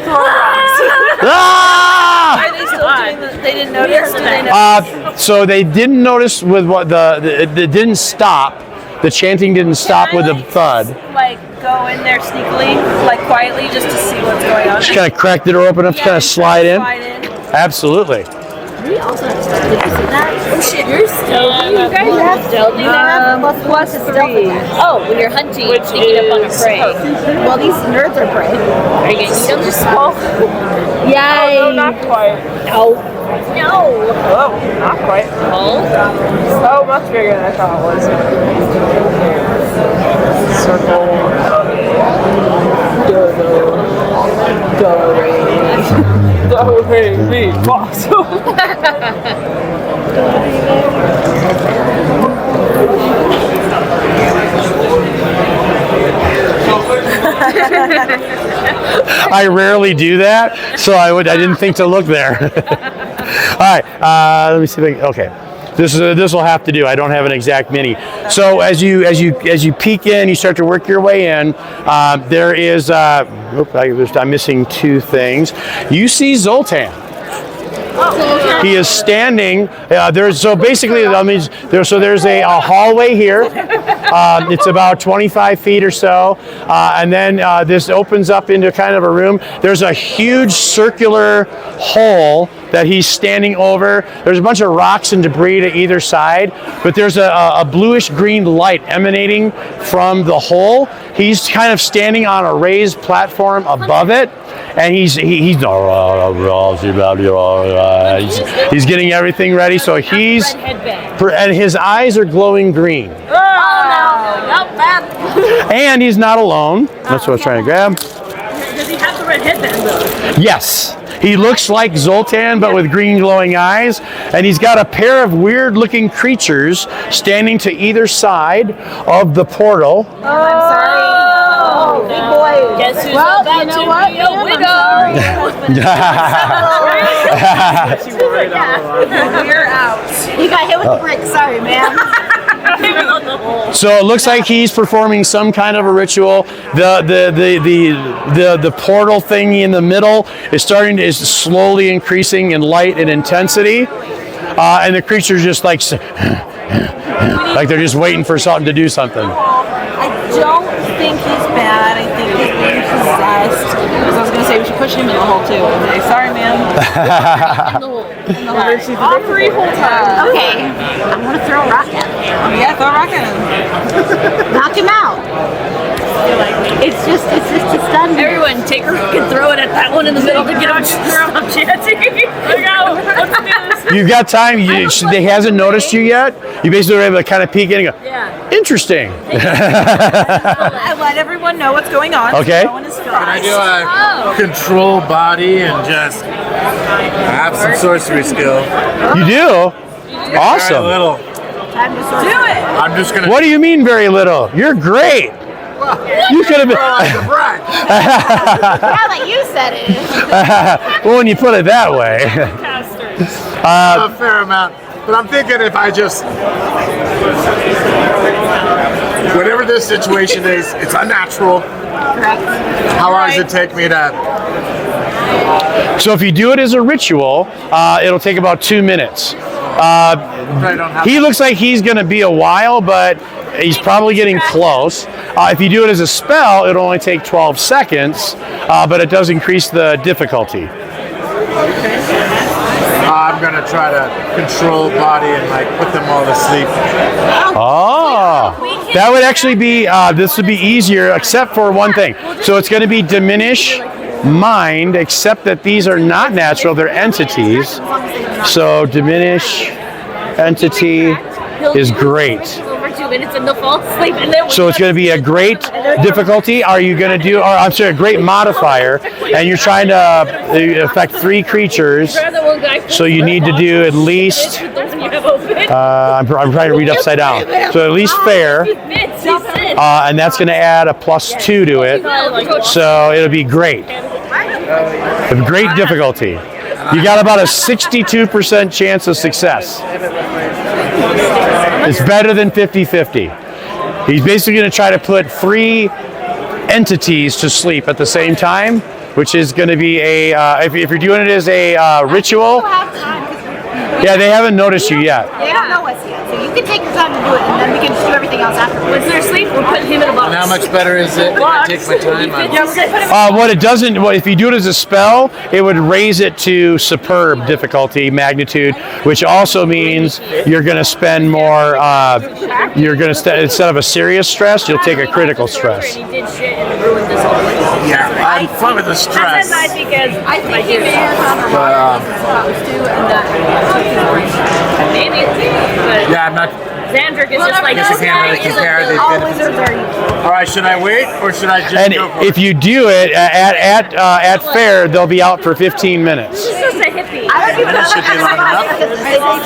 [SPEAKER 1] Ah!
[SPEAKER 2] Are they still doing this? They didn't notice. Did they notice?
[SPEAKER 1] So they didn't notice with what it didn't stop. The chanting didn't stop with the thud.
[SPEAKER 2] Like go in there sneakily, like quietly, just to see what's going on.
[SPEAKER 1] Just kind of crack the door open enough to kind of slide in. Absolutely.
[SPEAKER 5] We also have stealth. Did you see that? Oh shit, you're stealthy. You guys have stealthy.
[SPEAKER 2] +3.
[SPEAKER 5] Oh, when you're hunting, sneaking up on a prey.
[SPEAKER 4] Well, these nerds are prey.
[SPEAKER 5] Are you gonna eat them?
[SPEAKER 4] Yay!
[SPEAKER 7] No, not quite.
[SPEAKER 5] No.
[SPEAKER 7] Oh, not quite.
[SPEAKER 5] Oh.
[SPEAKER 7] So much bigger than I thought it was. Circle. Do-re-mi.
[SPEAKER 1] I rarely do that, so I didn't think to look there. All right, let me see. Okay, this will have to do. I don't have an exact mini. So as you peek in, you start to work your way in. There is. I'm missing 2 things. You see Zoltan. He is standing. There's a hallway here. It's about 25 feet or so, and then this opens up into kind of a room. There's a huge circular hole that he's standing over. There's a bunch of rocks and debris to either side, but there's a bluish green light emanating from the hole. He's kind of standing on a raised platform above it, and he's getting everything ready. So and his eyes are glowing green. And he's not alone. That's what I was trying to grab.
[SPEAKER 5] Does he have the red headband though?
[SPEAKER 1] Yes. He looks like Zoltan, but with green glowing eyes. And he's got a pair of weird looking creatures standing to either side of the portal.
[SPEAKER 2] I'm sorry. Oh, big boy.
[SPEAKER 5] Guess who's
[SPEAKER 2] Well,
[SPEAKER 5] about
[SPEAKER 2] you know
[SPEAKER 5] to
[SPEAKER 2] what,
[SPEAKER 5] be
[SPEAKER 2] man?
[SPEAKER 5] a widow?
[SPEAKER 2] We're out. You got hit with the brick. Sorry, man.
[SPEAKER 1] So it looks like he's performing some kind of a ritual. The portal thingy in the middle is slowly increasing in light and intensity, and the creature's just like they're just waiting for something to do something.
[SPEAKER 2] I don't think he's bad. I think he's being possessed. Because I was going to say we should push him in the hole too. Okay, sorry, man. In the hole.
[SPEAKER 7] All 3 whole times.
[SPEAKER 2] Okay, I'm going to throw a rock at him. Yeah, throw a rock at him. Knock him out. It's just done.
[SPEAKER 5] Everyone, take a rock and throw it at that one in the middle to get him to stop chanting. Look out! Let's do this.
[SPEAKER 1] You've got time. He hasn't noticed you yet. You basically were able to kind of peek in and go,
[SPEAKER 5] Yeah.
[SPEAKER 1] interesting.
[SPEAKER 2] I let everyone know what's going on.
[SPEAKER 1] Okay.
[SPEAKER 2] So no one is
[SPEAKER 3] Can I do a control body and just have some sorcery skill?
[SPEAKER 1] You do?
[SPEAKER 3] Very
[SPEAKER 1] Awesome.
[SPEAKER 3] little.
[SPEAKER 2] Time to do it.
[SPEAKER 3] I'm just gonna.
[SPEAKER 1] What do you mean very little? You're great. You could have been.
[SPEAKER 3] Brag.
[SPEAKER 2] Now that you said it.
[SPEAKER 1] Well, when you put it that way.
[SPEAKER 3] A fair amount. But I'm thinking if I just. Whatever this situation is, it's unnatural.
[SPEAKER 2] Correct.
[SPEAKER 3] How long does it take me to.
[SPEAKER 1] So if you do it as a ritual, it'll take about 2 minutes.
[SPEAKER 3] I don't have
[SPEAKER 1] He looks like he's going to be a while, but he's probably getting close. If you do it as a spell, it'll only take 12 seconds, but it does increase the difficulty.
[SPEAKER 3] I'm gonna try to control body and like put them all to sleep.
[SPEAKER 1] Oh, that would actually be, this would be easier except for one thing. So it's going to be diminish mind, except that these are not natural, they're entities. So diminish entity is great.
[SPEAKER 5] Over 2 minutes and they'll fall asleep. And then
[SPEAKER 1] So it's going to be a great difficulty. Are you going to do, or I'm sorry, a great modifier, and you're trying to affect 3 creatures. So you need to do at least, I'm trying to read upside down. So at least fair, and that's going to add a +2 to it. So it'll be great. A great difficulty. You got about a 62% chance of success. It's better than 50-50. He's basically going to try to put 3 entities to sleep at the same time, which is going to be if you're doing it as a ritual. Yeah, they haven't noticed you yet.
[SPEAKER 2] They don't know us yet, so you can take your time to do it, and then we can just do everything else afterwards.
[SPEAKER 5] Once they're asleep, we're putting him in a box.
[SPEAKER 3] And how much better is it if I take my time on
[SPEAKER 2] Yeah, we're gonna put him.
[SPEAKER 1] What it doesn't, if you do it as a spell, it would raise it to superb difficulty magnitude, which also means you're going to spend more. You're going to instead of a serious stress, you'll take a critical stress.
[SPEAKER 5] And he did shit and ruined this whole place.
[SPEAKER 3] Yeah, I'm fine with the stress.
[SPEAKER 5] I think
[SPEAKER 2] You may have found a lot of things to, and that.
[SPEAKER 5] maybe, but
[SPEAKER 3] Yeah, I'm not.
[SPEAKER 5] Xandrick is just like
[SPEAKER 3] I guess you can't really compare. They've
[SPEAKER 2] All
[SPEAKER 3] been.
[SPEAKER 2] wizards are evil.
[SPEAKER 3] All right, should I wait or should I just
[SPEAKER 1] And
[SPEAKER 3] go for
[SPEAKER 1] if
[SPEAKER 3] it?
[SPEAKER 1] you do it at fair, they'll be out for 15 minutes.
[SPEAKER 5] He's just a hippie.
[SPEAKER 2] I don't even know
[SPEAKER 3] Should be long enough.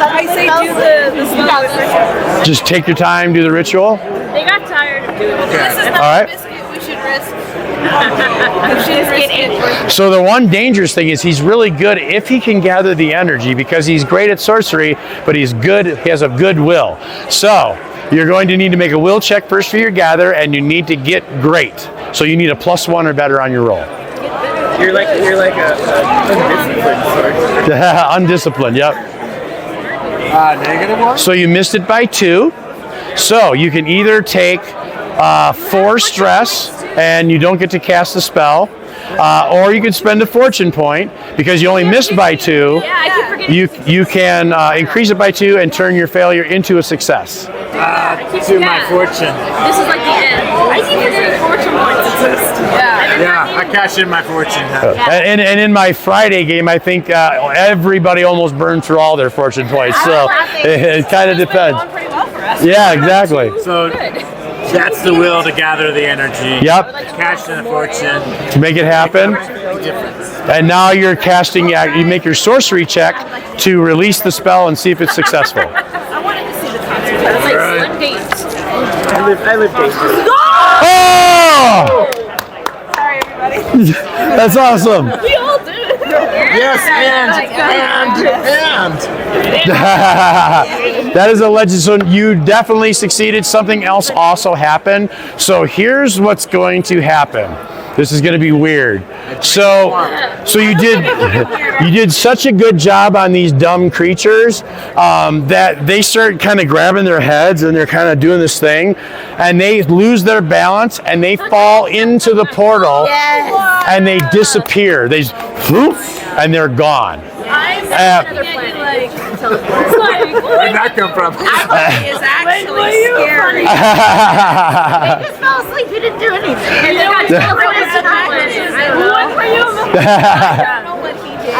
[SPEAKER 2] I say do the spell.
[SPEAKER 1] Just take your time, do the ritual.
[SPEAKER 5] They got tired of doing it.
[SPEAKER 2] This is
[SPEAKER 1] All
[SPEAKER 2] not
[SPEAKER 1] right.
[SPEAKER 2] a biscuit we should risk. We should risk it.
[SPEAKER 1] So the one dangerous thing is he's really good if he can gather the energy, because he's great at sorcery, but he's good. He has a good will. So you're going to need to make a will check first for your gather, and you need to get great. So you need a +1 or better on your roll.
[SPEAKER 6] You're like a undisciplined sword.
[SPEAKER 1] Undisciplined, yep.
[SPEAKER 3] -1.
[SPEAKER 1] So you missed it by 2. So you can either take 4 stress and you don't get to cast the spell, or you can spend a fortune point because you only missed by 2.
[SPEAKER 5] Yeah, I keep forgetting.
[SPEAKER 1] You can increase it by 2 and turn your failure into a success.
[SPEAKER 3] To my fortune.
[SPEAKER 5] This is like the end. I keep forgetting fortune points exist.
[SPEAKER 3] Yeah, I cashed in my fortune.
[SPEAKER 1] And in my Friday game, I think everybody almost burned through all their fortune points. So it kind of depends.
[SPEAKER 2] Going pretty well for us.
[SPEAKER 1] Yeah, exactly.
[SPEAKER 3] So that's the will to gather the energy.
[SPEAKER 1] Yep.
[SPEAKER 3] Cash in a fortune.
[SPEAKER 1] To make it happen.
[SPEAKER 3] Big difference.
[SPEAKER 1] And now you're casting, you make your sorcery check to release the spell and see if it's successful.
[SPEAKER 5] I wanted to see the consequences. It's like Slim Games.
[SPEAKER 6] I live dangerous.
[SPEAKER 1] Oh!
[SPEAKER 2] Sorry, everybody.
[SPEAKER 1] That's awesome.
[SPEAKER 5] We all do.
[SPEAKER 3] Yes, and.
[SPEAKER 1] That is a legend. So you definitely succeeded. Something else also happened. So here's what's going to happen. This is going to be weird. So you did such a good job on these dumb creatures that they start kind of grabbing their heads and they're kind of doing this thing, and they lose their balance and they fall into the portal and they disappear. They just, whoop, and they're gone.
[SPEAKER 5] Another planet.
[SPEAKER 3] Where'd that come from?
[SPEAKER 2] It's actually scary.
[SPEAKER 5] Just fell asleep. You didn't do anything. And then got teleported to the planet. What for you?
[SPEAKER 2] I don't know what he did.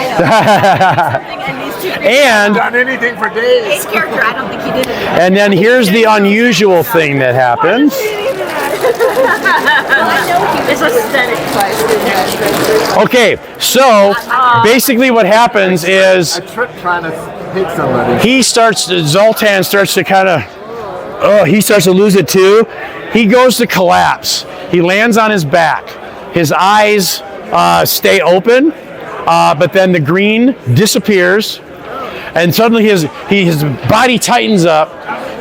[SPEAKER 2] And these two
[SPEAKER 1] And
[SPEAKER 3] Done anything for days.
[SPEAKER 2] his character, I don't think he did it.
[SPEAKER 1] and then here's the unusual thing that happens.
[SPEAKER 5] It's aesthetic.
[SPEAKER 1] Okay, so basically what happens is
[SPEAKER 3] I tripped trying to hit somebody.
[SPEAKER 1] Zoltan starts to kind of, he starts to lose it too. He goes to collapse. He lands on his back. His eyes stay open, but then the green disappears, and suddenly his body tightens up.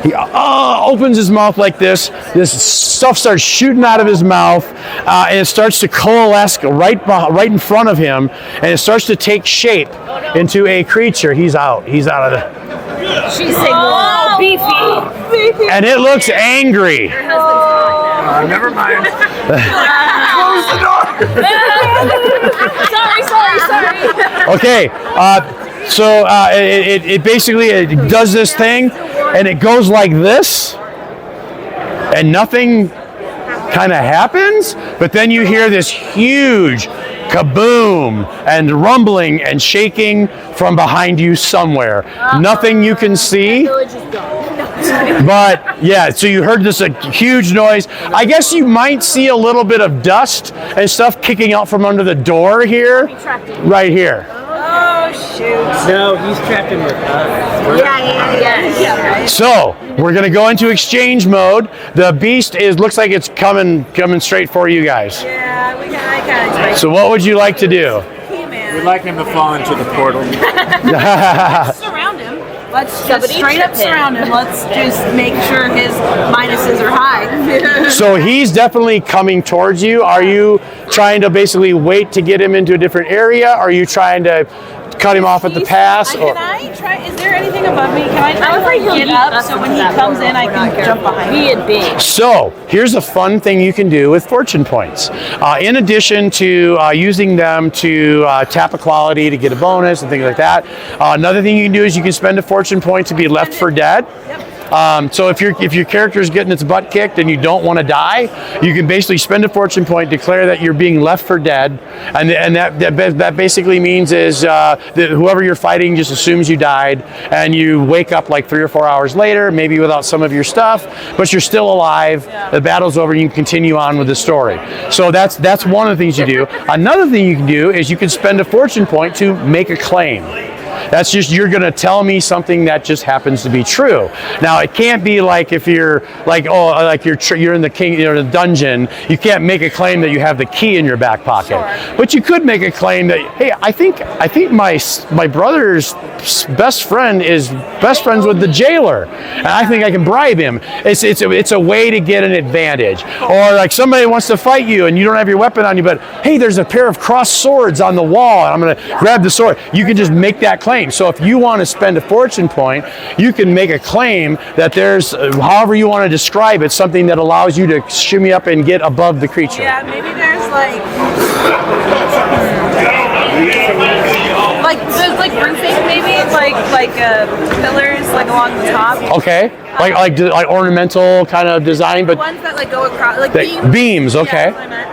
[SPEAKER 1] He opens his mouth like this. This stuff starts shooting out of his mouth, and it starts to coalesce right in front of him, and it starts to take shape into a creature. He's out. He's out of the.
[SPEAKER 5] She's saying, "Oh, beefy."
[SPEAKER 1] And it looks angry.
[SPEAKER 3] Never mind.
[SPEAKER 5] Close the door. sorry.
[SPEAKER 1] Okay, so it basically it does this thing, and it goes like this, and nothing kind of happens, but then you hear this huge kaboom and rumbling and shaking from behind you somewhere. Nothing you can see. But yeah, so you heard this huge noise. I guess you might see a little bit of dust and stuff kicking out from under the door here. Right here.
[SPEAKER 2] Oh, shoot.
[SPEAKER 6] No, he's trapped in with us.
[SPEAKER 2] Yeah.
[SPEAKER 1] So we're gonna go into exchange mode. The beast looks like it's coming straight for you guys.
[SPEAKER 2] Yeah, I kind of expect
[SPEAKER 1] So what would you like to do?
[SPEAKER 3] We'd like him to fall into the portal.
[SPEAKER 2] surround him. Let's just straight up surround him. Let's just make sure his minuses are high.
[SPEAKER 1] So he's definitely coming towards you. Are you trying to basically wait to get him into a different area? Are you trying to cut him off at the pass? Or?
[SPEAKER 2] Can I try? Is there anything above me? Can I
[SPEAKER 5] I'm
[SPEAKER 2] try
[SPEAKER 5] afraid
[SPEAKER 2] to
[SPEAKER 5] he'll
[SPEAKER 2] get
[SPEAKER 5] eat
[SPEAKER 2] up
[SPEAKER 5] us
[SPEAKER 2] so when
[SPEAKER 5] into
[SPEAKER 2] he
[SPEAKER 5] that
[SPEAKER 2] comes
[SPEAKER 5] portal
[SPEAKER 2] in, I
[SPEAKER 5] if we're not
[SPEAKER 2] can jump behind him?
[SPEAKER 5] He and big.
[SPEAKER 1] So here's a fun thing you can do with fortune points. In addition to using them to tap a quality to get a bonus and things like that, another thing you can do is you can spend a fortune point to be left for dead. So if your character is getting its butt kicked and you don't want to die, you can basically spend a fortune point, declare that you're being left for dead, and that basically means is that whoever you're fighting just assumes you died, and you wake up like 3 or 4 hours later, maybe without some of your stuff, but you're still alive. The battle's over, and you can continue on with the story. So that's one of the things you do. Another thing you can do is you can spend a fortune point to make a claim. That's just, you're going to tell me something that just happens to be true. Now, it can't be like if you're like, oh, like you're in the the dungeon, you can't make a claim that you have the key in your back pocket.
[SPEAKER 2] Sure.
[SPEAKER 1] But you could make a claim that, hey, I think my brother's best friend is best friends with the jailer, and I think I can bribe him. It's a way to get an advantage. Or like somebody wants to fight you and you don't have your weapon on you, but hey, there's a pair of crossed swords on the wall, and I'm going to grab the sword. You can just make that claim. So if you want to spend a fortune point, you can make a claim that there's, however you want to describe it, something that allows you to shimmy up and get above the creature.
[SPEAKER 2] Yeah, maybe there's like roofing, maybe like pillars like along the top.
[SPEAKER 1] Okay, like ornamental kind of design, but
[SPEAKER 2] Ones that like go across, like
[SPEAKER 1] beams. Okay.
[SPEAKER 2] Yeah, that's what I meant.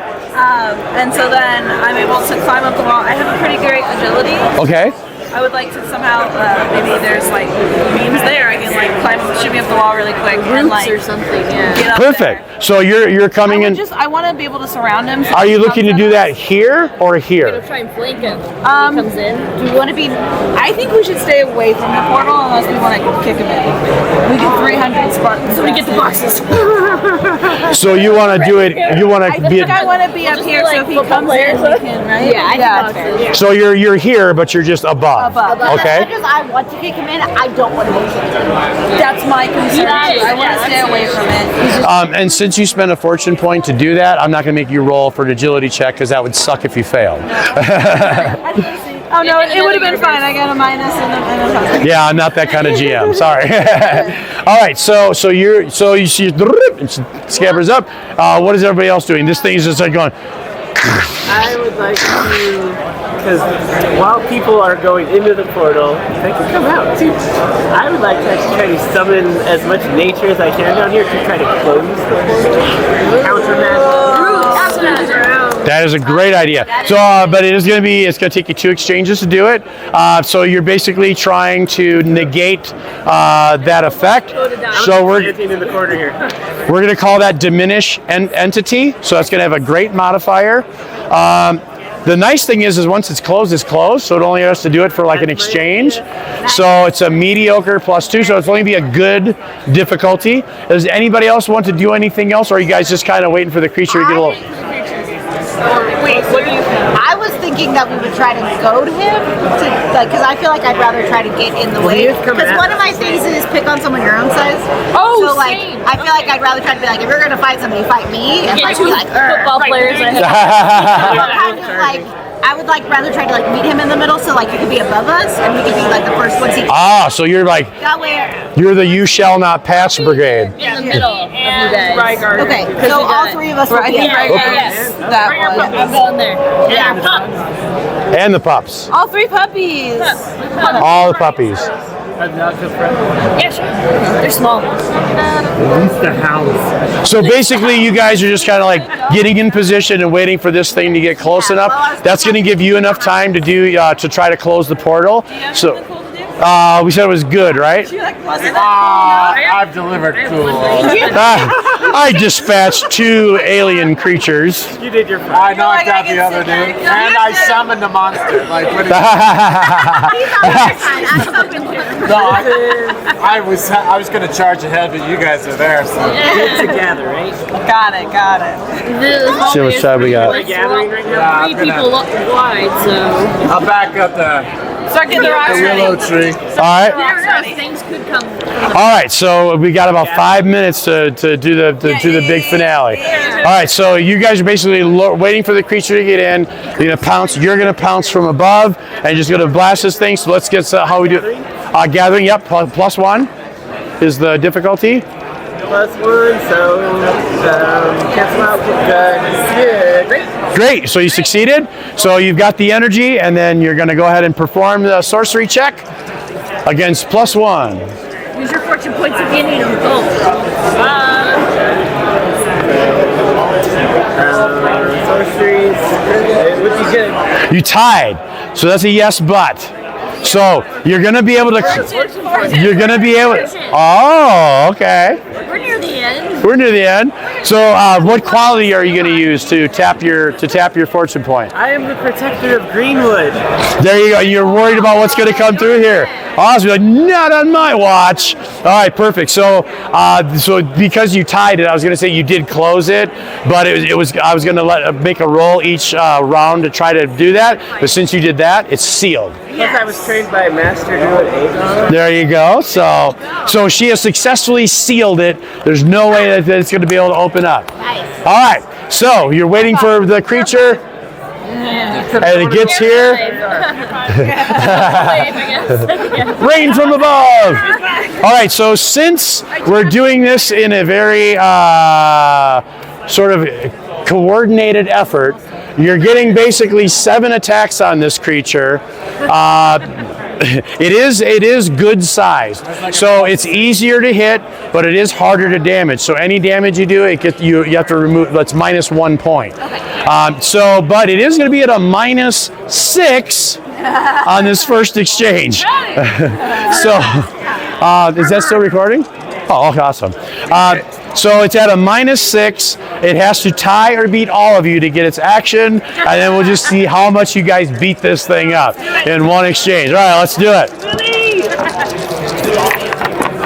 [SPEAKER 2] And so then I'm able to climb up the wall. I have a pretty great agility.
[SPEAKER 1] Okay.
[SPEAKER 2] I would like to somehow, maybe there's like beams there. I can like climb, shimmy up the wall really quick and like
[SPEAKER 5] or something, yeah.
[SPEAKER 2] get up
[SPEAKER 1] Perfect.
[SPEAKER 2] there.
[SPEAKER 1] So you're coming in.
[SPEAKER 2] I want to be able to surround him. So
[SPEAKER 1] Are you
[SPEAKER 2] he
[SPEAKER 1] looking to
[SPEAKER 2] comes
[SPEAKER 1] do
[SPEAKER 2] at
[SPEAKER 1] that
[SPEAKER 2] us.
[SPEAKER 1] here or here?
[SPEAKER 5] Try and flank him when he comes in.
[SPEAKER 2] Do you want to be? I think we should stay away from the portal unless we want to kick him in. We get 300 Spartans.
[SPEAKER 5] So we get the boxes.
[SPEAKER 1] So you want to do it? You want
[SPEAKER 2] I
[SPEAKER 1] to be?
[SPEAKER 2] think I want to be up
[SPEAKER 5] just
[SPEAKER 2] here,
[SPEAKER 5] be
[SPEAKER 2] so
[SPEAKER 5] like
[SPEAKER 2] if he
[SPEAKER 5] football
[SPEAKER 2] comes in,
[SPEAKER 5] players.
[SPEAKER 2] we can, right?
[SPEAKER 5] Yeah, I think that's fair.
[SPEAKER 1] So you're here, but you're just above.
[SPEAKER 2] Above.
[SPEAKER 1] Okay.
[SPEAKER 4] Because I want to kick him in, I don't want to be kicked in.
[SPEAKER 2] That's my concern.
[SPEAKER 5] Yeah,
[SPEAKER 2] I want to stay away from it.
[SPEAKER 1] And since you spent a fortune point to do that, I'm not going to make you roll for an agility check because that would suck if you failed.
[SPEAKER 2] Oh no, it would have been fine. I got a minus and a plus.
[SPEAKER 1] Yeah, I'm not that kind of GM. Sorry. All right, so you see it scabbers up. What is everybody else doing? This thing is just like going.
[SPEAKER 6] I would like to, because while people are going into the portal, they can come out too. I would like to actually try to summon as much nature as I can down here to try to close the portal. Counter magic.
[SPEAKER 1] That is a great idea. So, but it's going to take you 2 exchanges to do it. So you're basically trying to negate that effect. So we're
[SPEAKER 6] in the corner here.
[SPEAKER 1] going to call that diminish entity. So that's going to have a great modifier. The nice thing is once it's closed, so it only has to do it for like an exchange. So it's a mediocre +2, so it's only be a good difficulty. Does anybody else want to do anything else, or are you guys just kind of waiting for the creature to get a little...
[SPEAKER 4] Wait, what do you think? I was thinking that we would try to go to him, because I feel like I'd rather try to get in the way. Because one of my things is pick on someone your own size.
[SPEAKER 5] Oh,
[SPEAKER 4] so like,
[SPEAKER 5] same.
[SPEAKER 4] I feel like I'd rather try to be like, if you're gonna fight somebody, fight me, and like,
[SPEAKER 5] Two
[SPEAKER 4] be like,
[SPEAKER 5] football players. And
[SPEAKER 4] kind of like. I would like rather try to like meet him in the middle, so like you could be above us, and we could be like the first ones.
[SPEAKER 1] So you're like,
[SPEAKER 4] That way.
[SPEAKER 1] you're the you shall not pass brigade.
[SPEAKER 5] in the middle of you guys.
[SPEAKER 7] Rygar.
[SPEAKER 4] Okay, so all three of us will be
[SPEAKER 5] Yeah, yes.
[SPEAKER 2] That one.
[SPEAKER 5] I'm going there.
[SPEAKER 4] Yeah.
[SPEAKER 1] And the pups.
[SPEAKER 2] All 3 puppies.
[SPEAKER 1] All the puppies.
[SPEAKER 5] Yeah, sure. They're small.
[SPEAKER 6] The hounds.
[SPEAKER 1] So basically, you guys are just kind of like getting in position and waiting for this thing to get close enough. That's going to give you enough time to do to try to close the portal. So we said it was good, right?
[SPEAKER 3] I've delivered cool.
[SPEAKER 1] I dispatched 2 alien creatures.
[SPEAKER 6] You did your part.
[SPEAKER 3] I knocked out the other dude, and I summoned a monster. Like, what is I was going to charge ahead, but you guys are there, so.
[SPEAKER 6] Get together, right?
[SPEAKER 2] Got it.
[SPEAKER 1] See what side we got.
[SPEAKER 6] We're gathering right now.
[SPEAKER 3] Yeah,
[SPEAKER 5] Three people wide, so.
[SPEAKER 3] I'll back up the
[SPEAKER 2] Start getting the rocks
[SPEAKER 3] willow
[SPEAKER 2] ready.
[SPEAKER 3] tree.
[SPEAKER 1] All right.
[SPEAKER 5] Things could come.
[SPEAKER 1] All right. So we got about 5 minutes to do the big finale. All right. So you guys are basically waiting for the creature to get in. You're gonna pounce. You're gonna pounce from above, and you're just gonna blast this thing. So let's get how we do it. Gathering. Yep. +1 is the difficulty.
[SPEAKER 6] +1, so cancel out. Yeah, great.
[SPEAKER 1] Great. So you succeeded. So you've got the energy, and then you're gonna go ahead and perform the sorcery check against +1.
[SPEAKER 5] Use your fortune points if you need them. Go.
[SPEAKER 6] Sorceries. It would be good.
[SPEAKER 1] You tied. So that's a yes, but. So you're gonna be able to. You're gonna be able. Oh, okay.
[SPEAKER 5] We're near the end.
[SPEAKER 1] We're near the end. So, what quality are you going to use to tap your fortune point?
[SPEAKER 6] I am the protector of Greenwood.
[SPEAKER 1] There you go. You're worried about what's going to come through here. Awesome. You're like, not on my watch. All right, perfect. So, so because you tied it, I was going to say you did close it, but I was going to make a roll each round to try to do that. But since you did that, it's sealed.
[SPEAKER 6] Yes. I was trained by Master Druid Aegon.
[SPEAKER 1] There you go. So she has successfully sealed it. There's no way that it's going to be able to open up.
[SPEAKER 5] Nice.
[SPEAKER 1] All right. So you're waiting for the creature, and it gets here. Rain from above. All right. So since we're doing this in a very sort of coordinated effort, you're getting basically 7 attacks on this creature. It is good size, so it's easier to hit, but it is harder to damage. So any damage you do, you have to remove. That's minus 1 point. But it is going to be at a -6 on this first exchange. So is that still recording? Oh, awesome. So it's at a -6. It has to tie or beat all of you to get its action, and then we'll just see how much you guys beat this thing up in one exchange. All right, let's do it.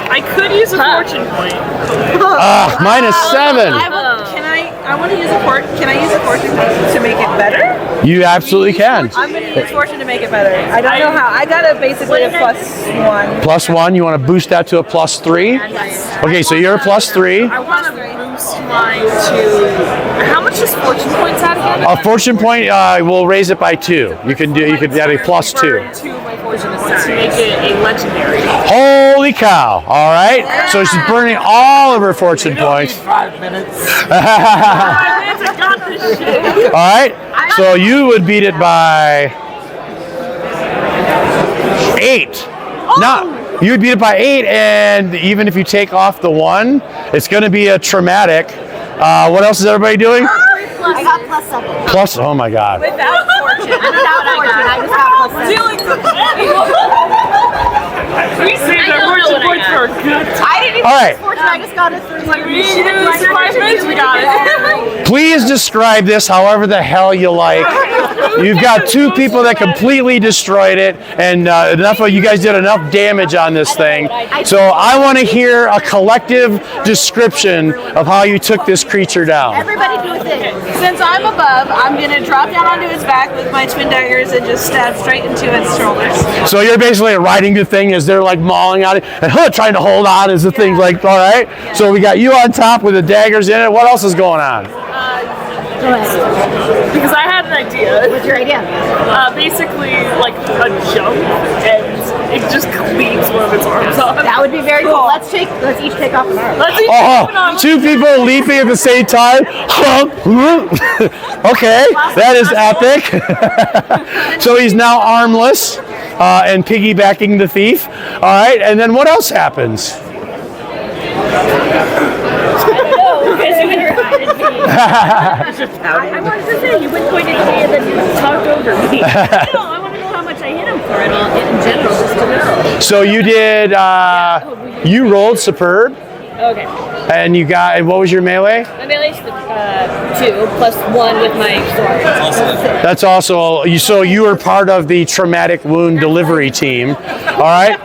[SPEAKER 7] I could use a fortune point.
[SPEAKER 1] -7.
[SPEAKER 4] I want to use a fortune. Can I use a fortune to make it better?
[SPEAKER 1] You absolutely can.
[SPEAKER 4] I'm going to use fortune to make it better. I don't know how. I got basically a +1.
[SPEAKER 1] +1. You want to boost that to a +3? Okay, so you're a +3.
[SPEAKER 7] I want to boost mine to. How much does fortune points add again?
[SPEAKER 1] A fortune point will raise it by 2. You could add a +2.
[SPEAKER 7] Burn 2 of my fortune points to make it a legendary.
[SPEAKER 1] Holy cow! All right, so she's burning all of her fortune points.
[SPEAKER 3] 5 minutes.
[SPEAKER 7] I got this shit.
[SPEAKER 1] All right, so you would beat it by 8. No, you would beat it by 8, and even if you take off the 1, it's going to be a traumatic. What else is everybody doing?
[SPEAKER 5] I got +7.
[SPEAKER 1] Plus, oh my God.
[SPEAKER 4] Without fortune.
[SPEAKER 5] I just got +7.
[SPEAKER 7] Dealing with we saved our fortune points for a good time.
[SPEAKER 5] I didn't even
[SPEAKER 1] All right.
[SPEAKER 5] use fortune. I just got a 3.
[SPEAKER 7] We got it.
[SPEAKER 1] Please describe this however the hell you like. You've got 2 people that completely destroyed it, and enough of you guys did enough damage on this thing. So I want to hear a collective description of how you took this creature down.
[SPEAKER 5] Everybody do a thing.
[SPEAKER 4] Since I'm above, I'm going to drop down onto its back with my twin daggers and just stab straight into its shoulders.
[SPEAKER 1] So you're basically riding the thing as they're like mauling on it, and trying to hold on as the thing's like, all right. So we got you on top with the daggers in it. What else is going on?
[SPEAKER 5] Go ahead.
[SPEAKER 7] Because I had an idea.
[SPEAKER 5] What's your idea?
[SPEAKER 7] Basically, like a jump, and it just cleaves one of its arms off.
[SPEAKER 5] That would be very cool. Let's each take off an arm.
[SPEAKER 7] Let's eat
[SPEAKER 1] Oh, 2 people leaping at the same time. Okay, that is epic. So he's now armless and piggybacking the thief. All right, and then what else happens?
[SPEAKER 5] I wanted to say, you went pointed at me and then you talked over me. No, I want to know how much I hit him for it all in general, just to know.
[SPEAKER 1] So you did, you rolled superb,
[SPEAKER 5] Okay.
[SPEAKER 1] and you got, what was your melee?
[SPEAKER 5] My melee's 2 +1 with my sword.
[SPEAKER 1] That's also, so you were part of the traumatic wound delivery team, all right?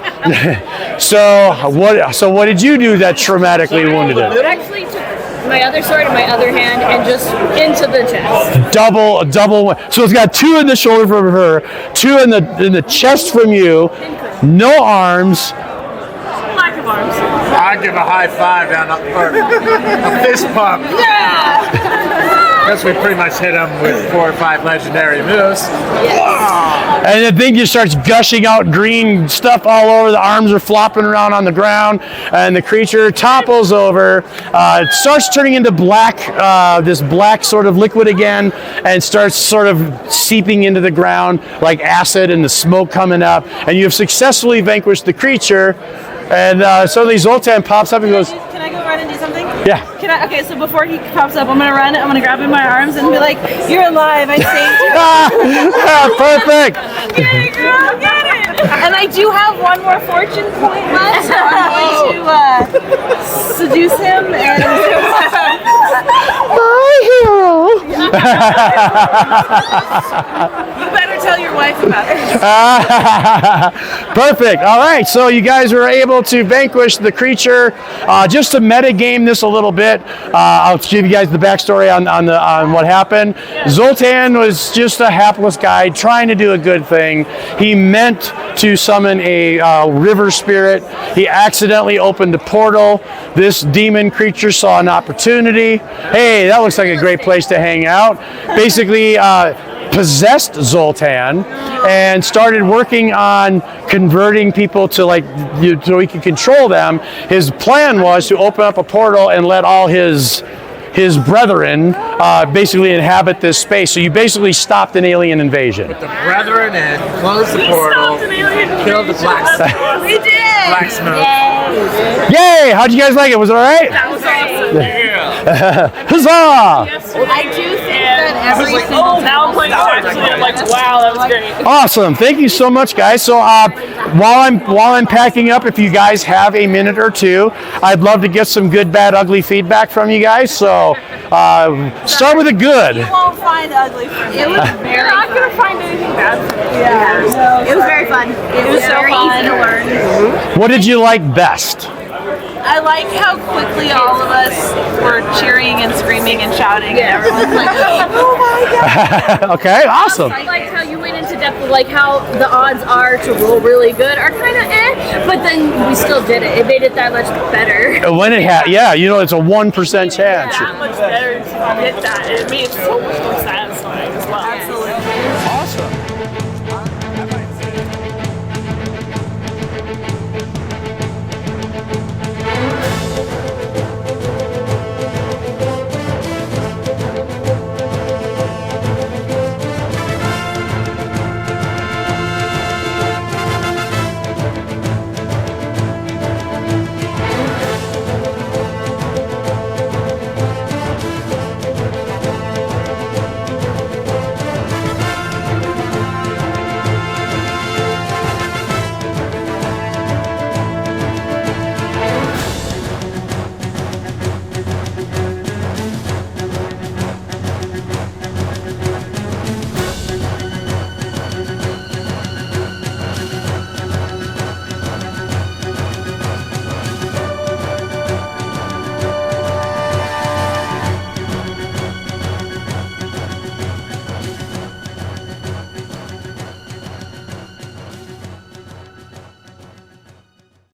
[SPEAKER 1] So what did you do that traumatically wounded
[SPEAKER 5] I
[SPEAKER 1] it?
[SPEAKER 5] actually took my other sword in my other hand and just into the chest.
[SPEAKER 1] Double. So it's got 2 in the shoulder from her, 2 in the chest from you, no arms.
[SPEAKER 7] lack of arms.
[SPEAKER 3] I'd give a high five down up front. A fist pump. Because we pretty much hit him with 4 or 5 legendary moves.
[SPEAKER 1] And the thing just starts gushing out green stuff all over. The arms are flopping around on the ground, and the creature topples over. It starts turning into black, this black sort of liquid again, and starts sort of seeping into the ground like acid, and the smoke coming up. And you have successfully vanquished the creature. And suddenly Zoltan pops up and goes,
[SPEAKER 4] Can I go run and do something?
[SPEAKER 1] yeah.
[SPEAKER 4] Okay, so before he pops up, I'm gonna run. I'm gonna grab him in my arms and be like, "You're alive! I saved you."
[SPEAKER 1] Perfect.
[SPEAKER 4] Get it, girl, get it. And I do have 1 more fortune point left, so I'm going to seduce him and
[SPEAKER 1] My hero.
[SPEAKER 2] You better tell your wife about this.
[SPEAKER 1] Perfect. All right. So you guys were able to vanquish the creature. Just to meta game this a little bit, I'll give you guys the backstory on what happened. Zoltan was just a hapless guy trying to do a good thing. He meant to summon a river spirit. He accidentally opened a portal. This demon creature saw an opportunity. Hey, that looks like a great place to hang out. Basically, possessed Zoltan and started working on converting people to so he could control them. His plan was to open up a portal and let all his brethren basically inhabit this space. So you basically stopped an alien invasion.
[SPEAKER 3] The brethren and closed the portal, killed the blacksmith.
[SPEAKER 2] We did!
[SPEAKER 3] Blacksmith.
[SPEAKER 1] Yay! How'd you guys like it? Was it all right?
[SPEAKER 7] That was awesome.
[SPEAKER 1] Huzzah!
[SPEAKER 2] I do think that every single
[SPEAKER 7] Now I'm playing actually, I'm like, wow, that was great.
[SPEAKER 1] Awesome. Thank you so much, guys. So while I'm packing up, if you guys have a minute or two, I'd love to get some good, bad, ugly feedback from you guys. So start with the good.
[SPEAKER 2] You won't find ugly from me. It was
[SPEAKER 7] You're not going to find anything bad from it.
[SPEAKER 2] Yeah. It was very fun. It was so
[SPEAKER 4] very
[SPEAKER 2] fun.
[SPEAKER 4] easy to learn.
[SPEAKER 1] What did you like best?
[SPEAKER 2] I like how quickly all of us were cheering and screaming and shouting, and everyone's like, "Oh my god!"
[SPEAKER 1] Okay, awesome.
[SPEAKER 5] I liked how you went into depth of like how the odds are to roll really good are kind of but then we still did it. It made it that much better.
[SPEAKER 1] When it it's a 1% chance.
[SPEAKER 7] That much better to get that. It made it so much